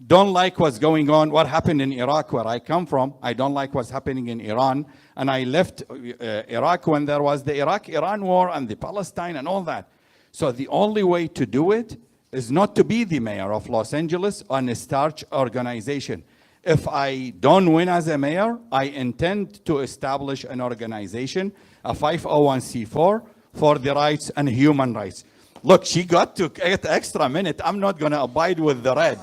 don't like what's going on, what happened in Iraq where I come from. I don't like what's happening in Iran. And I left Iraq when there was the Iraq-Iran war and the Palestine and all that. So the only way to do it is not to be the mayor of Los Angeles on a starch organization. If I don't win as a mayor, I intend to establish an organization, a 501c4, for the rights and human rights. Look, she got to get extra minute. I'm not going to abide with the red.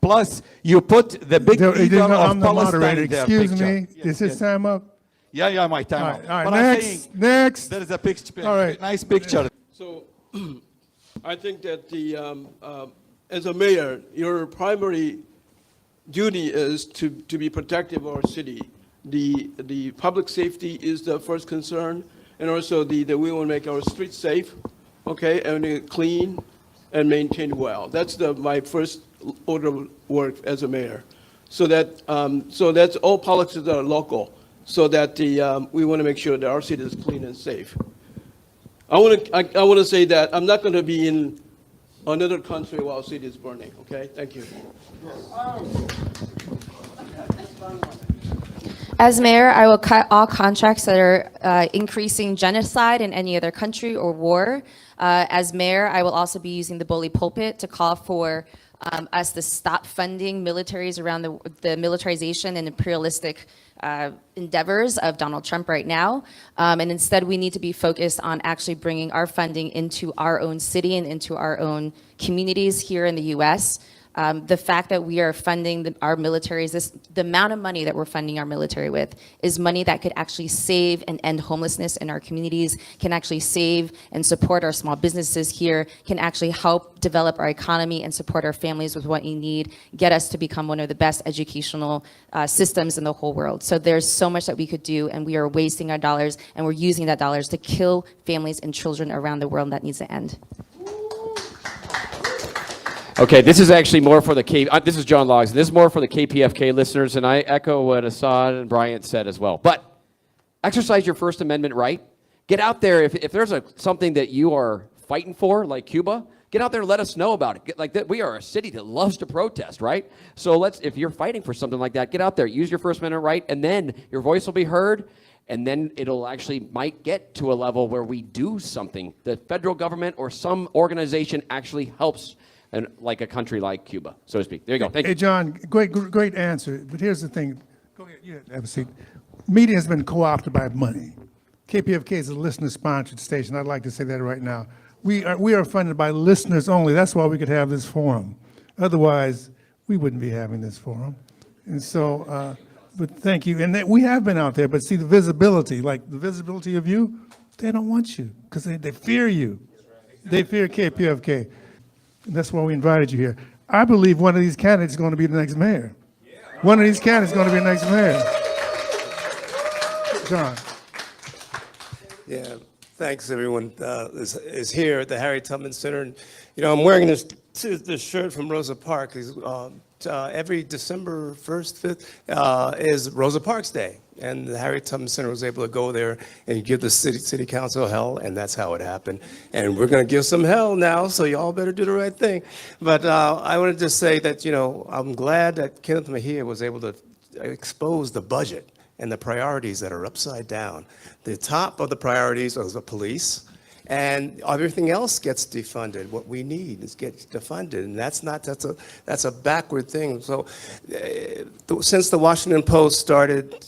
Plus, you put the big leader of I'm the Palestine moderator. there. Excuse picture. me. Is his time up? Yeah, my time up. All right, But I'm next, saying next. there is a picture. All right. Nice picture. So I think that as a mayor, your primary duty is to be protective of our city. The public safety is the first concern, and also we want to make our streets safe, okay, and clean and maintained well. That's my first order of work as a mayor. So that's all policies that are local, so that we want to make sure that our city is clean and safe. I want to say that I'm not going to be in another country while city is burning. Okay, thank you. As mayor, I will cut all contracts that are increasing genocide in any other country or war. As mayor, I will also be using the bully pulpit to call for us to stop funding militaries around the militarization and imperialistic endeavors of Donald Trump right now. And instead, we need to be focused on actually bringing our funding into our own city and into our own communities here in the US. The fact that we are funding our militaries, the amount of money that we're funding our military with is money that could actually save and end homelessness in our communities, can actually save and support our small businesses here, can actually help develop our economy and support our families with what you need, get us to become one of the best educational systems in the whole world. So there's so much that we could do, and we are wasting our dollars, and we're using that dollars to kill families and children around the world. That needs to end. Okay, this is actually more for the this is John Logs. This is more for the KPFK listeners, and I echo what Assad and Bryant said as well. But exercise your First Amendment right. Get out there. If there's something that you are fighting for, like Cuba, get out there and let us know about it. We are a city that loves to protest, right? So if you're fighting for something like that, get out there, use your First Amendment right, and then your voice will be heard. And then it'll might get to a level where we do something. The federal government or some organization actually helps. And like a country like Cuba, so to speak. There you go. Thank you. Hey, John, great answer. But here's the thing. Go ahead. You have a seat. Media has been co-opted by money. KPFK is a listener-sponsored station. I'd like to say that right now. We are funded by listeners only. That's why we could have this forum. Otherwise, we wouldn't be having this forum. And so, but thank you. And we have been out there. But see, the visibility, like the visibility of you, they don't want you because they fear you. They fear KPFK. And that's why we invited you here. I believe one of these candidates is going to be the next mayor. One of these candidates is going to be the next mayor. John. Yeah, thanks everyone is here at the Harry Tubman Center. And, I'm wearing this shirt from Rosa Parks. Every December 1st, 5th is Rosa Parks Day. And the Harry Tubman Center was able to go there and give the city council hell, and that's how it happened. And we're going to give some hell now, so y'all better do the right thing. But I wanted to say that, I'm glad that Kenneth Mejia was able to expose the budget and the priorities that are upside down. The top of the priorities is the police, and everything else gets defunded. What we need is gets defunded, and that's a backward thing. So, since the Washington Post started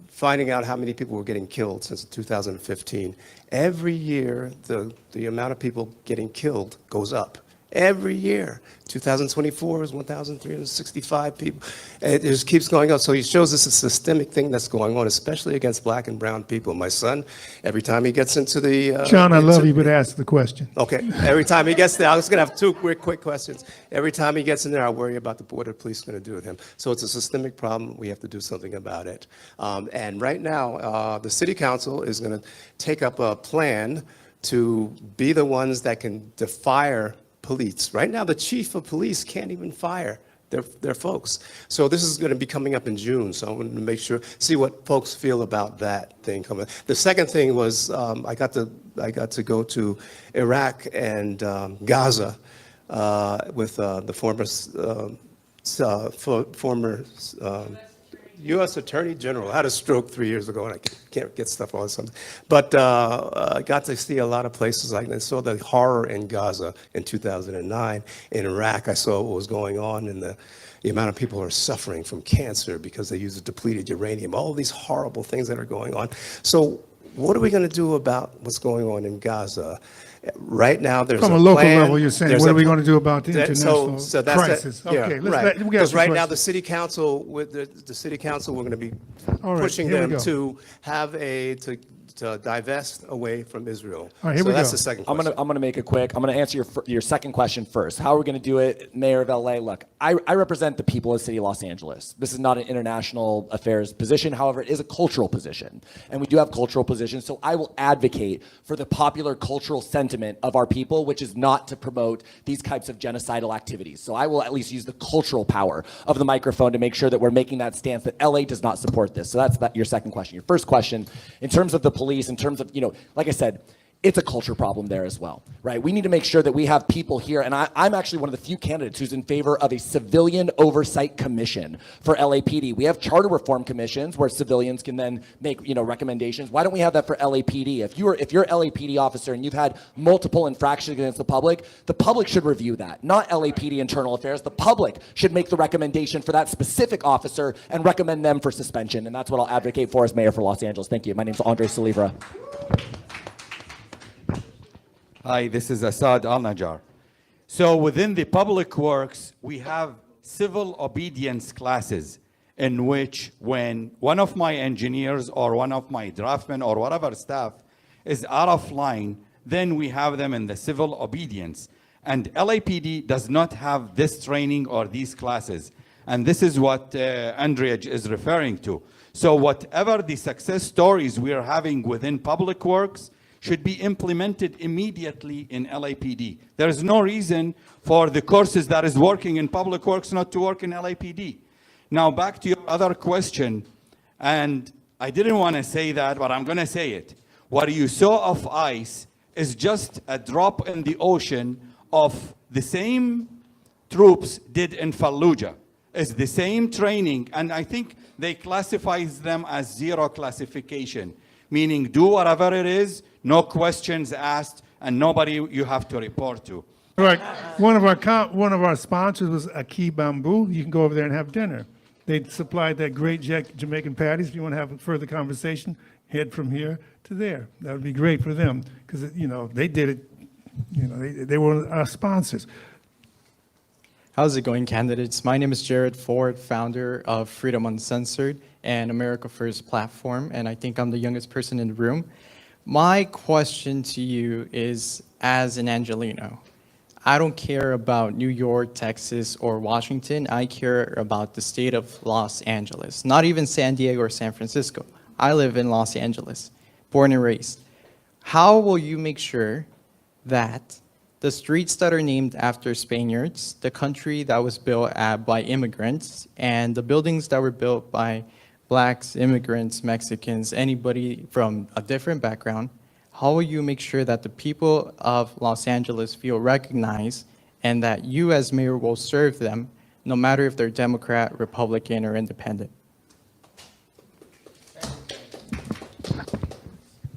finding out how many people were getting killed since 2015, every year the amount of people getting killed goes up. Every year. 2024 is 1,365 people. It just keeps going on. So he shows us a systemic thing that's going on, especially against black and brown people. My son, every time he gets into the... John, I love you, but ask the question. Okay. Every time he gets there, I was going to have two quick questions. Every time he gets in there, I worry about what the police are going to do with him. So it's a systemic problem. We have to do something about it. And right now, the city council is going to take up a plan to be the ones that can defire police. Right now, the chief of police can't even fire their folks. So this is going to be coming up in June. So I wanted to see what folks feel about that thing coming. The second thing was I got to go to Iraq and Gaza with the former U.S. Attorney General. I had a stroke 3 years ago, and I can't get stuff all the time. But I got to see a lot of places like that. I saw the horror in Gaza in 2009. In Iraq, I saw what was going on and the amount of people who are suffering from cancer because they use depleted uranium, all these horrible things that are going on. So what are we going to do about what's going on in Gaza? Right now, there's from a local level, you're saying, what are we going to do about the international crisis? Okay, right. Because right now, the city council, with the city council, we're going to be pushing them to have to divest away from Israel. All right, here we that's go. the second question. I'm gonna make it quick. I'm gonna answer your second question first. How are we gonna do it, Mayor of LA? Look, I represent the people of the city of Los Angeles. This is not an international affairs position. However, it is a cultural position, and we do have cultural positions. So I will advocate for the popular cultural sentiment of our people, which is not to promote these types of genocidal activities. So I will at least use the cultural power of the microphone to make sure that we're making that stance that LA does not support this. So that's your second question. Your first question, in terms of the police, in terms of, like I said, it's a culture problem there as well, right? We need to make sure that we have people here, and I'm actually one of the few candidates who's in favor of a civilian oversight commission for LAPD. We have charter reform commissions where civilians can then make, recommendations. Why don't we have that for LAPD? If you're LAPD officer and you've had multiple infractions against the public should review that, not LAPD internal affairs. The public should make the recommendation for that specific officer and recommend them for suspension, and that's what I'll advocate for as mayor for Los Angeles. Thank you. My name's Andre Salivra. Hi, this is Assad Al-Najjar. So within the public works, we have civil obedience classes in which when one of my engineers or one of my draftsmen or whatever staff is out of line, then we have them in the civil obedience. And LAPD does not have this training or these classes. And this is what Andrea is referring to. So whatever the success stories we are having within public works should be implemented immediately in LAPD. There is no reason for the courses that is working in public works not to work in LAPD. Now back to your other question, and I didn't want to say that, but I'm going to say it. What you saw of ICE is just a drop in the ocean of the same troops did in Fallujah. It's the same training, and I think they classify them as zero classification, meaning do whatever it is, no questions asked, and nobody you have to report to. Right. One of our sponsors was Aki Bamboo. You can go over there and have dinner. They supplied that great Jamaican patties. If you want to have a further conversation, head from here to there. That would be great for them because they did it. They were our sponsors. How's it going, candidates? My name is Jared Ford, founder of Freedom Uncensored and America First platform, and I think I'm the youngest person in the room. My question to you is, as an Angelino, I don't care about New York, Texas, or Washington. I care about the state of Los Angeles, not even San Diego or San Francisco. I live in Los Angeles, born and raised. How will you make sure that the streets that are named after Spaniards, the country that was built by immigrants, and the buildings that were built by Blacks, immigrants, Mexicans, anybody from a different background, how will you make sure that the people of Los Angeles feel recognized and that you as mayor will serve them no matter if they're Democrat, Republican, or independent?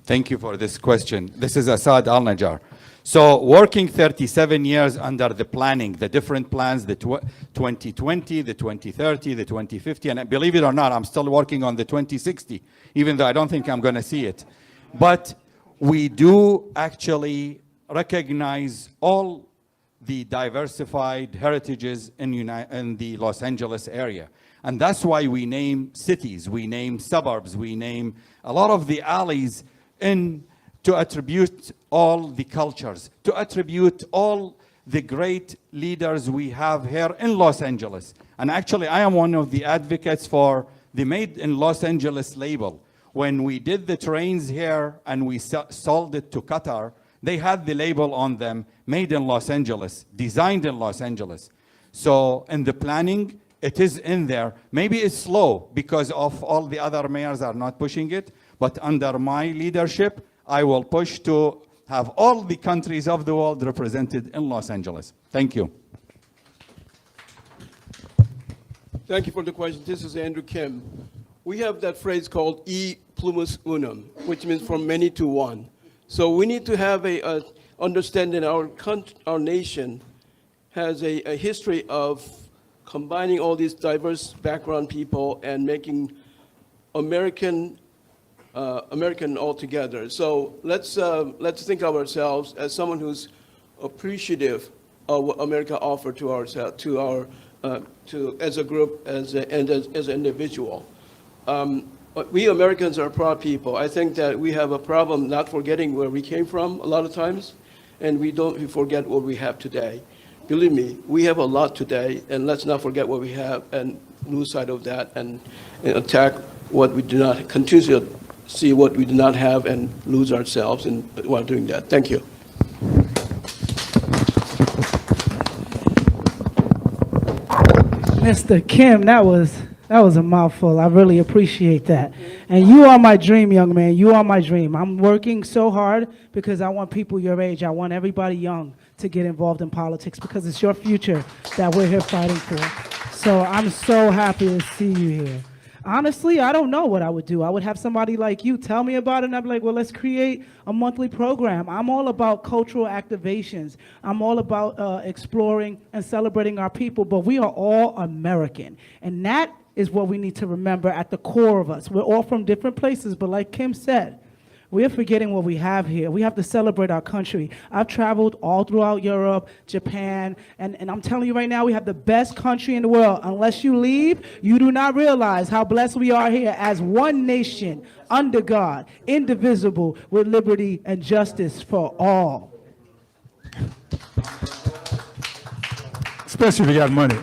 Thank you for this question. This is Assad Al-Najjar. So working 37 years under the planning, the different plans, the 2020, the 2030, the 2050, and believe it or not, I'm still working on the 2060, even though I don't think I'm going to see it. But we do actually recognize all the diversified heritages in the Los Angeles area. And that's why we name cities, we name suburbs, we name a lot of the alleys to attribute all the cultures, to attribute all the great leaders we have here in Los Angeles. And actually, I am one of the advocates for the Made in Los Angeles label. When we did the trains here and we sold it to Qatar, they had the label on them, Made in Los Angeles, designed in Los Angeles. So in the planning, it is in there. Maybe it's slow because of all the other mayors are not pushing it, but under my leadership, I will push to have all the countries of the world represented in Los Angeles. Thank you. Thank you for the question. This is Andrew Kim. We have that phrase called e plumus unum, which means from many to one. So we need to have a understanding our nation has a history of combining all these diverse background people and making American altogether. So let's think of ourselves as someone who's appreciative of what America offered to ourselves, as a group, and as an individual. We Americans are proud people. I think that we have a problem not forgetting where we came from a lot of times, and we forget what we have today. Believe me, we have a lot today, and let's not forget what we have and lose sight of that and attack what we do not, continue to see what we do not have and lose ourselves while doing that. Thank you. Mr. Kim, that was That was a mouthful. I really appreciate that. And you are my dream, young man. You are my dream. I'm working so hard because I want people your age. I want everybody young to get involved in politics because it's your future that we're here fighting for. So I'm so happy to see you here. Honestly, I don't know what I would do. I would have somebody like you tell me about it, and I'd be like, well, let's create a monthly program. I'm all about cultural activations. I'm all about exploring and celebrating our people, but we are all American. And that is what we need to remember at the core of us. We're all from different places, but like Kim said, we're forgetting what we have here. We have to celebrate our country. I've traveled all throughout Europe, Japan, and I'm telling you right now, we have the best country in the world. Unless you leave, you do not realize how blessed we are here as one nation, under God, indivisible, with liberty and justice for all. Especially if you got money.